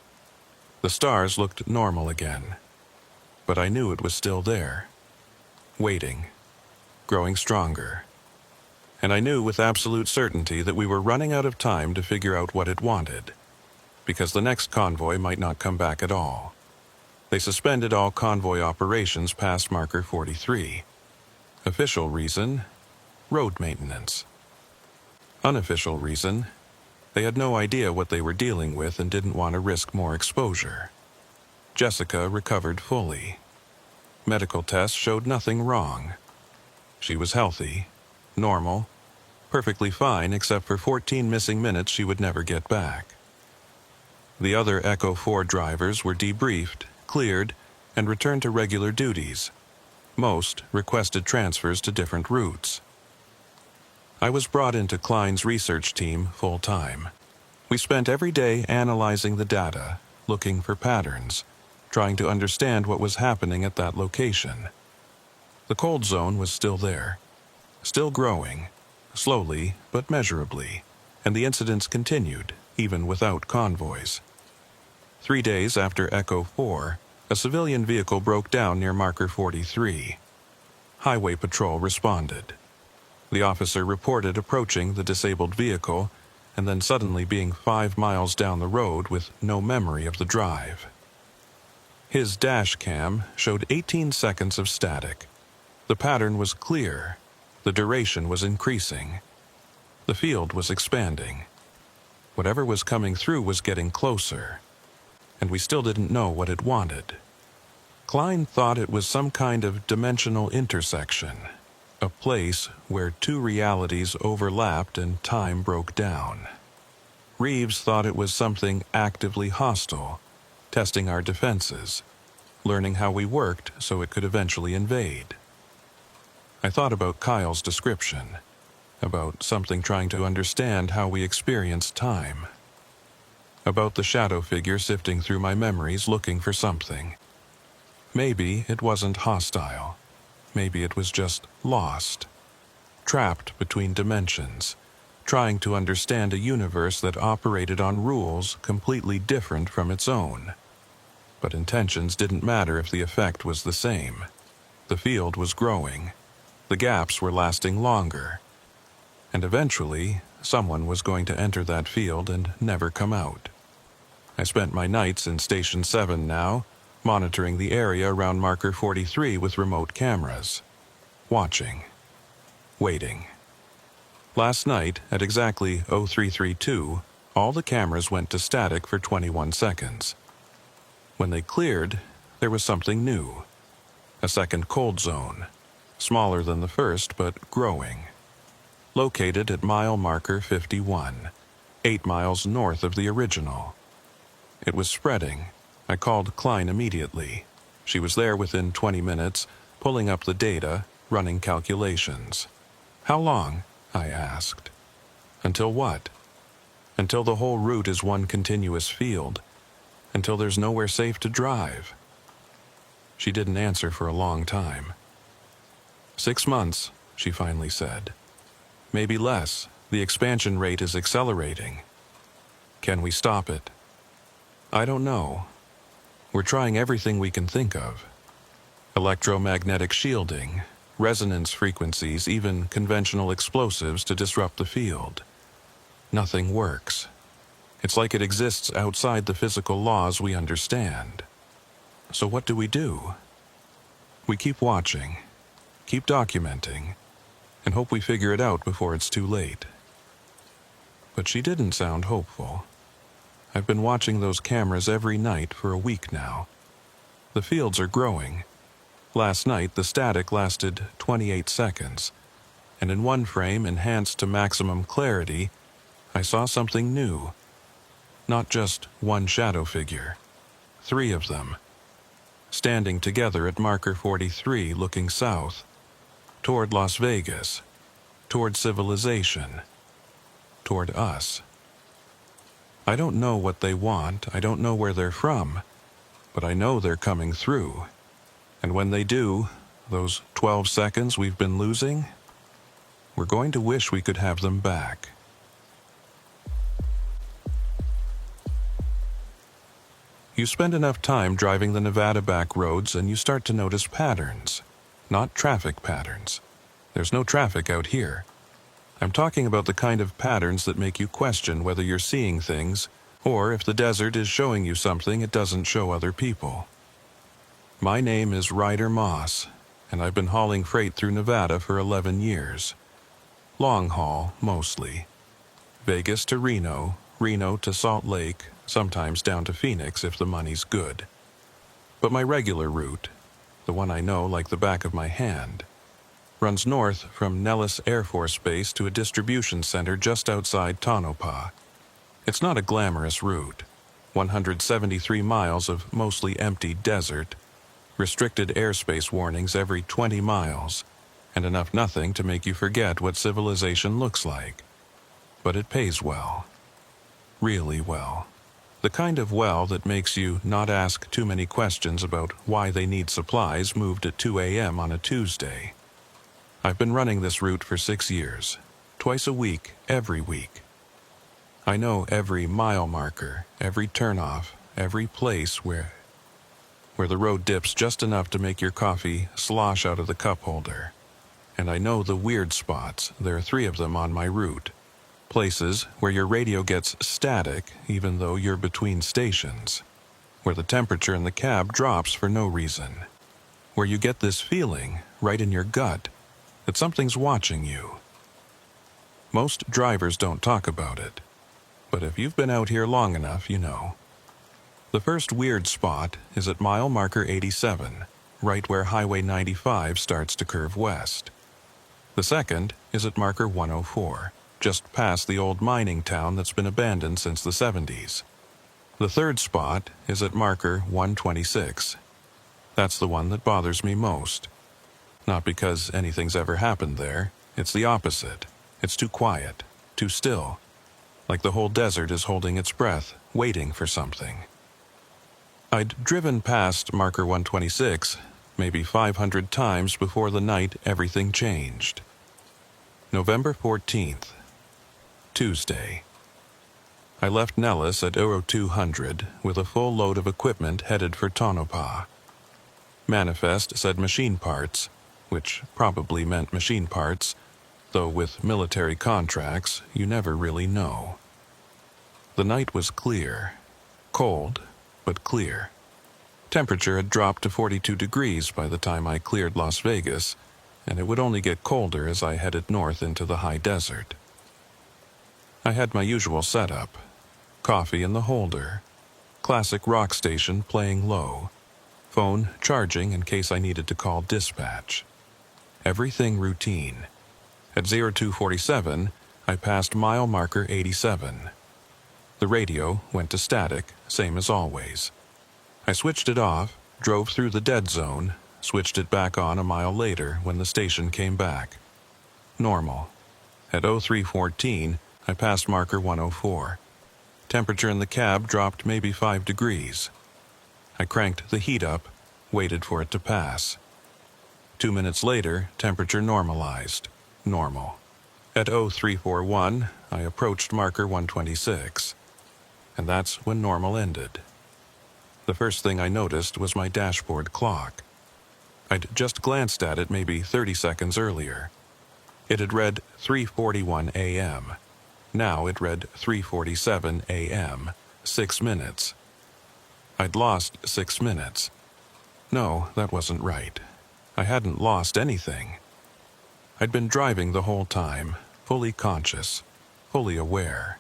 The stars looked normal again. But I knew it was still there. Waiting. Growing stronger. And I knew with absolute certainty that we were running out of time to figure out what it wanted. Because the next convoy might not come back at all. They suspended all convoy operations past Marker 43. Official reason: road maintenance. Unofficial reason: they had no idea what they were dealing with and didn't want to risk more exposure. Jessica recovered fully. Medical tests showed nothing wrong. She was healthy, normal, perfectly fine except for 14 missing minutes she would never get back. The other Echo 4 drivers were debriefed, cleared, and returned to regular duties. Most requested transfers to different routes. I was brought into Klein's research team full-time. We spent every day analyzing the data, looking for patterns, trying to understand what was happening at that location. The cold zone was still there, still growing, slowly but measurably, and the incidents continued, even without convoys. 3 days after Echo 4, a civilian vehicle broke down near Marker 43. Highway Patrol responded. The officer reported approaching the disabled vehicle and then suddenly being 5 miles down the road with no memory of the drive. His dash cam showed 18 seconds of static. The pattern was clear. The duration was increasing. The field was expanding. Whatever was coming through was getting closer, and we still didn't know what it wanted. Klein thought it was some kind of dimensional intersection, a place where two realities overlapped and time broke down. Reeves thought it was something actively hostile, testing our defenses, learning how we worked so it could eventually invade. I thought about Kyle's description, about something trying to understand how we experience time, about the shadow figure sifting through my memories looking for something. Maybe it wasn't hostile. Maybe it was just lost, trapped between dimensions, trying to understand a universe that operated on rules completely different from its own. But intentions didn't matter if the effect was the same. The field was growing. The gaps were lasting longer. And eventually, someone was going to enter that field and never come out. I spent my nights in Station 7 now, monitoring the area around Marker 43 with remote cameras. Watching. Waiting. Last night, at exactly 0332, all the cameras went to static for 21 seconds. When they cleared, there was something new. A second cold zone, smaller than the first but growing. Located at mile marker 51, 8 miles north of the original. It was spreading. I called Klein immediately. She was there within 20 minutes, pulling up the data, running calculations. How long? I asked. Until what? Until the whole route is one continuous field. Until there's nowhere safe to drive. She didn't answer for a long time. 6 months, she finally said. Maybe less. The expansion rate is accelerating. Can we stop it? I don't know. We're trying everything we can think of. Electromagnetic shielding, resonance frequencies, even conventional explosives to disrupt the field. Nothing works. It's like it exists outside the physical laws we understand. So what do? We keep watching, keep documenting, and hope we figure it out before it's too late. But she didn't sound hopeful. I've been watching those cameras every night for a week now. The fields are growing. Last night, the static lasted 28 seconds, and in one frame, enhanced to maximum clarity, I saw something new. Not just one shadow figure. 3 of them. Standing together at marker 43, looking south. Toward Las Vegas. Toward civilization. Toward us. I don't know what they want, I don't know where they're from, but I know they're coming through. And when they do, those 12 seconds we've been losing, we're going to wish we could have them back. You spend enough time driving the Nevada back roads and you start to notice patterns, not traffic patterns. There's no traffic out here. I'm talking about the kind of patterns that make you question whether you're seeing things, or if the desert is showing you something it doesn't show other people. My name is Ryder Moss, and I've been hauling freight through Nevada for 11 years. Long haul, mostly. Vegas to Reno, Reno to Salt Lake, sometimes down to Phoenix if the money's good. But my regular route, the one I know like the back of my hand, runs north from Nellis Air Force Base to a distribution center just outside Tonopah. It's not a glamorous route. 173 miles of mostly empty desert, restricted airspace warnings every 20 miles, and enough nothing to make you forget what civilization looks like. But it pays well. Really well. The kind of well that makes you not ask too many questions about why they need supplies moved at 2 a.m. on a Tuesday. I've been running this route for 6 years, twice a week, every week. I know every mile marker, every turnoff, every place where the road dips just enough to make your coffee slosh out of the cup holder. And I know the weird spots, there are 3 of them on my route. Places where your radio gets static even though you're between stations. Where the temperature in the cab drops for no reason. Where you get this feeling, right in your gut, that something's watching you. Most drivers don't talk about it, but if you've been out here long enough, you know. The first weird spot is at mile marker 87, right where Highway 95 starts to curve west. The second is at marker 104, just past the old mining town that's been abandoned since the 70s. The third spot is at marker 126. That's the one that bothers me most. Not because anything's ever happened there, it's the opposite. It's too quiet, too still, like the whole desert is holding its breath, waiting for something. I'd driven past marker 126 maybe 500 times before the night everything changed. November 14th, Tuesday. I left Nellis at 0200 with a full load of equipment headed for Tonopah. Manifest said machine parts, which probably meant machine parts, though with military contracts, you never really know. The night was clear. Cold, but clear. Temperature had dropped to 42 degrees by the time I cleared Las Vegas, and it would only get colder as I headed north into the high desert. I had my usual setup. Coffee in the holder. Classic rock station playing low. Phone charging in case I needed to call dispatch. Everything routine. At 0247, I passed mile marker 87. The radio went to static, same as always. I switched it off, drove through the dead zone, switched it back on a mile later when the station came back. Normal. At 0314, I passed marker 104. Temperature in the cab dropped maybe 5 degrees. I cranked the heat up, waited for it to pass. 2 minutes later, temperature normalized. Normal. At 0341, I approached marker 126. And that's when normal ended. The first thing I noticed was my dashboard clock. I'd just glanced at it maybe 30 seconds earlier. It had read 3:41 a.m. Now it read 3:47 a.m., 6 minutes. I'd lost 6 minutes. No, that wasn't right. I hadn't lost anything. I'd been driving the whole time, fully conscious, fully aware.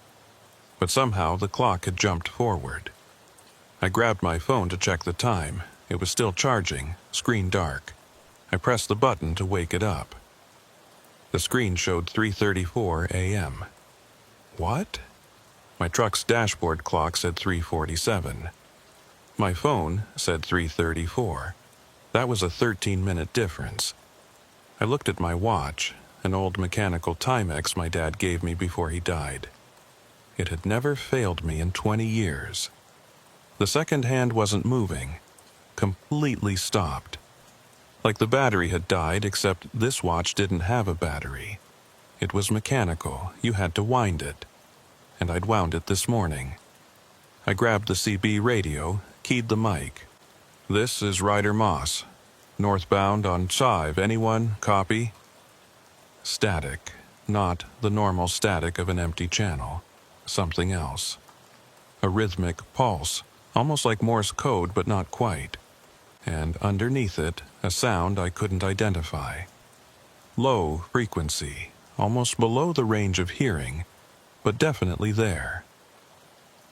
But somehow the clock had jumped forward. I grabbed my phone to check the time. It was still charging, screen dark. I pressed the button to wake it up. The screen showed 3:34 a.m. What? My truck's dashboard clock said 3:47. My phone said 3:34. That was a 13-minute difference. I looked at my watch, an old mechanical Timex my dad gave me before he died. It had never failed me in 20 years. The second hand wasn't moving. Completely stopped. Like the battery had died, except this watch didn't have a battery. It was mechanical. You had to wind it. And I'd wound it this morning. I grabbed the CB radio, keyed the mic. This is Ryder Moss. Northbound on Chive. Anyone? Copy? Static. Not the normal static of an empty channel. Something else. A rhythmic pulse. Almost like Morse code, but not quite. And underneath it, a sound I couldn't identify. Low frequency, almost below the range of hearing, but definitely there.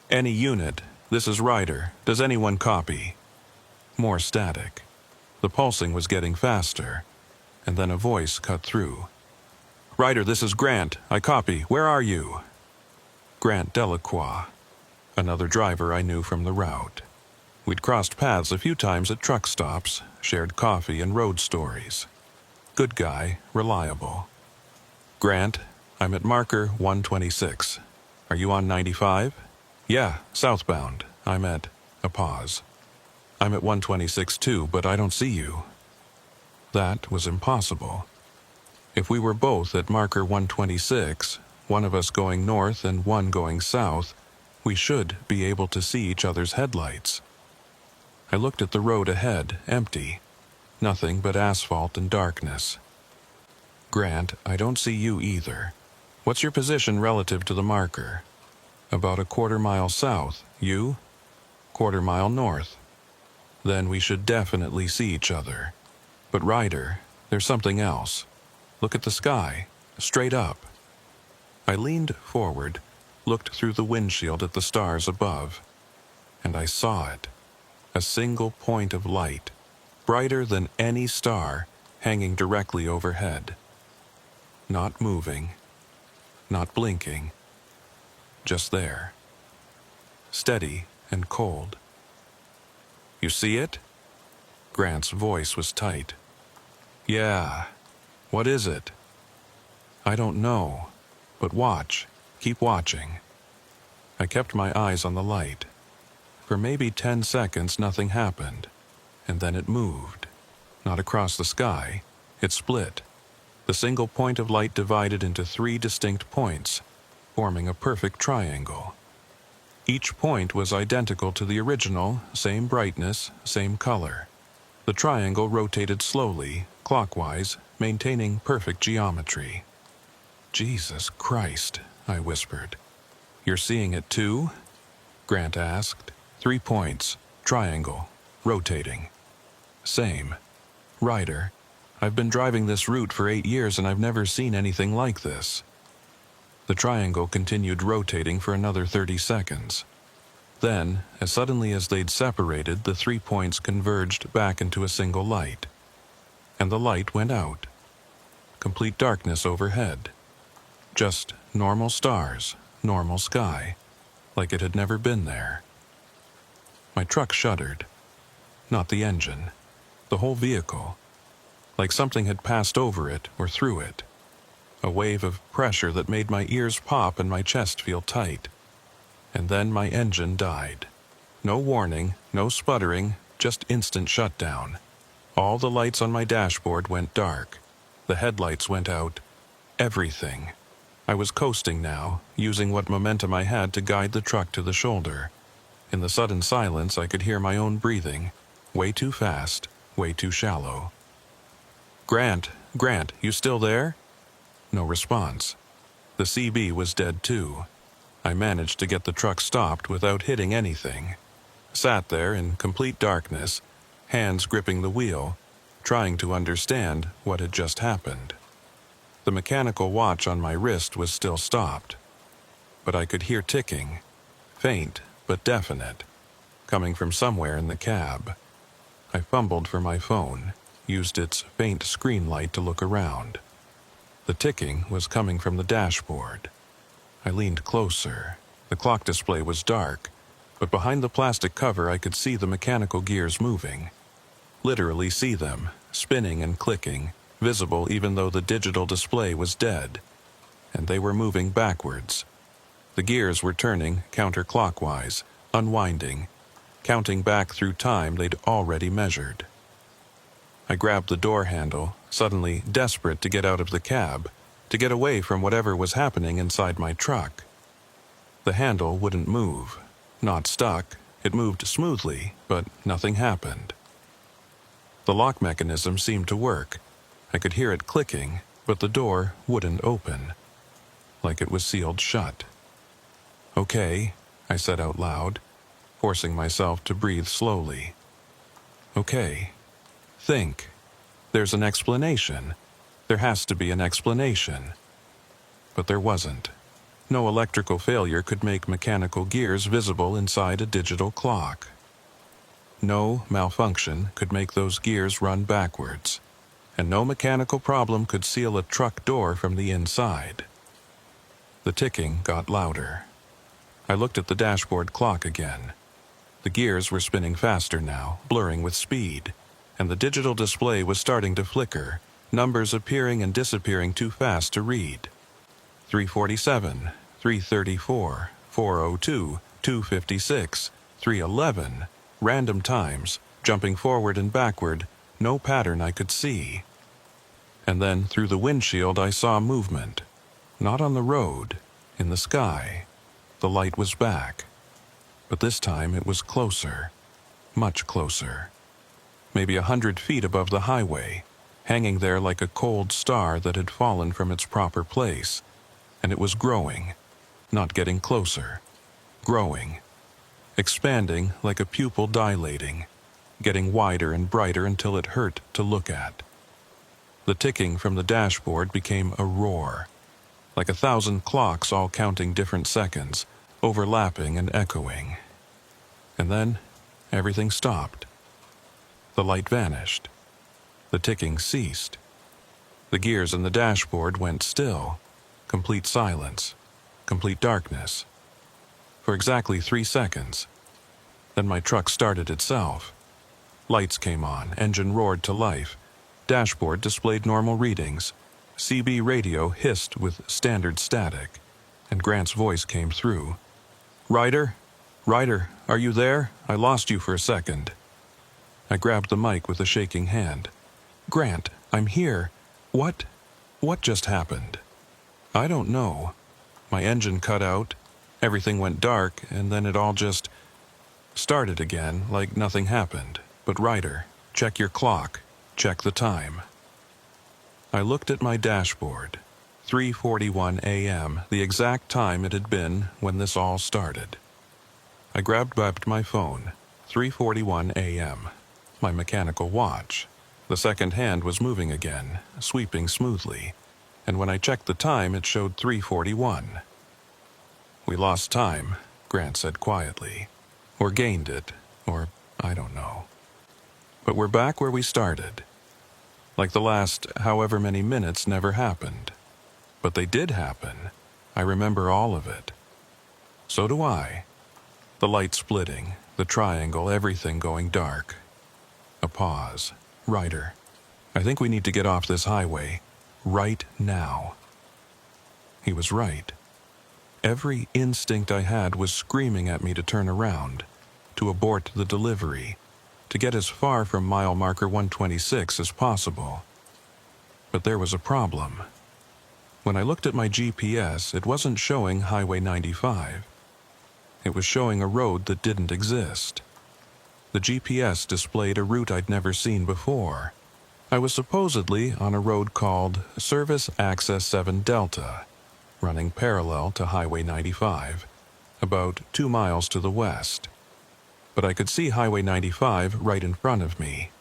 Any unit, this is Ryder. Does anyone copy? More static. The pulsing was getting faster, and then a voice cut through. Ryder, this is Grant. I copy. Where are you? Grant Delacroix. Another driver I knew from the route. We'd crossed paths a few times at truck stops, shared coffee and road stories. Good guy, reliable. Grant, I'm at marker 126. Are you on 95? Yeah, southbound. I'm at a pause. I'm at 126 too, but I don't see you. That was impossible. If we were both at marker 126, one of us going north and one going south, we should be able to see each other's headlights. I looked at the road ahead, empty. Nothing but asphalt and darkness. Grant, I don't see you either. What's your position relative to the marker? About a quarter-mile south. You? Quarter-mile north. Then we should definitely see each other. But Ryder, there's something else. Look at the sky. Straight up. I leaned forward, looked through the windshield at the stars above, and I saw it. A single point of light, brighter than any star, hanging directly overhead. Not moving, not blinking, just there. Steady and cold. You see it? Grant's voice was tight. Yeah. What is it? I don't know, but watch. Keep watching. I kept my eyes on the light. For maybe 10 seconds, nothing happened, and then it moved. Not across the sky, it split. The single point of light divided into 3 distinct points, forming a perfect triangle. Each point was identical to the original, same brightness, same color. The triangle rotated slowly, clockwise, maintaining perfect geometry. "Jesus Christ," I whispered. "You're seeing it too?" Grant asked. 3 points, triangle, rotating. Same. Ryder, I've been driving this route for 8 years and I've never seen anything like this. The triangle continued rotating for another 30 seconds. Then, as suddenly as they'd separated, the 3 points converged back into a single light. And the light went out. Complete darkness overhead. Just normal stars, normal sky, like it had never been there. My truck shuddered. Not the engine, the whole vehicle. Like something had passed over it or through it. A wave of pressure that made my ears pop and my chest feel tight. And then my engine died. No warning, no sputtering, just instant shutdown. All the lights on my dashboard went dark. The headlights went out. Everything. I was coasting now, using what momentum I had to guide the truck to the shoulder. In the sudden silence, I could hear my own breathing. Way too fast, way too shallow. Grant, you still there?" No response. The CB was dead too. I managed to get the truck stopped without hitting anything. Sat there in complete darkness, hands gripping the wheel, trying to understand what had just happened. The mechanical watch on my wrist was still stopped, but I could hear ticking, faint but definite, coming from somewhere in the cab. I fumbled for my phone, used its faint screen light to look around. The ticking was coming from the dashboard. I leaned closer. The clock display was dark, but behind the plastic cover I could see the mechanical gears moving. Literally see them, spinning and clicking, visible even though the digital display was dead. And they were moving backwards. The gears were turning counterclockwise, unwinding, counting back through time they'd already measured. I grabbed the door handle, suddenly desperate to get out of the cab, to get away from whatever was happening inside my truck. The handle wouldn't move. Not stuck. It moved smoothly, but nothing happened. The lock mechanism seemed to work. I could hear it clicking, but the door wouldn't open. Like it was sealed shut. "Okay," I said out loud, forcing myself to breathe slowly. "Okay. Think. There's an explanation. There has to be an explanation." But there wasn't. No electrical failure could make mechanical gears visible inside a digital clock. No malfunction could make those gears run backwards, and no mechanical problem could seal a truck door from the inside. The ticking got louder. I looked at the dashboard clock again. The gears were spinning faster now, blurring with speed, and the digital display was starting to flicker, numbers appearing and disappearing too fast to read. 347, 334, 402, 256, 311, random times, jumping forward and backward, no pattern I could see. And then through the windshield I saw movement. Not on the road, in the sky. The light was back. But this time it was closer. Much closer. Maybe 100 feet above the highway, hanging there like a cold star that had fallen from its proper place. And it was growing, not getting closer. Growing. Expanding like a pupil dilating, getting wider and brighter until it hurt to look at. The ticking from the dashboard became a roar, like 1,000 clocks all counting different seconds, overlapping and echoing. And then everything stopped. The light vanished. The ticking ceased. The gears in the dashboard went still. Complete silence. Complete darkness. For exactly 3 seconds. Then my truck started itself. Lights came on, engine roared to life. Dashboard displayed normal readings. CB radio hissed with standard static. And Grant's voice came through. "Ryder?" Ryder, are you there? I lost you for a second. I grabbed the mic with a shaking hand. Grant, I'm here. What just happened? I don't know. My engine cut out, everything went dark, and then it all just started again like nothing happened. But Ryder, check your clock. Check the time. I looked at my dashboard. 3:41 a.m., the exact time it had been when this all started. I grabbed my phone. 3:41 a.m. My mechanical watch. The second hand was moving again, sweeping smoothly, and when I checked the time, it showed 3:41. We lost time, Grant said quietly. Or gained it, or I don't know. But we're back where we started. Like the last however many minutes never happened. But they did happen. I remember all of it. So do I. The light splitting, the triangle, everything going dark. A pause. Ryder, I think we need to get off this highway. Right now. He was right. Every instinct I had was screaming at me to turn around, to abort the delivery, to get as far from mile marker 126 as possible. But there was a problem. When I looked at my GPS, it wasn't showing Highway 95. It was showing a road that didn't exist. The GPS displayed a route I'd never seen before. I was supposedly on a road called Service Access 7 Delta, running parallel to Highway 95, about 2 miles to the west. But I could see Highway 95 right in front of me.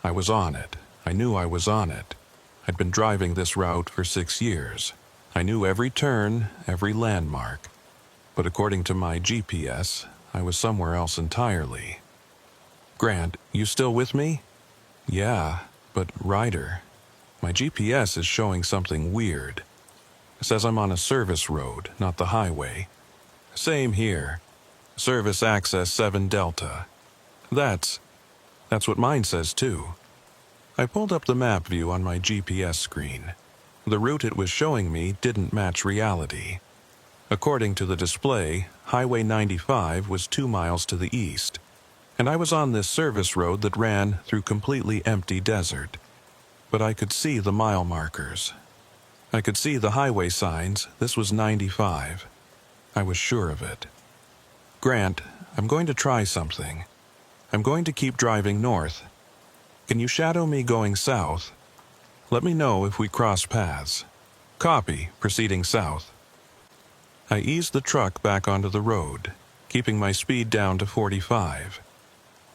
I was on it. I knew I was on it. I'd been driving this route for 6 years. I knew every turn, every landmark. But according to my GPS, I was somewhere else entirely. Grant, you still with me? Yeah, but Ryder, my GPS is showing something weird. It says I'm on a service road, not the highway. Same here. Service Access 7 Delta. That's what mine says too. I pulled up the map view on my GPS screen. The route it was showing me didn't match reality. According to the display, Highway 95 was 2 miles to the east, and I was on this service road that ran through completely empty desert. But I could see the mile markers. I could see the highway signs. This was 95. I was sure of it. Grant, I'm going to try something. I'm going to keep driving north. Can you shadow me going south? Let me know if we cross paths. Copy, proceeding south. I eased the truck back onto the road, keeping my speed down to 45.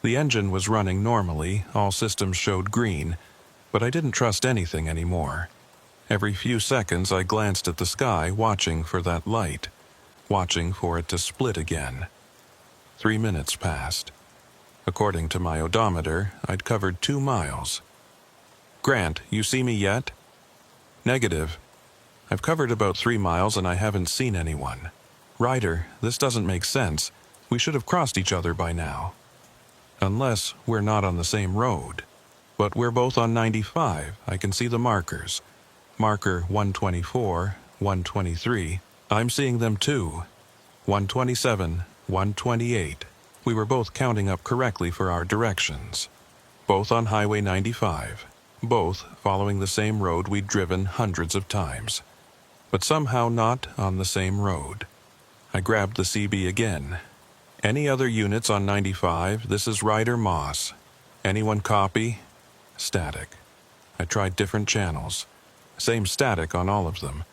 The engine was running normally, all systems showed green, but I didn't trust anything anymore. Every few seconds I glanced at the sky, watching for that light, watching for it to split again. 3 minutes passed. According to my odometer, I'd covered 2 miles. Grant, you see me yet? Negative. I've covered about 3 miles and I haven't seen anyone. Ryder, this doesn't make sense. We should have crossed each other by now. Unless we're not on the same road. But we're both on 95. I can see the markers. Marker 124, 123. I'm seeing them too. 127, 128. We were both counting up correctly for our directions. Both on Highway 95. Both following the same road we'd driven hundreds of times. But somehow not on the same road. I grabbed the CB again. Any other units on 95? This is Ryder Moss. Anyone copy? Static. I tried different channels. Same static on all of them.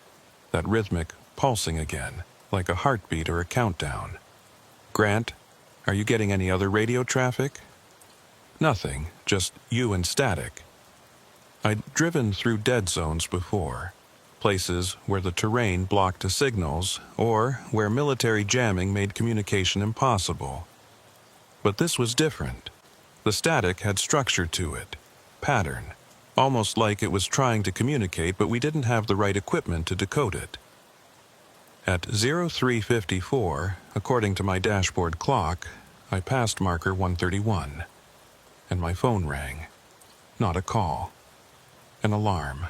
That rhythmic pulsing again, like a heartbeat or a countdown. Grant, are you getting any other radio traffic? Nothing, just you and static. I'd driven through dead zones before. Places where the terrain blocked the signals or where military jamming made communication impossible. But this was different. The static had structure to it, pattern, almost like it was trying to communicate, but we didn't have the right equipment to decode it. At 03:54, according to my dashboard clock, I passed marker 131, and my phone rang. Not a call. An alarm.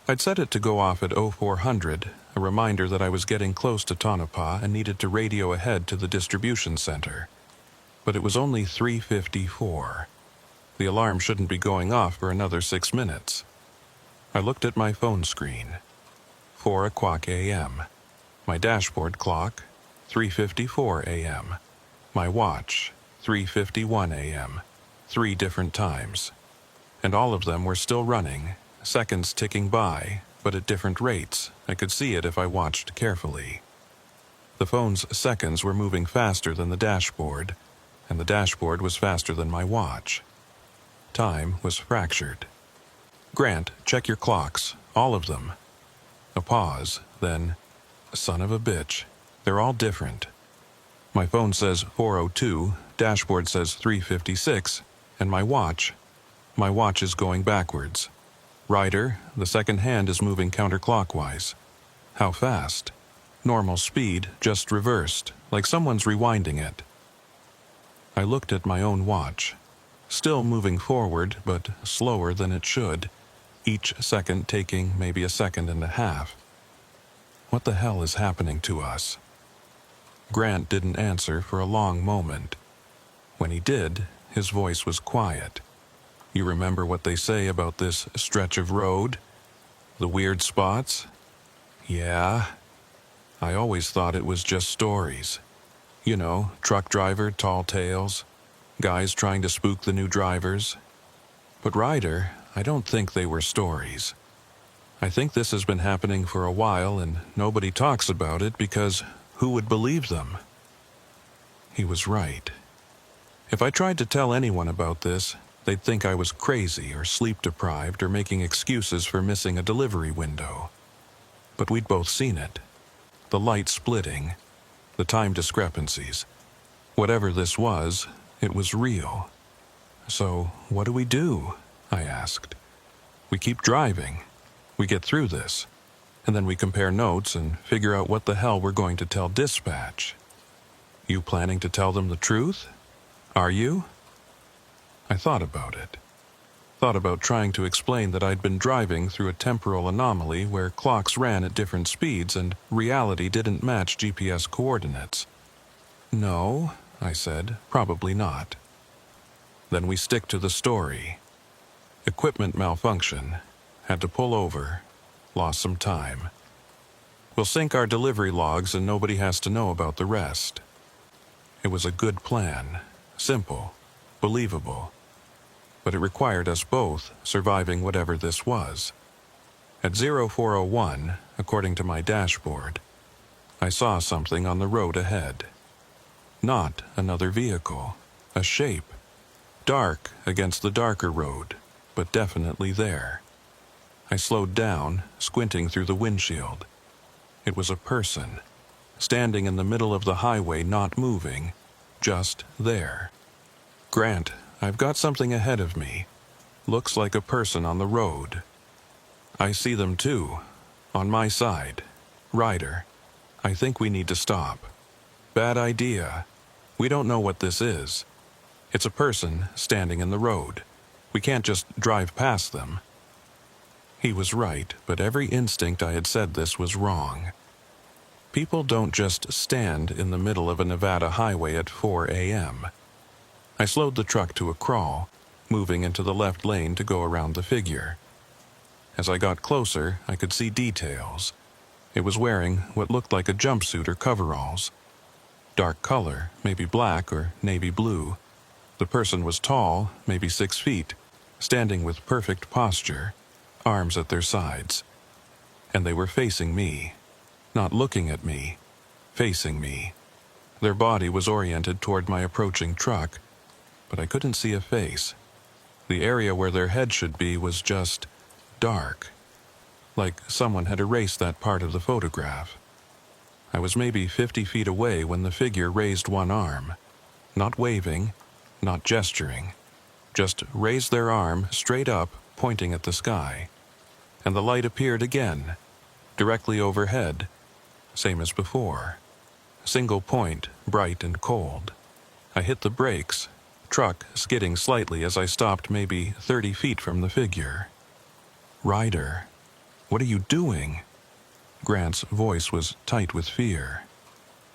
I'd set it to go off at 0400, a reminder that I was getting close to Tonopah and needed to radio ahead to the distribution center. But it was only 3:54. The alarm shouldn't be going off for another 6 minutes. I looked at my phone screen. 4 o'clock a.m. My dashboard clock, 3:54 a.m. My watch, 3:51 a.m. 3 different times. And all of them were still running, seconds ticking by, but at different rates. I could see it if I watched carefully. The phone's seconds were moving faster than the dashboard, and the dashboard was faster than my watch. Time was fractured. Grant, check your clocks, all of them. A pause, then, son of a bitch, they're all different. My phone says 4:02, dashboard says 3:56, and my watch is going backwards. Ryder, the second hand is moving counterclockwise. How fast? Normal speed, just reversed, like someone's rewinding it. I looked at my own watch. Still moving forward, but slower than it should, each second taking maybe a second and a half. What the hell is happening to us? Grant didn't answer for a long moment. When he did, his voice was quiet. You remember what they say about this stretch of road? The weird spots? Yeah. I always thought it was just stories. You know, truck driver, tall tales, guys trying to spook the new drivers. But Ryder, I don't think they were stories. I think this has been happening for a while and nobody talks about it because who would believe them? He was right. If I tried to tell anyone about this, they'd think I was crazy or sleep-deprived or making excuses for missing a delivery window. But we'd both seen it. The light splitting, the time discrepancies. Whatever this was, it was real. So, what do we do? I asked. We keep driving. We get through this. And then we compare notes and figure out what the hell we're going to tell dispatch. You planning to tell them the truth? Are you? I thought about it. Thought about trying to explain that I'd been driving through a temporal anomaly where clocks ran at different speeds and reality didn't match GPS coordinates. No, I said, probably not. Then we stick to the story. Equipment malfunction. Had to pull over. Lost some time. We'll sync our delivery logs and nobody has to know about the rest. It was a good plan. Simple. Believable. But it required us both surviving whatever this was. At 0401, according to my dashboard, I saw something on the road ahead. Not another vehicle. A shape. Dark against the darker road, but definitely there. I slowed down, squinting through the windshield. It was a person, standing in the middle of the highway, not moving, just there. Grant, I've got something ahead of me. Looks like a person on the road. I see them too. On my side. Ryder, I think we need to stop. Bad idea. We don't know what this is. It's a person standing in the road. We can't just drive past them. He was right, but every instinct I had said this was wrong. People don't just stand in the middle of a Nevada highway at 4 a.m. I slowed the truck to a crawl, moving into the left lane to go around the figure. As I got closer, I could see details. It was wearing what looked like a jumpsuit or coveralls. Dark color, maybe black or navy blue. The person was tall, maybe 6 feet, standing with perfect posture, arms at their sides. And they were facing me. Not looking at me, facing me. Their body was oriented toward my approaching truck, but I couldn't see a face. The area where their head should be was just dark, like someone had erased that part of the photograph. I was maybe 50 feet away when the figure raised one arm, not waving, not gesturing, just raised their arm straight up, pointing at the sky. And the light appeared again, directly overhead, same as before. Single point, bright and cold. I hit the brakes, truck skidding slightly as I stopped maybe 30 feet from the figure. Ryder. What are you doing? Grant's voice was tight with fear.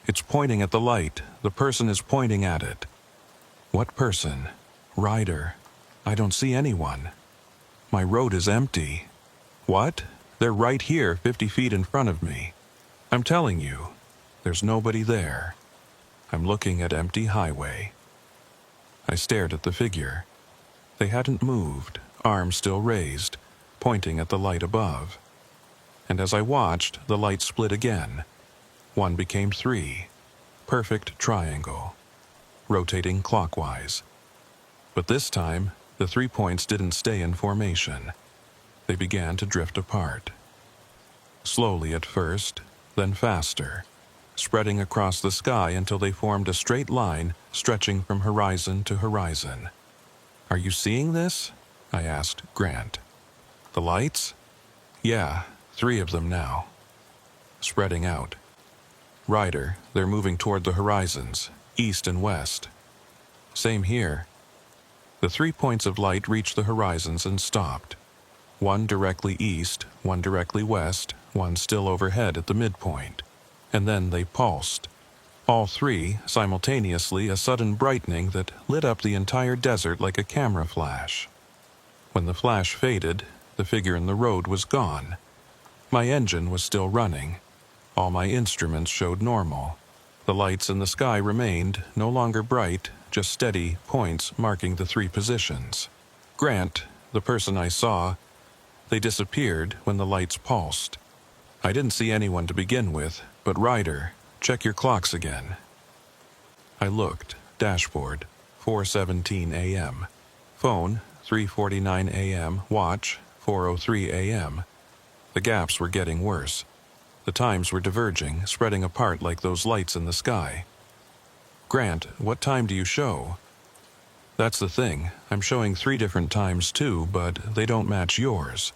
It's pointing at the light. The person is pointing at it. What person? Ryder. I don't see anyone. My road is empty. What? They're right here, 50 feet in front of me. I'm telling you, there's nobody there. I'm looking at empty highway. I stared at the figure. They hadn't moved, arms still raised, pointing at the light above. And as I watched, the light split again. One became 3. Perfect triangle. Rotating clockwise. But this time, the 3 points didn't stay in formation. They began to drift apart. Slowly at first, then faster, spreading across the sky until they formed a straight line stretching from horizon to horizon. Are you seeing this? I asked Grant. The lights? Yeah, 3 of them now. Spreading out. Ryder, they're moving toward the horizons, east and west. Same here. The 3 points of light reached the horizons and stopped. One directly east, one directly west, one still overhead at the midpoint. And then they pulsed. All 3, simultaneously, a sudden brightening that lit up the entire desert like a camera flash. When the flash faded, the figure in the road was gone. My engine was still running. All my instruments showed normal. The lights in the sky remained, no longer bright, just steady points marking the 3 positions. Grant, the person I saw, they disappeared when the lights pulsed. I didn't see anyone to begin with, but Ryder, check your clocks again. I looked. Dashboard, 4:17 a.m. Phone, 3:49 a.m. Watch, 4:03 a.m. The gaps were getting worse. The times were diverging, spreading apart like those lights in the sky. Grant, what time do you show? That's the thing. I'm showing 3 different times too, but they don't match yours.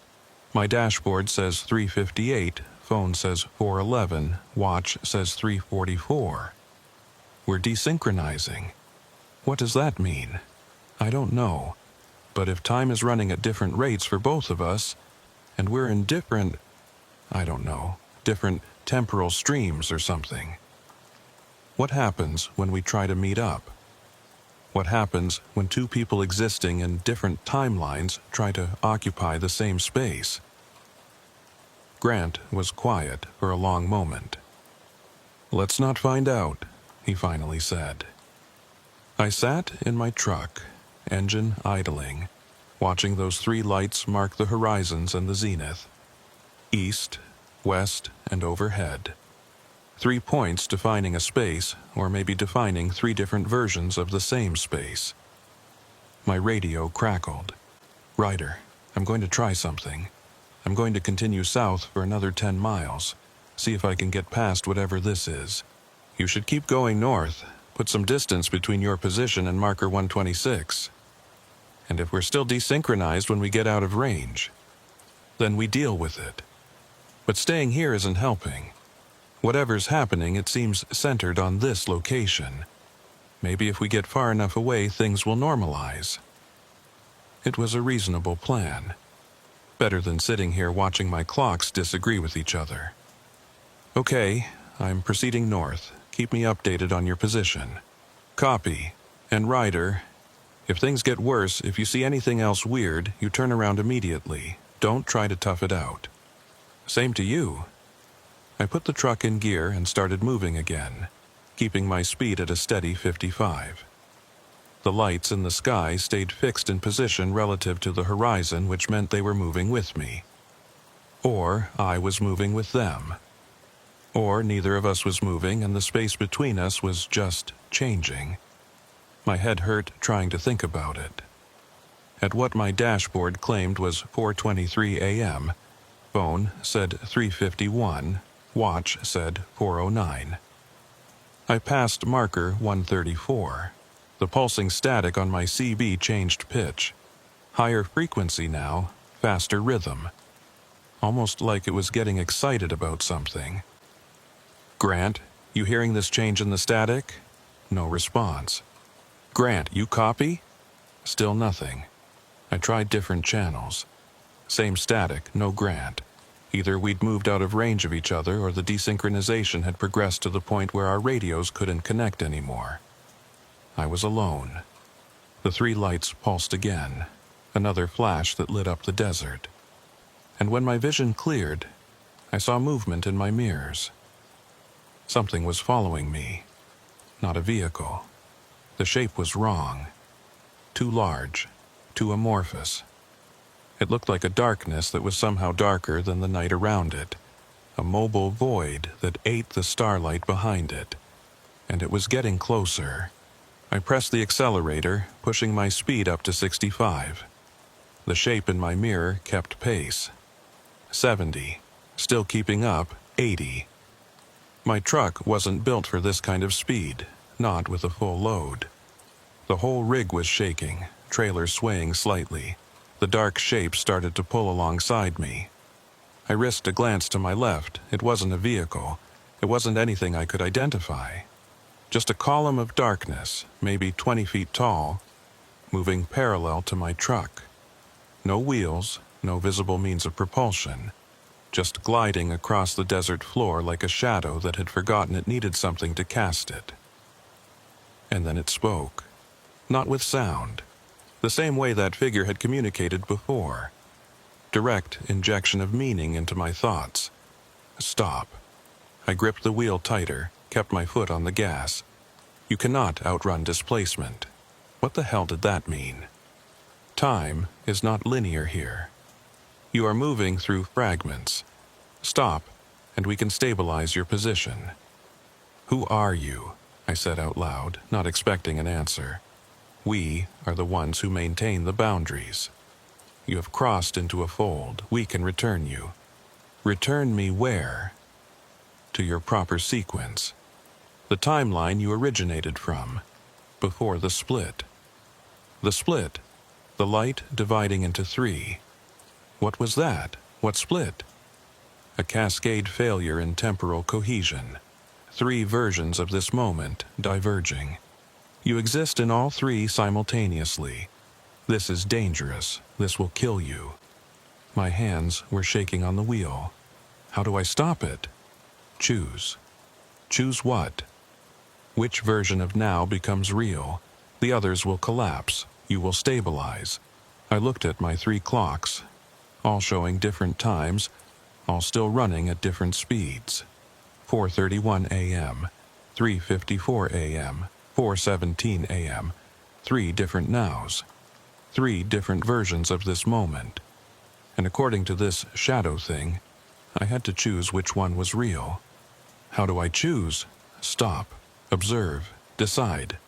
My dashboard says 3:58, phone says 4:11, watch says 3:44. We're desynchronizing. What does that mean? I don't know. But if time is running at different rates for both of us, and we're in different, I don't know, different temporal streams or something. What happens when we try to meet up? What happens when 2 people existing in different timelines try to occupy the same space? Grant was quiet for a long moment. Let's not find out, he finally said. I sat in my truck, engine idling, watching those 3 lights mark the horizons and the zenith. East, west, and overhead. 3 points defining a space, or maybe defining 3 different versions of the same space. My radio crackled. Ryder, I'm going to try something. I'm going to continue south for another 10 miles. See if I can get past whatever this is. You should keep going north. Put some distance between your position and marker 126. And if we're still desynchronized when we get out of range, then we deal with it. But staying here isn't helping. Whatever's happening, it seems centered on this location. Maybe if we get far enough away, things will normalize. It was a reasonable plan. Better than sitting here watching my clocks disagree with each other. Okay, I'm proceeding north. Keep me updated on your position. Copy. And Ryder, if things get worse, if you see anything else weird, you turn around immediately. Don't try to tough it out. Same to you. I put the truck in gear and started moving again, keeping my speed at a steady 55. The lights in the sky stayed fixed in position relative to the horizon, which meant they were moving with me. Or I was moving with them. Or neither of us was moving and the space between us was just changing. My head hurt trying to think about it. At what my dashboard claimed was 4:23 a.m., phone said 3:51, watch said 4:09. I passed marker 134. The pulsing static on my CB changed pitch. Higher frequency now, faster rhythm. Almost like it was getting excited about something. Grant, you hearing this change in the static? No response. Grant, you copy? Still nothing. I tried different channels. Same static, no Grant. Either we'd moved out of range of each other or the desynchronization had progressed to the point where our radios couldn't connect anymore. I was alone. The 3 lights pulsed again, another flash that lit up the desert. And when my vision cleared, I saw movement in my mirrors. Something was following me, not a vehicle. The shape was wrong. Too large, too amorphous. It looked like a darkness that was somehow darker than the night around it, a mobile void that ate the starlight behind it. And it was getting closer. I pressed the accelerator, pushing my speed up to 65. The shape in my mirror kept pace. 70, still keeping up, 80. My truck wasn't built for this kind of speed, not with a full load. The whole rig was shaking, trailer swaying slightly. The dark shape started to pull alongside me. I risked a glance to my left. It wasn't a vehicle. It wasn't anything I could identify. Just a column of darkness, maybe 20 feet tall, moving parallel to my truck. No wheels, no visible means of propulsion. Just gliding across the desert floor like a shadow that had forgotten it needed something to cast it. And then it spoke. Not with sound. The same way that figure had communicated before. Direct injection of meaning into my thoughts. Stop. I gripped the wheel tighter, kept my foot on the gas. You cannot outrun displacement. What the hell did that mean? Time is not linear here. You are moving through fragments. Stop, and we can stabilize your position. Who are you? I said out loud, not expecting an answer. We are the ones who maintain the boundaries. You have crossed into a fold. We can return you. Return me where? To your proper sequence. The timeline you originated from. Before the split. The split. The light dividing into 3. What was that? What split? A cascade failure in temporal cohesion. 3 versions of this moment diverging. You exist in all 3 simultaneously. This is dangerous. This will kill you. My hands were shaking on the wheel. How do I stop it? Choose. Choose what? Which version of now becomes real? The others will collapse. You will stabilize. I looked at my 3 clocks, all showing different times, all still running at different speeds. 4:31 a.m., 3:54 a.m., 4:17 a.m., 3 different nows, 3 different versions of this moment. And according to this shadow thing, I had to choose which one was real. How do I choose? Stop, observe, decide.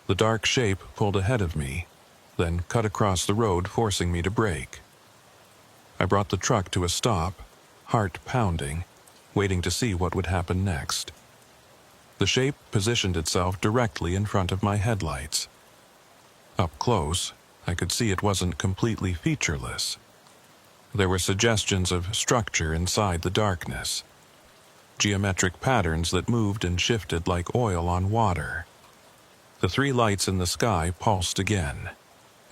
The dark shape pulled ahead of me, then cut across the road, forcing me to brake. I brought the truck to a stop, heart pounding, waiting to see what would happen next. The shape positioned itself directly in front of my headlights. Up close, I could see it wasn't completely featureless. There were suggestions of structure inside the darkness. Geometric patterns that moved and shifted like oil on water. The 3 lights in the sky pulsed again,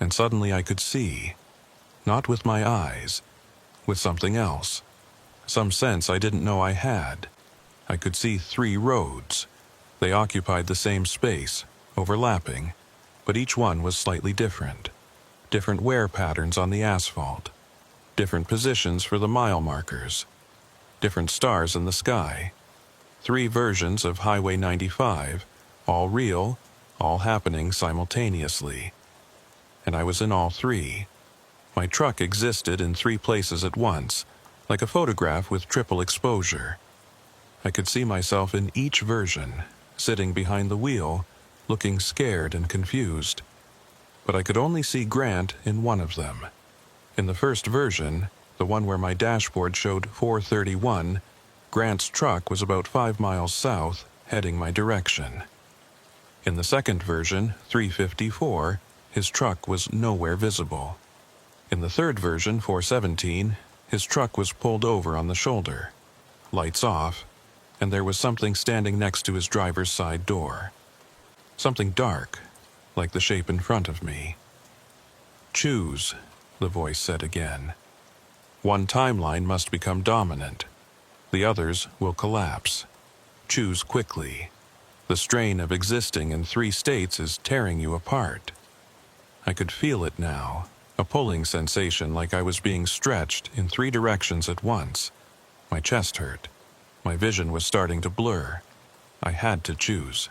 and suddenly I could see, not with my eyes, with something else, some sense I didn't know I had. I could see 3 roads. They occupied the same space, overlapping, but each one was slightly different. Different wear patterns on the asphalt, different positions for the mile markers, different stars in the sky. 3 versions of Highway 95, all real, all happening simultaneously. And I was in all 3. My truck existed in 3 places at once, like a photograph with triple exposure. I could see myself in each version, sitting behind the wheel, looking scared and confused. But I could only see Grant in one of them. In the first version, the one where my dashboard showed 4:31, Grant's truck was about 5 miles south, heading my direction. In the second version, 3:54, his truck was nowhere visible. In the third version, 4:17, his truck was pulled over on the shoulder, lights off, and there was something standing next to his driver's side door. Something dark, like the shape in front of me. Choose, the voice said again. One timeline must become dominant. The others will collapse. Choose quickly. The strain of existing in 3 states is tearing you apart. I could feel it now, a pulling sensation like I was being stretched in 3 directions at once. My chest hurt. My vision was starting to blur. I had to choose.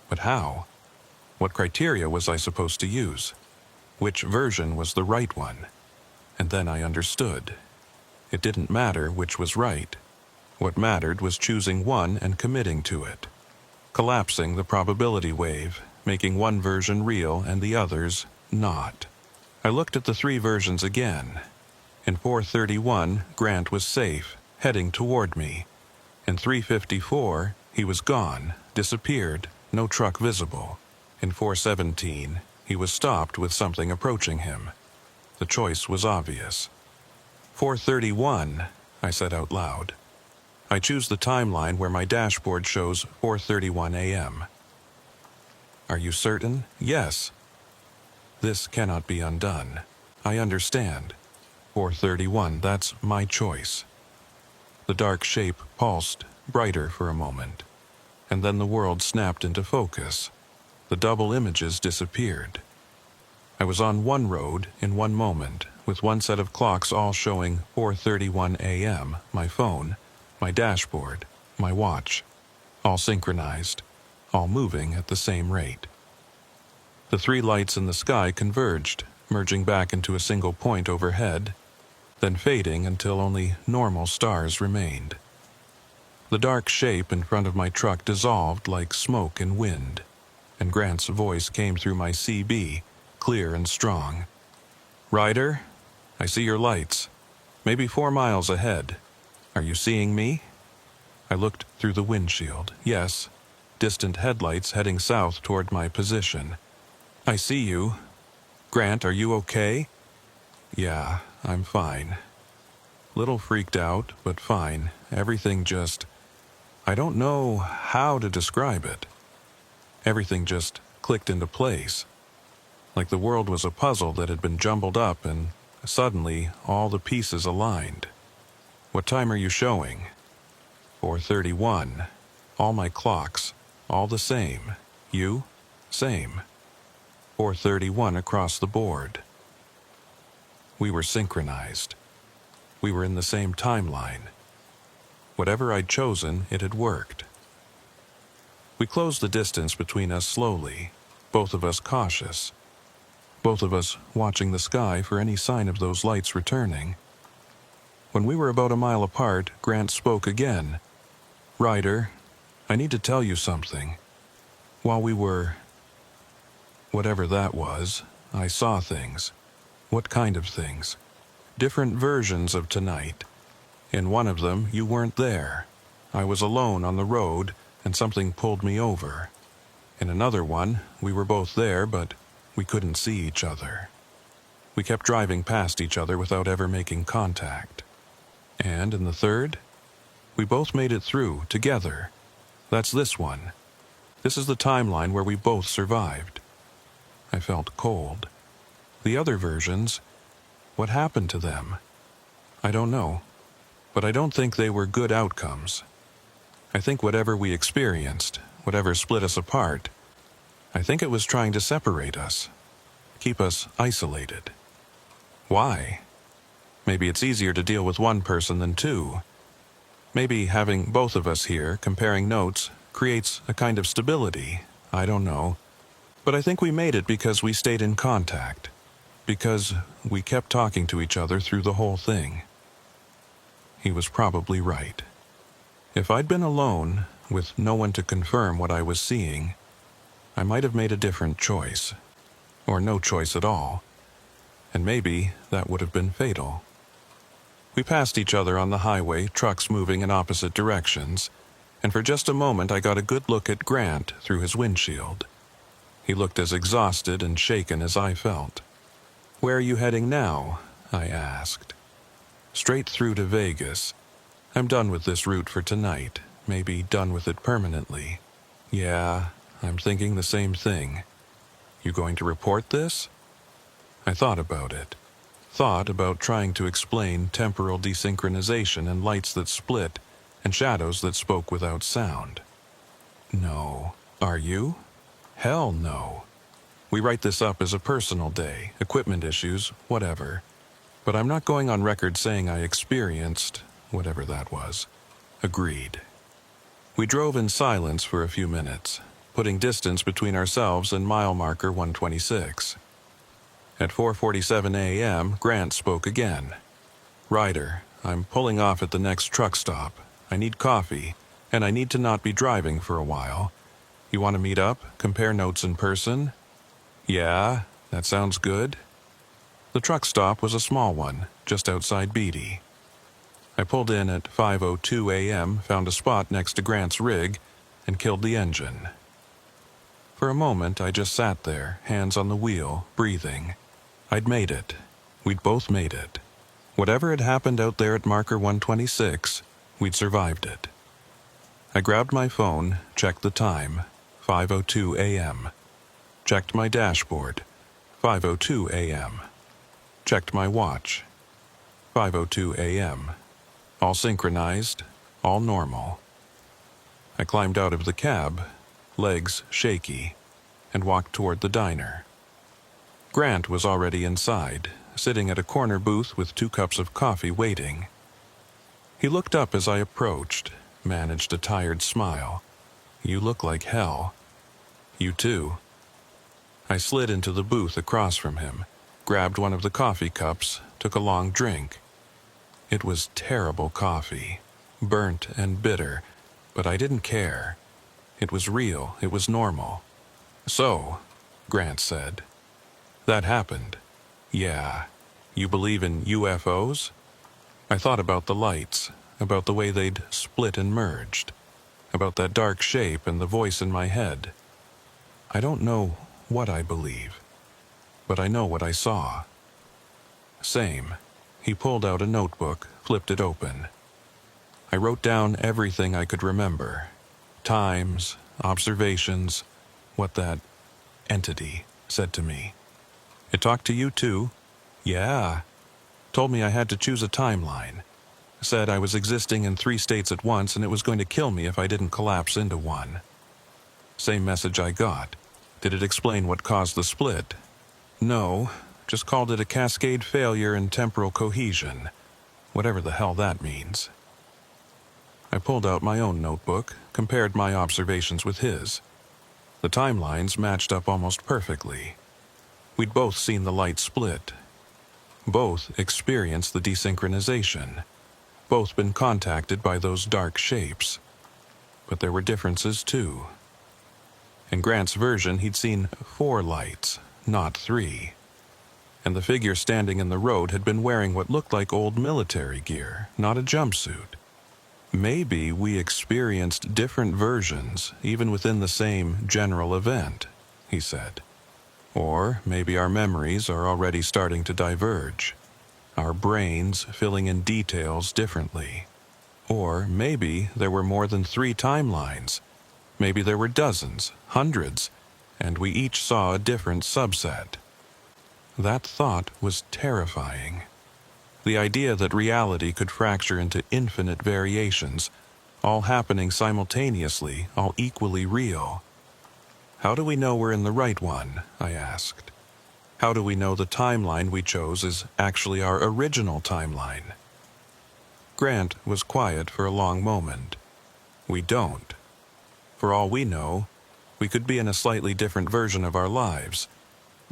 But how? What criteria was I supposed to use? Which version was the right one? And then I understood. It didn't matter which was right. What mattered was choosing one and committing to it. Collapsing the probability wave, making one version real and the others not. I looked at the 3 versions again. In 431, Grant was safe, heading toward me. In 354, he was gone, disappeared, no truck visible. In 417, he was stopped with something approaching him. The choice was obvious. 431, I said out loud. I choose the timeline where my dashboard shows 4:31 a.m. Are you certain? Yes. This cannot be undone. I understand. 4:31, that's my choice. The dark shape pulsed, brighter for a moment. And then the world snapped into focus. The double images disappeared. I was on one road in one moment, with one set of clocks all showing 4:31 a.m., my phone, my dashboard, my watch, all synchronized, all moving at the same rate. The 3 lights in the sky converged, merging back into a single point overhead, then fading until only normal stars remained. The dark shape in front of my truck dissolved like smoke in wind, and Grant's voice came through my CB, clear and strong. "Ryder, I see your lights. Maybe 4 miles ahead. Are you seeing me?" I looked through the windshield. Yes, distant headlights heading south toward my position. "I see you. Grant, are you okay?" "Yeah, I'm fine. Little freaked out, but fine. Everything just... I don't know how to describe it. Everything just clicked into place. Like the world was a puzzle that had been jumbled up and suddenly all the pieces aligned. What time are you showing?" 4:31. All my clocks, all the same. You? Same. 4:31 across the board. We were synchronized. We were in the same timeline. Whatever I'd chosen, it had worked. We closed the distance between us slowly, both of us cautious, both of us watching the sky for any sign of those lights returning. When we were about a mile apart, Grant spoke again. "Ryder, I need to tell you something. While we were... whatever that was, I saw things." "What kind of things?" "Different versions of tonight. In one of them, you weren't there. I was alone on the road, and something pulled me over. In another one, we were both there, but we couldn't see each other. We kept driving past each other without ever making contact. And in the third, we both made it through, together. That's this one. This is the timeline where we both survived." I felt cold. The other versions, what happened to them? I don't know, but I don't think they were good outcomes. I think whatever we experienced, whatever split us apart, I think it was trying to separate us, keep us isolated. Why? Maybe it's easier to deal with one person than 2. Maybe having both of us here, comparing notes, creates a kind of stability. I don't know. But I think we made it because we stayed in contact. Because we kept talking to each other through the whole thing. He was probably right. If I'd been alone, with no one to confirm what I was seeing, I might have made a different choice. Or no choice at all. And maybe that would have been fatal. We passed each other on the highway, trucks moving in opposite directions, and for just a moment I got a good look at Grant through his windshield. He looked as exhausted and shaken as I felt. "Where are you heading now?" I asked. "Straight through to Vegas. I'm done with this route for tonight, maybe done with it permanently." "Yeah, I'm thinking the same thing. You going to report this?" I thought about it. thought about trying to explain temporal desynchronization and lights that split and shadows that spoke without sound. No. Are you? Hell no. We write this up as a personal day, equipment issues, whatever. But I'm not going on record saying I experienced whatever that was. Agreed. We drove in silence for a few minutes, putting distance between ourselves and mile marker 126. At 4:47 a.m., Grant spoke again. "Ryder, I'm pulling off at the next truck stop. I need coffee, and I need to not be driving for a while. You want to meet up, compare notes in person?" "Yeah, that sounds good." The truck stop was a small one, just outside Beatty. I pulled in at 5:02 a.m., found a spot next to Grant's rig, and killed the engine. For a moment, I just sat there, hands on the wheel, breathing. I'd made it. We'd both made it. Whatever had happened out there at marker 126, we'd survived it. I grabbed my phone, checked the time, 5:02 a.m. Checked my dashboard, 5:02 a.m. Checked my watch, 5:02 a.m. All synchronized, all normal. I climbed out of the cab, legs shaky, and walked toward the diner. Grant was already inside, sitting at a corner booth with 2 cups of coffee waiting. He looked up as I approached, managed a tired smile. "You look like hell." "You too." I slid into the booth across from him, grabbed one of the coffee cups, took a long drink. It was terrible coffee, burnt and bitter, but I didn't care. It was real, it was normal. "So," Grant said, "that happened. Yeah. You believe in UFOs?" I thought about the lights, about the way they'd split and merged, about that dark shape and the voice in my head. I don't know what I believe, but I know what I saw. Same. He pulled out a notebook, flipped it open. I wrote down everything I could remember. Times, observations, what that entity said to me. "It talked to you too?" "Yeah." "Told me I had to choose a timeline. Said I was existing in 3 states at once and it was going to kill me if I didn't collapse into one." "Same message I got. Did it explain what caused the split?" "No, just called it a cascade failure in temporal cohesion. Whatever the hell that means." I pulled out my own notebook, compared my observations with his. The timelines matched up almost perfectly. We'd both seen the light split. Both experienced the desynchronization. Both been contacted by those dark shapes. But there were differences too. In Grant's version, he'd seen 4 lights, not 3. And the figure standing in the road had been wearing what looked like old military gear, not a jumpsuit. Maybe we experienced different versions, even within the same general event, he said. Or maybe our memories are already starting to diverge, our brains filling in details differently. Or maybe there were more than 3 timelines. Maybe there were dozens, hundreds, and we each saw a different subset. That thought was terrifying. The idea that reality could fracture into infinite variations, all happening simultaneously, all equally real. "How do we know we're in the right one?" I asked. "How do we know the timeline we chose is actually our original timeline?" Grant was quiet for a long moment. "We don't. For all we know, we could be in a slightly different version of our lives.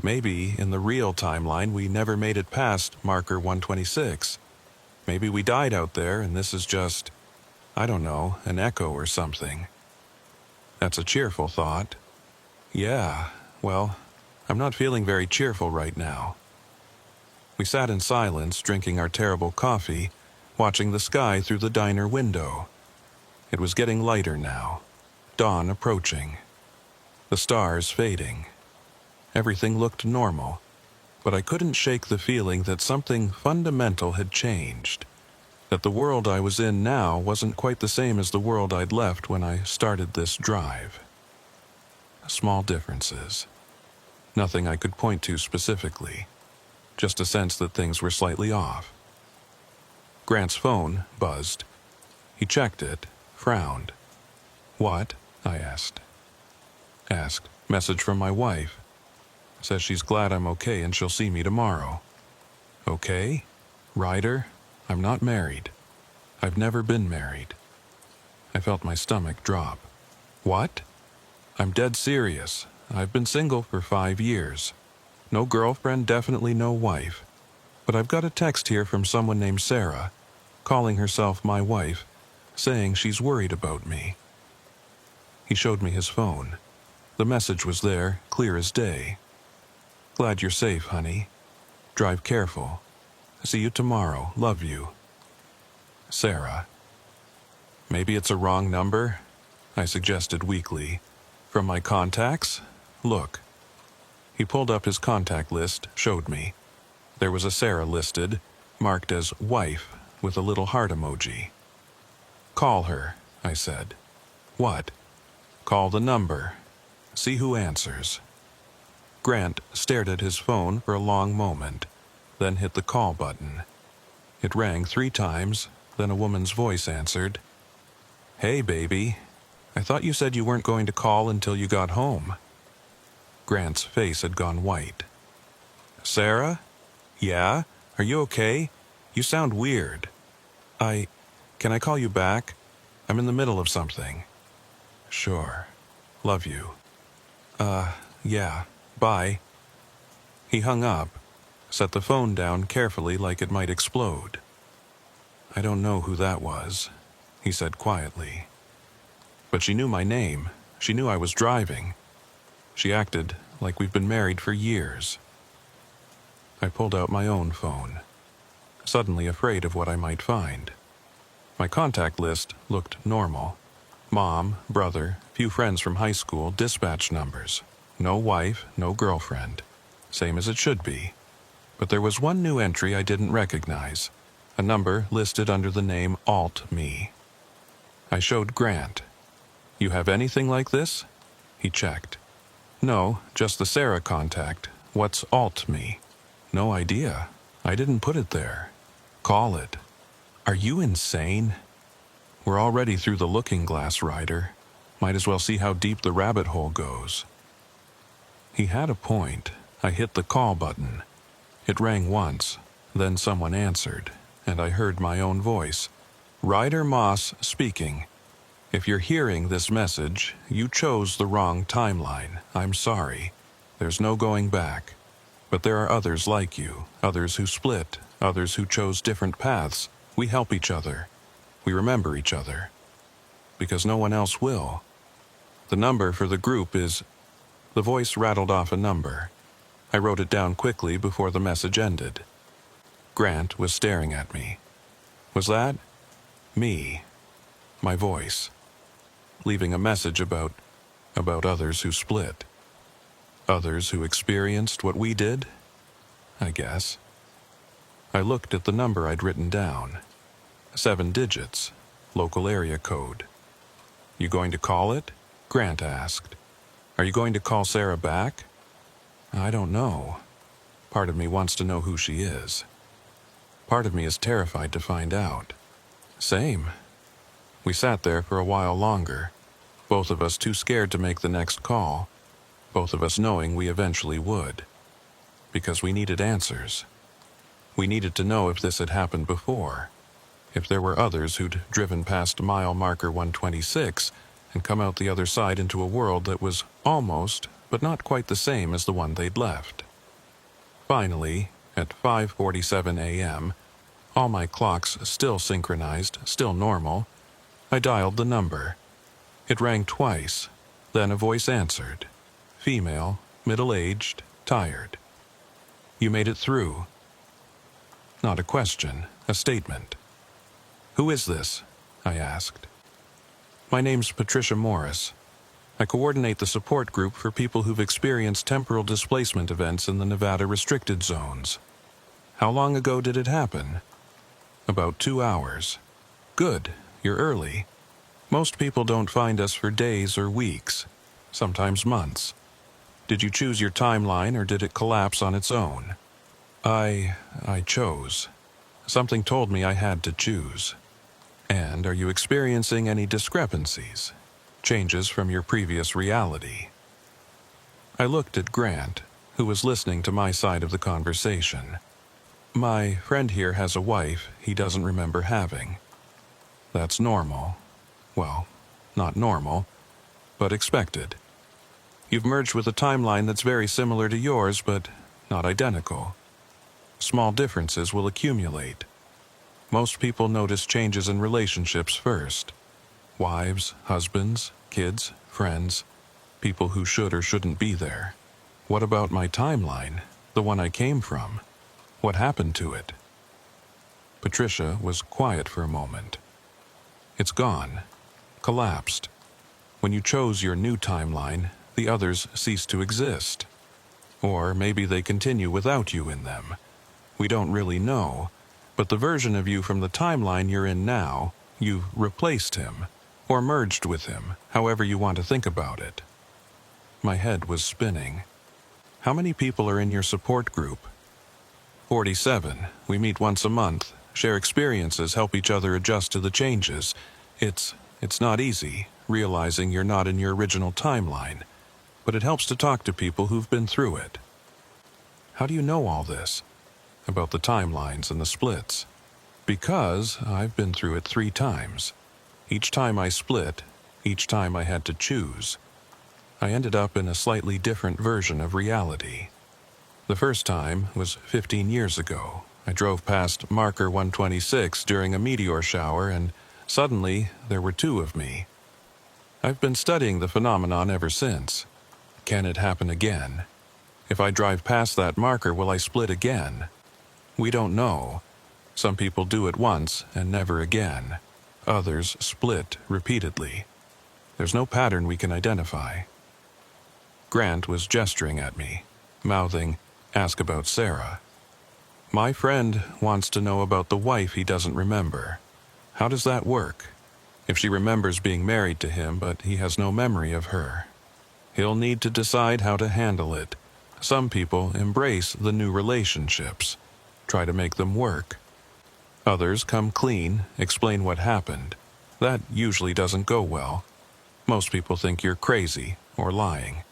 Maybe in the real timeline we never made it past marker 126. Maybe we died out there and this is just, I don't know, an echo or something." That's a cheerful thought. "Yeah, well, I'm not feeling very cheerful right now." We sat in silence, drinking our terrible coffee, watching the sky through the diner window. It was getting lighter now, dawn approaching, the stars fading. Everything looked normal, but I couldn't shake the feeling that something fundamental had changed, that the world I was in now wasn't quite the same as the world I'd left when I started this drive. Small differences. Nothing I could point to specifically. just a sense that things were slightly off. Grant's phone buzzed. He checked it, frowned. "What?" I asked. "Message from my wife. Says she's glad I'm okay and she'll see me tomorrow." "Okay? Ryder, I'm not married. I've never been married." I felt my stomach drop. "What?" "I'm dead serious. I've been single for 5 years. No girlfriend, definitely no wife. But I've got a text here from someone named Sarah, calling herself my wife, saying she's worried about me." He showed me his phone. The message was there, clear as day. "Glad you're safe, honey. Drive careful. See you tomorrow. Love you. Sarah." "Maybe it's a wrong number," I suggested weakly. "From my contacts? Look." He pulled up his contact list, showed me. There was a Sarah listed, marked as wife, with a little heart emoji. "Call her," I said. "What?" "Call the number. See who answers." Grant stared at his phone for a long moment, then hit the call button. It rang 3 times, then a woman's voice answered. "Hey, baby. I thought you said you weren't going to call until you got home." Grant's face had gone white. "Sarah? Yeah? Are you okay? You sound weird." Can I call you back? I'm in the middle of something." "Sure. Love you." Yeah. Bye." He hung up, set the phone down carefully like it might explode. "I don't know who that was," he said quietly. "But she knew my name. She knew I was driving. She acted like we've been married for years." I pulled out my own phone, suddenly afraid of what I might find. My contact list looked normal. Mom, brother, few friends from high school, dispatch numbers. No wife, no girlfriend. Same as it should be. But there was one new entry I didn't recognize. A number listed under the name Alt-Me. I showed Grant. "You have anything like this?" He checked. "No, just the Sarah contact. What's Alt-Me?" "No idea. I didn't put it there." "Call it." "Are you insane?" "We're already through the looking glass, Ryder. Might as well see how deep the rabbit hole goes." He had a point. I hit the call button. It rang once, then someone answered, and I heard my own voice. "Ryder Moss speaking. If you're hearing this message, you chose the wrong timeline. I'm sorry. There's no going back. But there are others like you, others who split, others who chose different paths. We help each other. We remember each other. Because no one else will. The number for the group is..." The voice rattled off a number. I wrote it down quickly before the message ended. Grant was staring at me. Was that me? My voice. Leaving a message about others who split. Others who experienced what we did? I guess. I looked at the number I'd written down. 7 digits. Local area code. "You going to call it?" Grant asked. "Are you going to call Sarah back?" I don't know. Part of me wants to know who she is. Part of me is terrified to find out. Same. We sat there for a while longer, both of us too scared to make the next call, both of us knowing we eventually would. Because we needed answers. We needed to know if this had happened before, if there were others who'd driven past mile marker 126 and come out the other side into a world that was almost, but not quite the same as the one they'd left. Finally, at 5:47 a.m., all my clocks still synchronized, still normal, I dialed the number. It rang twice, then a voice answered. Female, middle-aged, tired. "You made it through." Not a question, a statement. "Who is this?" I asked. "My name's Patricia Morris. I coordinate the support group for people who've experienced temporal displacement events in the Nevada restricted zones." "How long ago did it happen?" "About 2 hours." "Good, you're early. Most people don't find us for days or weeks, sometimes months. Did you choose your timeline or did it collapse on its own?" I chose. Something told me I had to choose. And are you experiencing any discrepancies? Changes from your previous reality? I looked at Grant, who was listening to my side of the conversation. My friend here has a wife he doesn't remember having. That's normal. Well, not normal, but expected. You've merged with a timeline that's very similar to yours, but not identical. Small differences will accumulate. Most people notice changes in relationships first. Wives, husbands, kids, friends, people who should or shouldn't be there. What about my timeline, the one I came from? What happened to it? Patricia was quiet for a moment. It's gone. Collapsed. When you chose your new timeline, the others ceased to exist. Or maybe they continue without you in them. We don't really know, but the version of you from the timeline you're in now, you've replaced him, or merged with him, however you want to think about it. My head was spinning. How many people are in your support group? 47. We meet once a month, share experiences, help each other adjust to the changes. It's not easy, realizing you're not in your original timeline, but it helps to talk to people who've been through it. How do you know all this? About the timelines and the splits? Because I've been through it 3 times. Each time I split, each time I had to choose. I ended up in a slightly different version of reality. The first time was 15 years ago. I drove past marker 126 during a meteor shower, and suddenly there were 2 of me. I've been studying the phenomenon ever since. Can it happen again? If I drive past that marker, will I split again? We don't know. Some people do it once and never again. Others split repeatedly. There's no pattern we can identify. Grant was gesturing at me, mouthing, "Ask about Sarah." My friend wants to know about the wife he doesn't remember. How does that work? If she remembers being married to him, but he has no memory of her. He'll need to decide how to handle it. Some people embrace the new relationships, try to make them work. Others come clean, explain what happened. That usually doesn't go well. Most people think you're crazy or lying.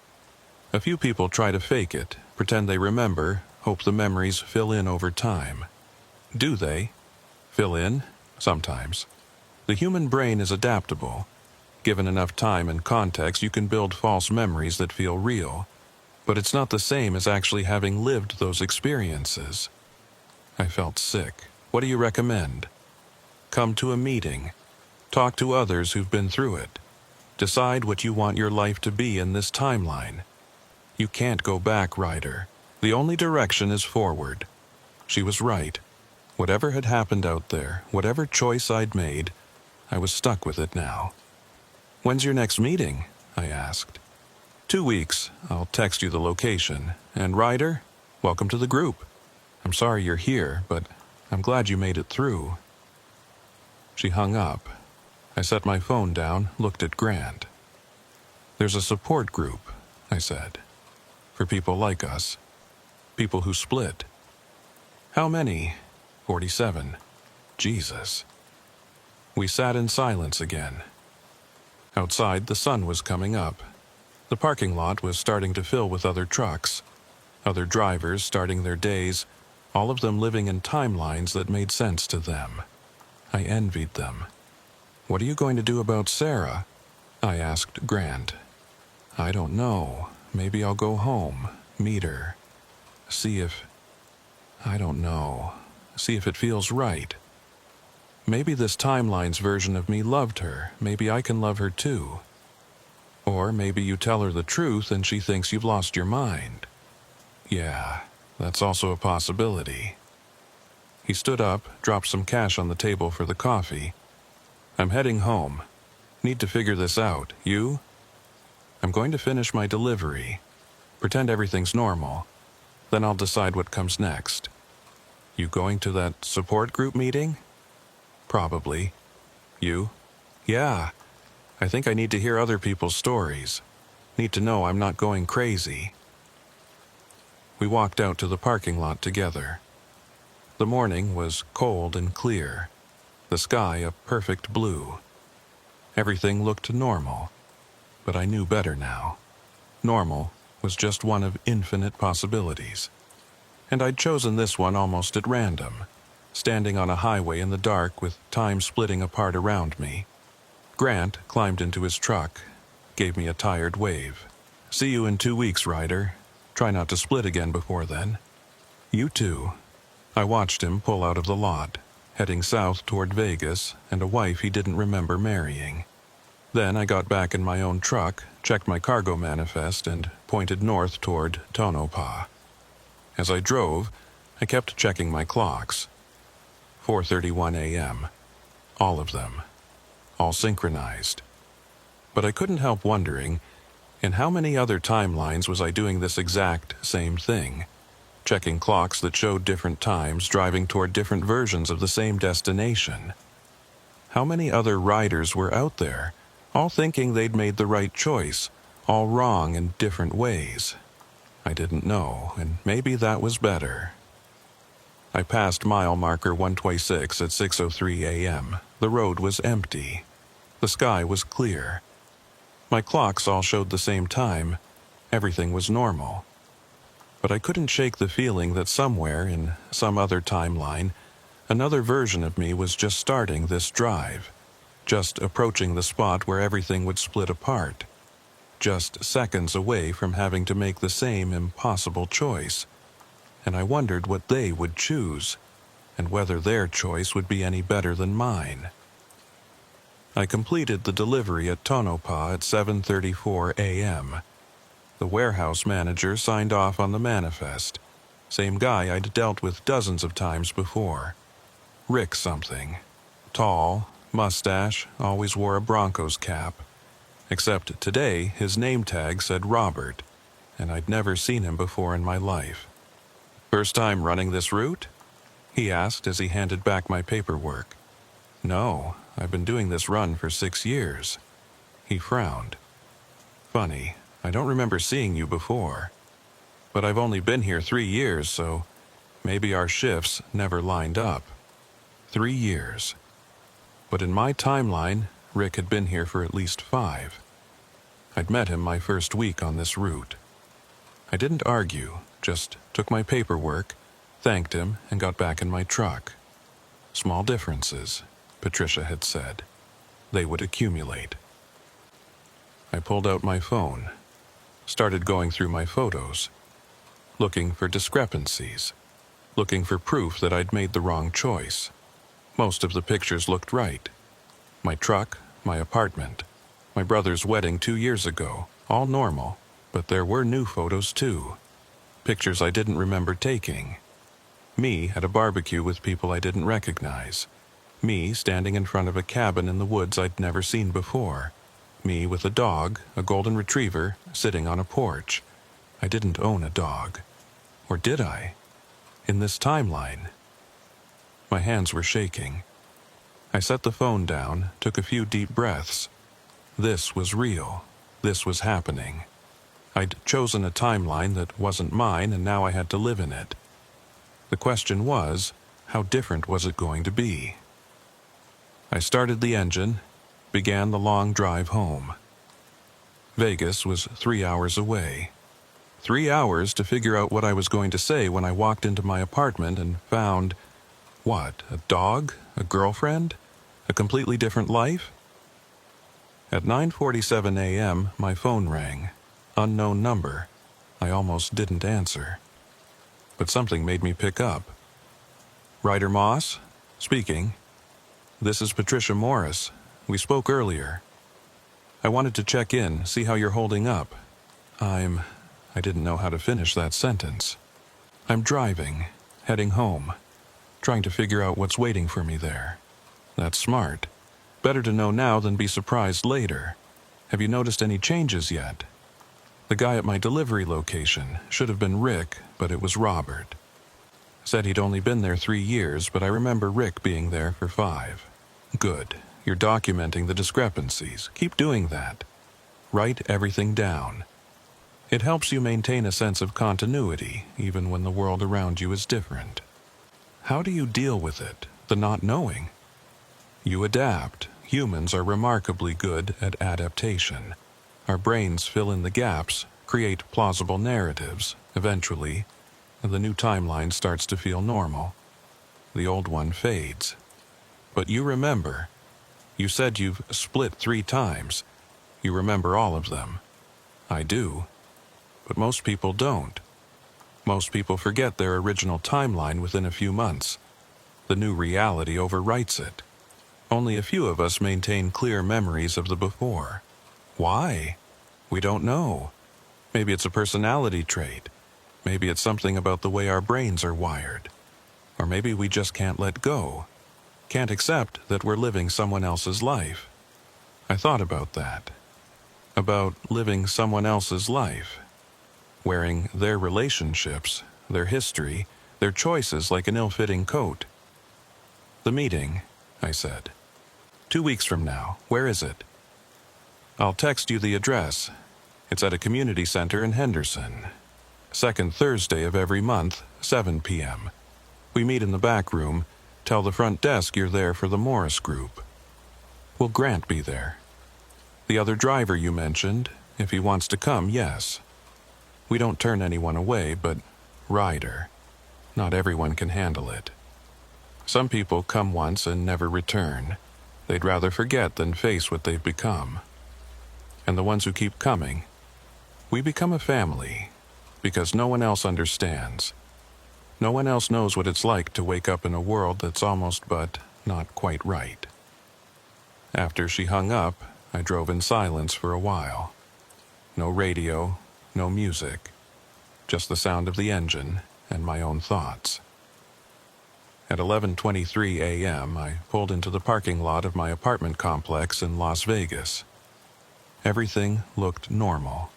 A few people try to fake it, pretend they remember, hope the memories fill in over time. Do they? Fill in? Sometimes. The human brain is adaptable. Given enough time and context, you can build false memories that feel real. But it's not the same as actually having lived those experiences. I felt sick. What do you recommend? Come to a meeting. Talk to others who've been through it. Decide what you want your life to be in this timeline. You can't go back, Ryder. The only direction is forward. She was right. Whatever had happened out there, whatever choice I'd made, I was stuck with it now. When's your next meeting? I asked. 2 weeks. I'll text you the location. And Ryder, welcome to the group. I'm sorry you're here, but I'm glad you made it through. She hung up. I set my phone down, looked at Grant. There's a support group, I said. For people like us. People who split. How many? 47. Jesus. We sat in silence again. Outside, the sun was coming up. The parking lot was starting to fill with other trucks. Other drivers starting their days, all of them living in timelines that made sense to them. I envied them. What are you going to do about Sarah? I asked Grant. I don't know. Maybe I'll go home, meet her. See if... I don't know. See if it feels right. Maybe this timeline's version of me loved her. Maybe I can love her too. Or maybe you tell her the truth and she thinks you've lost your mind. Yeah, that's also a possibility. He stood up, dropped some cash on the table for the coffee. I'm heading home. Need to figure this out. You? I'm going to finish my delivery. Pretend everything's normal. Then I'll decide what comes next. You going to that support group meeting? Probably. You? Yeah. I think I need to hear other people's stories. Need to know I'm not going crazy. We walked out to the parking lot together. The morning was cold and clear, the sky a perfect blue. Everything looked normal, but I knew better now. Normal was just one of infinite possibilities. And I'd chosen this one almost at random, standing on a highway in the dark with time splitting apart around me. Grant climbed into his truck, gave me a tired wave. "See you in 2 weeks, Ryder. Try not to split again before then." "You too." I watched him pull out of the lot, heading south toward Vegas and a wife he didn't remember marrying. Then I got back in my own truck, checked my cargo manifest, and pointed north toward Tonopah. As I drove, I kept checking my clocks. 4:31 a.m. All of them. All synchronized. But I couldn't help wondering, in how many other timelines was I doing this exact same thing? Checking clocks that showed different times, driving toward different versions of the same destination. How many other riders were out there, all thinking they'd made the right choice, all wrong in different ways? I didn't know, and maybe that was better. I passed mile marker 126 at 6:03 a.m. The road was empty. The sky was clear. My clocks all showed the same time. Everything was normal. But I couldn't shake the feeling that somewhere in some other timeline, another version of me was just starting this drive, just approaching the spot where everything would split apart, just seconds away from having to make the same impossible choice. And I wondered what they would choose, and whether their choice would be any better than mine. I completed the delivery at Tonopah at 7:34 a.m. The warehouse manager signed off on the manifest. Same guy I'd dealt with dozens of times before. Rick something. Tall, mustache, always wore a Broncos cap. Except today, his name tag said Robert, and I'd never seen him before in my life. "First time running this route?" he asked as he handed back my paperwork. "No, I've been doing this run for 6 years. He frowned. "Funny, I don't remember seeing you before. But I've only been here 3 years, so maybe our shifts never lined up." 3 years. But in my timeline, Rick had been here for at least 5. I'd met him my first week on this route. I didn't argue, just took my paperwork, thanked him, and got back in my truck. Small differences, Patricia had said. They would accumulate. I pulled out my phone, started going through my photos, looking for discrepancies, looking for proof that I'd made the wrong choice. Most of the pictures looked right. My truck, my apartment, my brother's wedding 2 years ago, all normal, but there were new photos too. Pictures I didn't remember taking. Me at a barbecue with people I didn't recognize. Me standing in front of a cabin in the woods I'd never seen before. Me with a dog, a golden retriever, sitting on a porch. I didn't own a dog. Or did I? In this timeline. My hands were shaking. I set the phone down, took a few deep breaths. This was real. This was happening. I'd chosen a timeline that wasn't mine, and now I had to live in it. The question was, how different was it going to be? I started the engine, began the long drive home. Vegas was 3 hours away. 3 hours to figure out what I was going to say when I walked into my apartment and found, what, a dog? A girlfriend? A completely different life? At 9:47 a.m., my phone rang. Unknown number. I almost didn't answer. But something made me pick up. "Ryder Moss? Speaking. This is Patricia Morris. We spoke earlier. I wanted to check in, see how you're holding up. I didn't know how to finish that sentence. I'm driving, heading home, trying to figure out what's waiting for me there. That's smart. Better to know now than be surprised later. Have you noticed any changes yet? The guy at my delivery location should have been Rick, but it was Robert. Said he'd only been there 3 years, but I remember Rick being there for 5. Good. You're documenting the discrepancies. Keep doing that. Write everything down. It helps you maintain a sense of continuity, even when the world around you is different. How do you deal with it, the not knowing? You adapt. Humans are remarkably good at adaptation. Our brains fill in the gaps, create plausible narratives. Eventually, the new timeline starts to feel normal. The old one fades. But you remember. You said you've split 3 times. You remember all of them. I do. But most people don't. Most people forget their original timeline within a few months. The new reality overwrites it. Only a few of us maintain clear memories of the before. Why? We don't know. Maybe it's a personality trait. Maybe it's something about the way our brains are wired. Or maybe we just can't let go. Can't accept that we're living someone else's life. I thought about that. About living someone else's life. Wearing their relationships, their history, their choices like an ill-fitting coat. The meeting, I said. 2 weeks from now. Where is it? I'll text you the address. It's at a community center in Henderson. Second Thursday of every month, 7 p.m. We meet in the back room. Tell the front desk you're there for the Morris group. Will Grant be there? The other driver you mentioned, if he wants to come, yes. We don't turn anyone away, but Ryder. Not everyone can handle it. Some people come once and never return. They'd rather forget than face what they've become. And the ones who keep coming, we become a family, because no one else understands. No one else knows what it's like to wake up in a world that's almost but not quite right. After she hung up, I drove in silence for a while. No radio, no music, just the sound of the engine and my own thoughts. At 11:23 a.m., I pulled into the parking lot of my apartment complex in Las Vegas. Everything looked normal.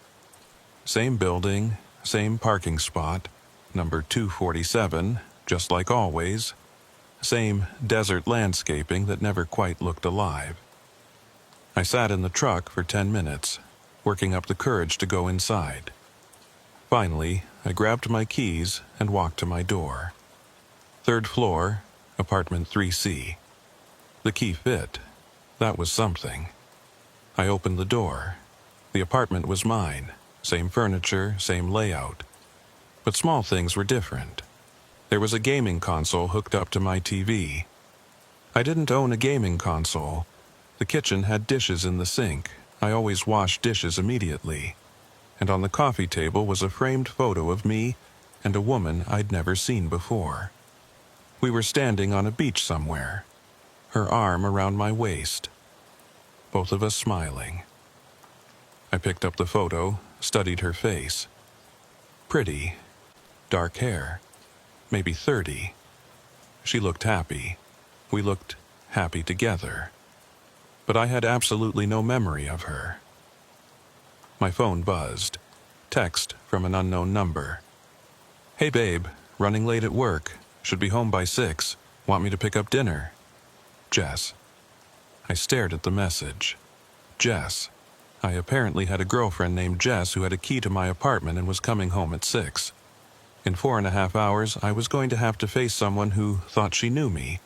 Same building, same parking spot, number 247, just like always. Same desert landscaping that never quite looked alive. I sat in the truck for 10 minutes, working up the courage to go inside. Finally, I grabbed my keys and walked to my door. 3rd floor, apartment 3C. The key fit. That was something. I opened the door. The apartment was mine. Same furniture, same layout. But small things were different. There was a gaming console hooked up to my TV. I didn't own a gaming console. The kitchen had dishes in the sink. I always washed dishes immediately. And on the coffee table was a framed photo of me and a woman I'd never seen before. We were standing on a beach somewhere, her arm around my waist, both of us smiling. I picked up the photo, studied her face. Pretty, dark hair, maybe 30. She looked happy. We looked happy together. But I had absolutely no memory of her. My phone buzzed. Text from an unknown number. Hey babe, running late at work. Should be home by 6. Want me to pick up dinner? Jess. I stared at the message. Jess. I apparently had a girlfriend named Jess who had a key to my apartment and was coming home at 6. In 4.5 hours, I was going to have to face someone who thought she knew me,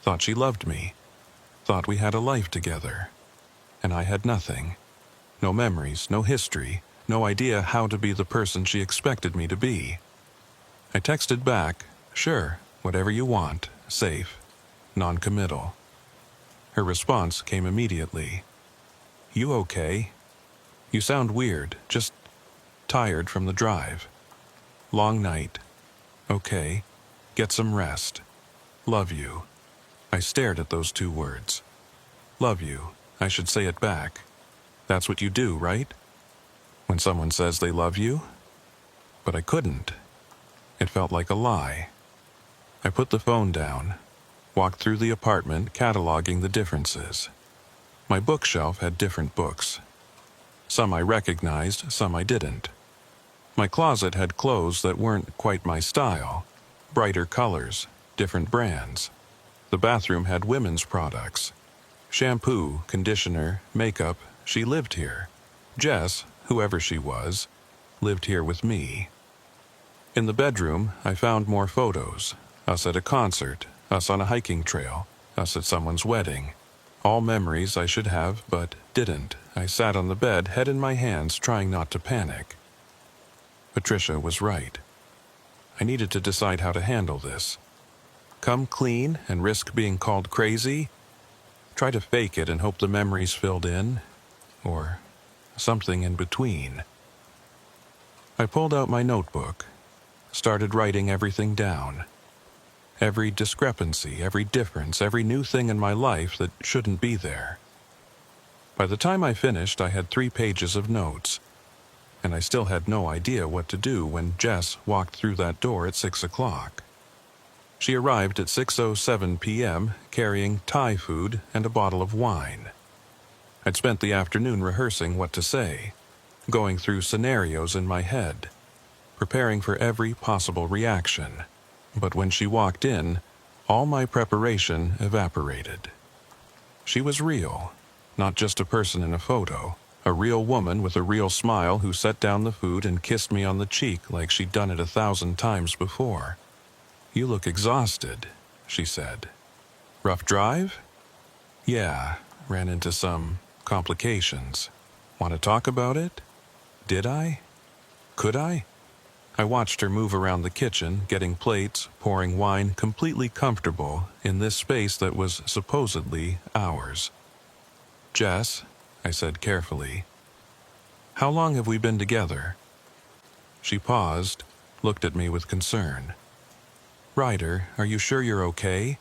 thought she loved me, thought we had a life together. And I had nothing. No memories, no history, no idea how to be the person she expected me to be. I texted back, sure, whatever you want, safe, non-committal. Her response came immediately. You okay? You sound weird, just tired from the drive. Long night. Okay, get some rest. Love you. I stared at those 2 words. Love you. I should say it back. That's what you do, right? When someone says they love you? But I couldn't. It felt like a lie. I put the phone down, walked through the apartment, cataloging the differences. My bookshelf had different books. Some I recognized, some I didn't. My closet had clothes that weren't quite my style, brighter colors, different brands. The bathroom had women's products. Shampoo, conditioner, makeup. She lived here. Jess, whoever she was, lived here with me. In the bedroom, I found more photos. Us at a concert, us on a hiking trail, us at someone's wedding. All memories I should have, but didn't. I sat on the bed, head in my hands, trying not to panic. Patricia was right. I needed to decide how to handle this. Come clean and risk being called crazy? Try to fake it and hope the memories filled in? Or something in between? I pulled out my notebook, started writing everything down. Every discrepancy, every difference, every new thing in my life that shouldn't be there. By the time I finished, I had 3 pages of notes, and I still had no idea what to do when Jess walked through that door at 6 o'clock. She arrived at 6:07 p.m. carrying Thai food and a bottle of wine. I'd spent the afternoon rehearsing what to say, going through scenarios in my head, preparing for every possible reaction. But when she walked in, all my preparation evaporated. She was real, not just a person in a photo, a real woman with a real smile who set down the food and kissed me on the cheek like she'd done it 1,000 times before. "You look exhausted," she said. "Rough drive?" "Yeah, ran into some complications. Want to talk about it?" Did I? Could I? I watched her move around the kitchen, getting plates, pouring wine, completely comfortable in this space that was supposedly ours. "Jess," I said carefully, "how long have we been together?" She paused, looked at me with concern. "Ryder, are you sure you're okay?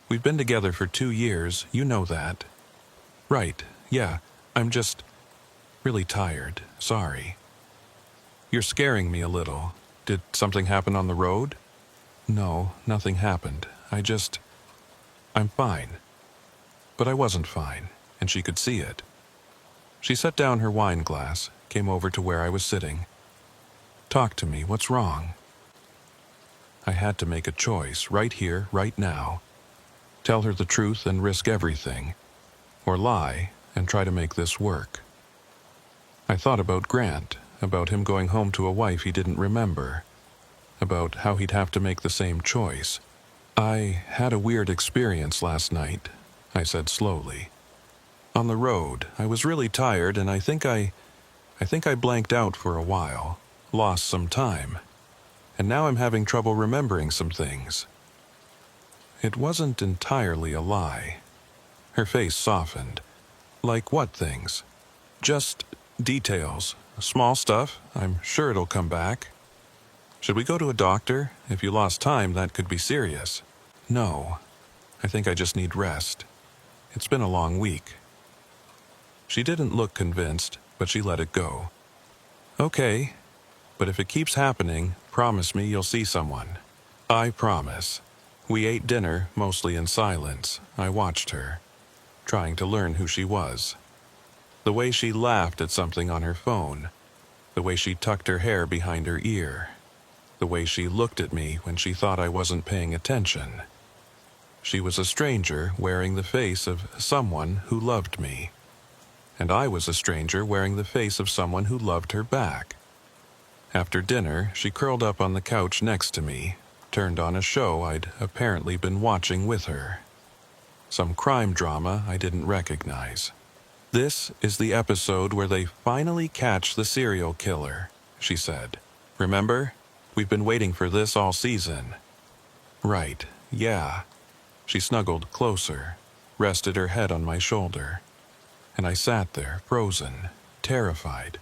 We've been together for 2 years, you know that." "Right, yeah, I'm just really tired, sorry." "You're scaring me a little. Did something happen on the road?" "No, nothing happened. I'm fine." But I wasn't fine, and she could see it. She set down her wine glass, came over to where I was sitting. "Talk to me, what's wrong?" I had to make a choice, right here, right now. Tell her the truth and risk everything, or lie and try to make this work. I thought about Grant, about him going home to a wife he didn't remember, about how he'd have to make the same choice. "I had a weird experience last night," I said slowly. "On the road, I was really tired and I think I blanked out for a while, lost some time, and now I'm having trouble remembering some things." It wasn't entirely a lie. Her face softened. "Like what things?" "Just details. Small stuff. I'm sure it'll come back." "Should we go to a doctor? If you lost time, that could be serious." "No. I think I just need rest. It's been a long week." She didn't look convinced, but she let it go. "Okay. But if it keeps happening, promise me you'll see someone." "I promise." We ate dinner, mostly in silence. I watched her, trying to learn who she was. The way she laughed at something on her phone. The way she tucked her hair behind her ear. The way she looked at me when she thought I wasn't paying attention. She was a stranger wearing the face of someone who loved me. And I was a stranger wearing the face of someone who loved her back. After dinner, she curled up on the couch next to me, turned on a show I'd apparently been watching with her. Some crime drama I didn't recognize. "This is the episode where they finally catch the serial killer," she said. "Remember? We've been waiting for this all season." "Right, yeah." She snuggled closer, rested her head on my shoulder, and I sat there, frozen, terrified,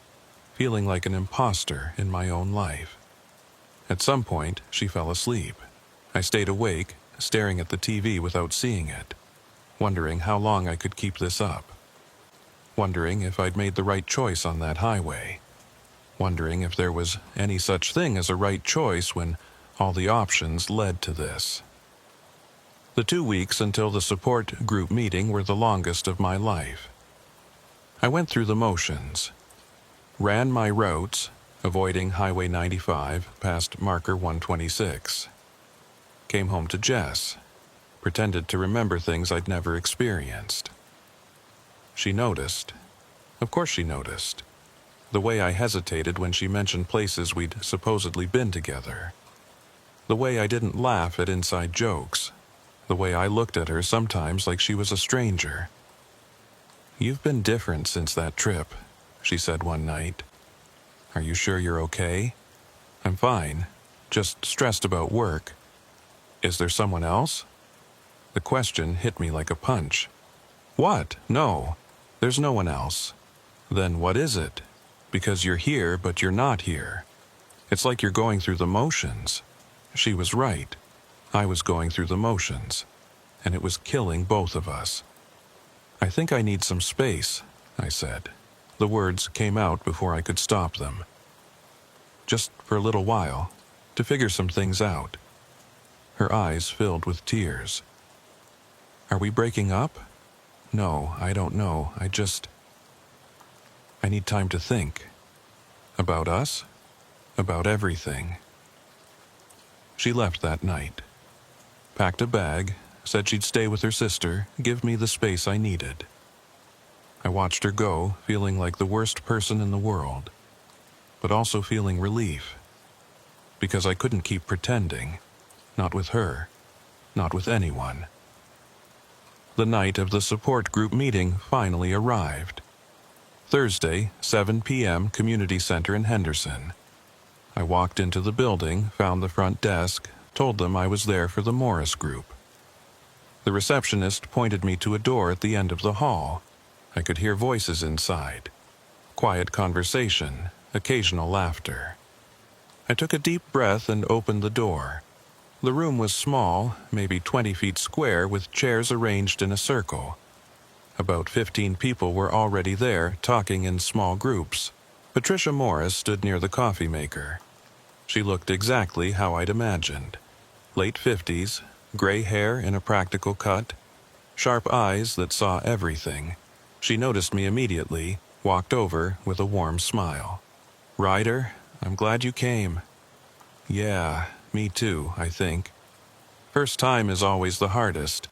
feeling like an imposter in my own life. At some point, she fell asleep. I stayed awake, staring at the TV without seeing it, wondering how long I could keep this up. Wondering if I'd made the right choice on that highway. Wondering if there was any such thing as a right choice when all the options led to this. The 2 weeks until the support group meeting were the longest of my life. I went through the motions. Ran my routes, avoiding Highway 95 past marker 126. Came home to Jess. Pretended to remember things I'd never experienced. She noticed. Of course she noticed. The way I hesitated when she mentioned places we'd supposedly been together. The way I didn't laugh at inside jokes. The way I looked at her sometimes like she was a stranger. "You've been different since that trip," she said one night. "Are you sure you're okay?" "I'm fine. Just stressed about work." "Is there someone else?" The question hit me like a punch. "What? No. There's no one else." "Then what is it? Because you're here, but you're not here. It's like you're going through the motions." She was right. I was going through the motions, and it was killing both of us. "I think I need some space," I said. The words came out before I could stop them. "Just for a little while, to figure some things out." Her eyes filled with tears. "Are we breaking up?" "No, I don't know. I need time to think." "About us?" "About everything." She left that night. Packed a bag, said she'd stay with her sister, give me the space I needed. I watched her go, feeling like the worst person in the world, but also feeling relief. Because I couldn't keep pretending. Not with her. Not with anyone. The night of the support group meeting finally arrived. Thursday, 7 p.m., Community Center in Henderson. I walked into the building, found the front desk, told them I was there for the Morris group. The receptionist pointed me to a door at the end of the hall. I could hear voices inside. Quiet conversation, occasional laughter. I took a deep breath and opened the door. The room was small, maybe 20 feet square, with chairs arranged in a circle. About 15 people were already there, talking in small groups. Patricia Morris stood near the coffee maker. She looked exactly how I'd imagined. Late 50s, gray hair in a practical cut, sharp eyes that saw everything. She noticed me immediately, walked over with a warm smile. "Ryder, I'm glad you came." "Yeah, me too, I think. First time is always the hardest.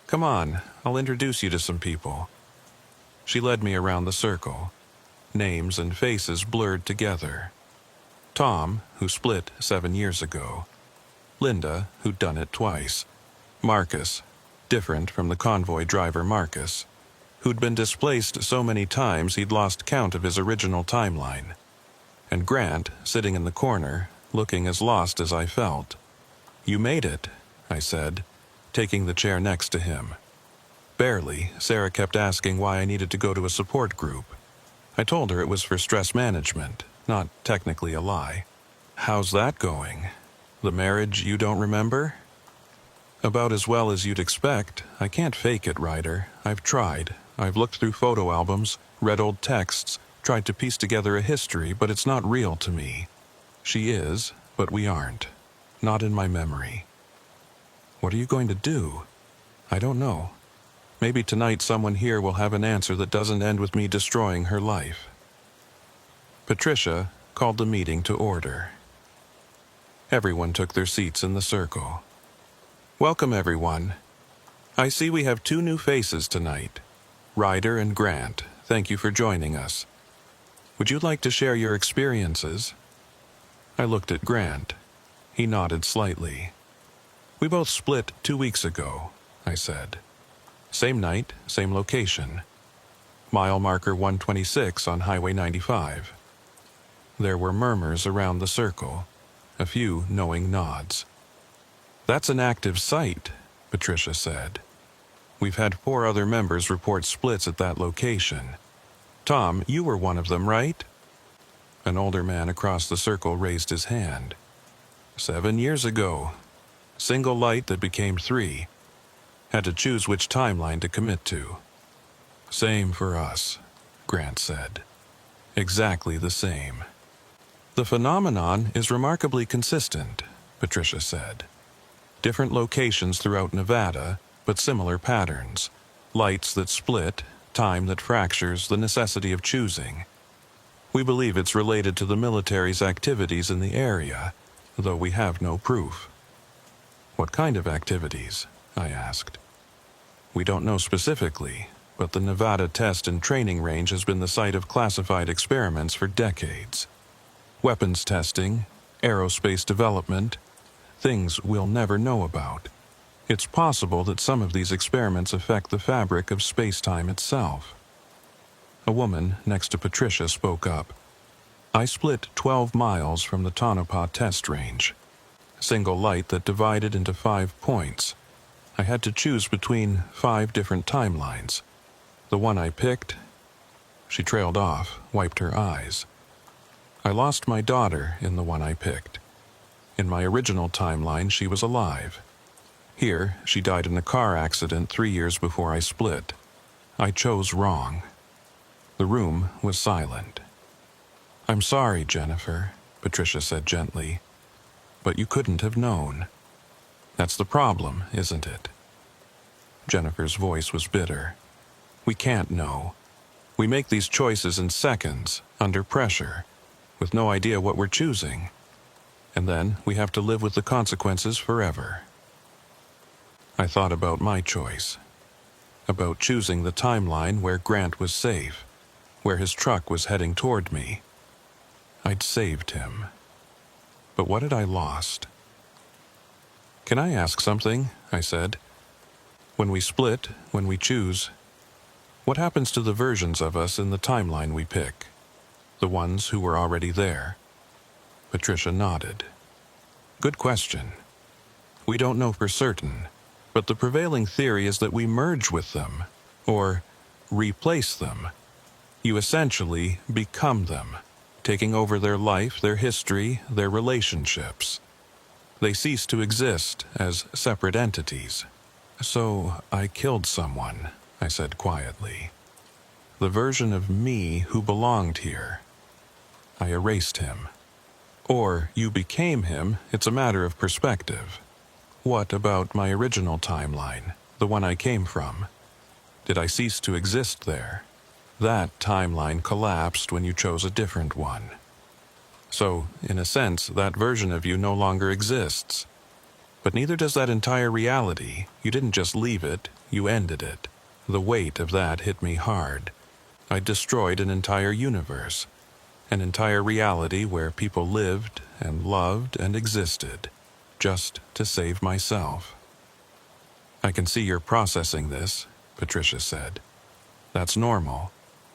Come on, I'll introduce you to some people." She led me around the circle. Names and faces blurred together. Tom, who split 7 years ago. Linda, who'd done it twice. Marcus, different from the convoy driver Marcus, who'd been displaced so many times he'd lost count of his original timeline. And Grant, sitting in the corner, looking as lost as I felt. "You made it," I said, taking the chair next to him. Barely, Sarah kept asking why I needed to go to a support group. I told her it was for stress management, not technically a lie. "How's that going? The marriage you don't remember?" "About as well as you'd expect. I can't fake it, Ryder. I've tried. I've looked through photo albums, read old texts, tried to piece together a history, but it's not real to me. She is, but we aren't. Not in my memory." "What are you going to do?" "I don't know. Maybe tonight someone here will have an answer that doesn't end with me destroying her life." Patricia called the meeting to order. Everyone took their seats in the circle. "Welcome, everyone. I see we have 2 new faces tonight. Ryder and Grant, thank you for joining us. Would you like to share your experiences?" I looked at Grant. He nodded slightly. "We both split 2 weeks ago," I said. "Same night, same location. Mile marker 126 on Highway 95. There were murmurs around the circle, a few knowing nods. "That's an active site," Patricia said. "We've had 4 other members report splits at that location. Tom, you were one of them, right?" An older man across the circle raised his hand. 7 years ago. Single light that became 3. Had to choose which timeline to commit to." "Same for us," Grant said. "Exactly the same." "The phenomenon is remarkably consistent," Patricia said. "Different locations throughout Nevada, but similar patterns. Lights that split, time that fractures, the necessity of choosing. We believe it's related to the military's activities in the area, though we have no proof." "What kind of activities?" I asked. "We don't know specifically, but the Nevada Test and Training Range has been the site of classified experiments for decades. Weapons testing, aerospace development, things we'll never know about. It's possible that some of these experiments affect the fabric of space-time itself. A woman next to Patricia spoke up. I split 12 miles from the Tonopah Test Range. Single light that divided into 5 points. I had to choose between 5 different timelines. The one I picked, she trailed off, wiped her eyes. I lost my daughter in the one I picked. In my original timeline, she was alive. Here, she died in a car accident 3 years before I split. I chose wrong. The room was silent. I'm sorry, Jennifer, Patricia said gently, but you couldn't have known. That's the problem, isn't it? Jennifer's voice was bitter. We can't know. We make these choices in seconds, under pressure, with no idea what we're choosing. And then we have to live with the consequences forever. I thought about my choice. About choosing the timeline where Grant was safe, where his truck was heading toward me. I'd saved him. But what had I lost? Can I ask something? I said. When we split, when we choose, what happens to the versions of us in the timeline we pick? The ones who were already there? Patricia nodded. Good question. We don't know for certain, but the prevailing theory is that we merge with them, or replace them. You essentially become them, taking over their life, their history, their relationships. They cease to exist as separate entities. So I killed someone, I said quietly. The version of me who belonged here. I erased him. Or you became him, it's a matter of perspective. What about my original timeline, the one I came from? Did I cease to exist there? That timeline collapsed when you chose a different one. So, in a sense, that version of you no longer exists. But neither does that entire reality. You didn't just leave it, you ended it. The weight of that hit me hard. I destroyed an entire universe. An entire reality where people lived and loved and existed, just to save myself. I can see you're processing this, Patricia said. That's normal.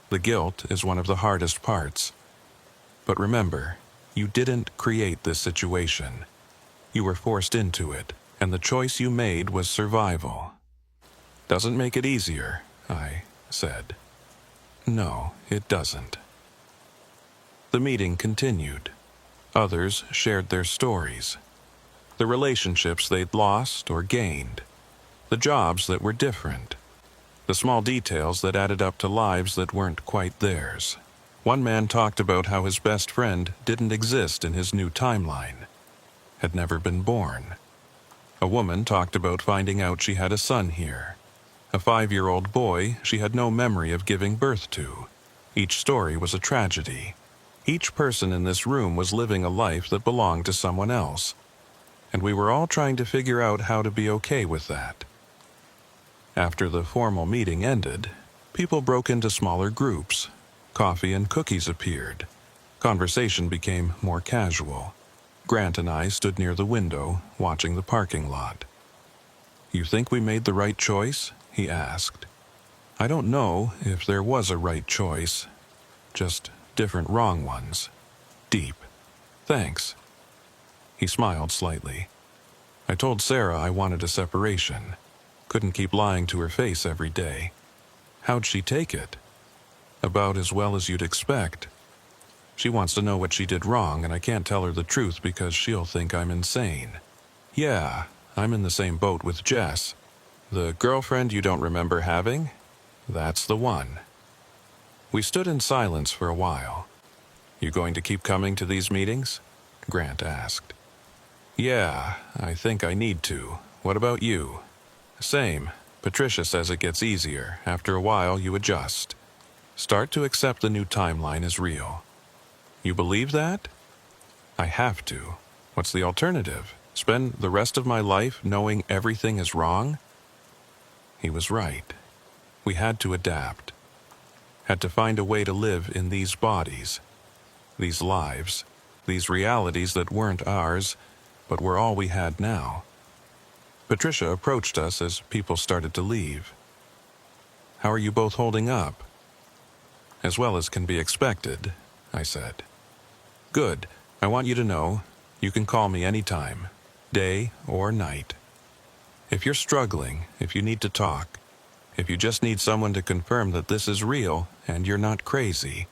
The guilt is one of the hardest parts. But remember, you didn't create this situation. You were forced into it, and the choice you made was survival. Doesn't make it easier, I said. No, it doesn't. The meeting continued. Others shared their stories. The relationships they'd lost or gained. The jobs that were different. The small details that added up to lives that weren't quite theirs. One man talked about how his best friend didn't exist in his new timeline. Had never been born. A woman talked about finding out she had a son here. A 5-year-old boy she had no memory of giving birth to. Each story was a tragedy. Each person in this room was living a life that belonged to someone else. And we were all trying to figure out how to be okay with that. After the formal meeting ended, people broke into smaller groups. Coffee and cookies appeared. Conversation became more casual. Grant and I stood near the window, watching the parking lot. You think we made the right choice? He asked. I don't know if there was a right choice. Just different wrong ones. Deep. Thanks. He smiled slightly. I told Sarah I wanted a separation. Couldn't keep lying to her face every day. How'd she take it? About as well as you'd expect. She wants to know what she did wrong, and I can't tell her the truth because she'll think I'm insane. Yeah, I'm in the same boat with Jess. The girlfriend you don't remember having? That's the one. We stood in silence for a while. You going to keep coming to these meetings? Grant asked. Yeah, I think I need to. What about you? Same. Patricia says it gets easier. After a while, you adjust. Start to accept the new timeline as real. You believe that? I have to. What's the alternative? Spend the rest of my life knowing everything is wrong? He was right. We had to adapt. Had to find a way to live in these bodies, these lives, these realities that weren't ours, but were all we had now. Patricia approached us as people started to leave. "How are you both holding up?" "As well as can be expected," I said. "Good. I want you to know, you can call me anytime, day or night. If you're struggling, if you need to talk, if you just need someone to confirm that this is real and you're not crazy,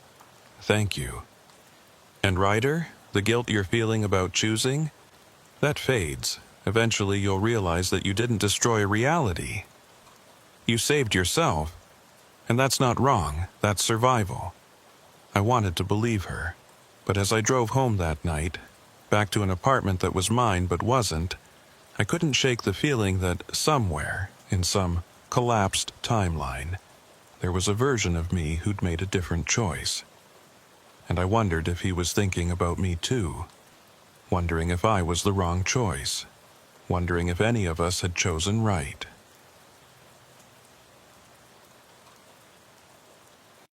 thank you. And Ryder, the guilt you're feeling about choosing, that fades. Eventually you'll realize that you didn't destroy reality. You saved yourself, and that's not wrong, that's survival." I wanted to believe her, but as I drove home that night, back to an apartment that was mine but wasn't, I couldn't shake the feeling that somewhere, in some collapsed timeline, there was a version of me who'd made a different choice. And I wondered if he was thinking about me too, wondering if I was the wrong choice, wondering if any of us had chosen right.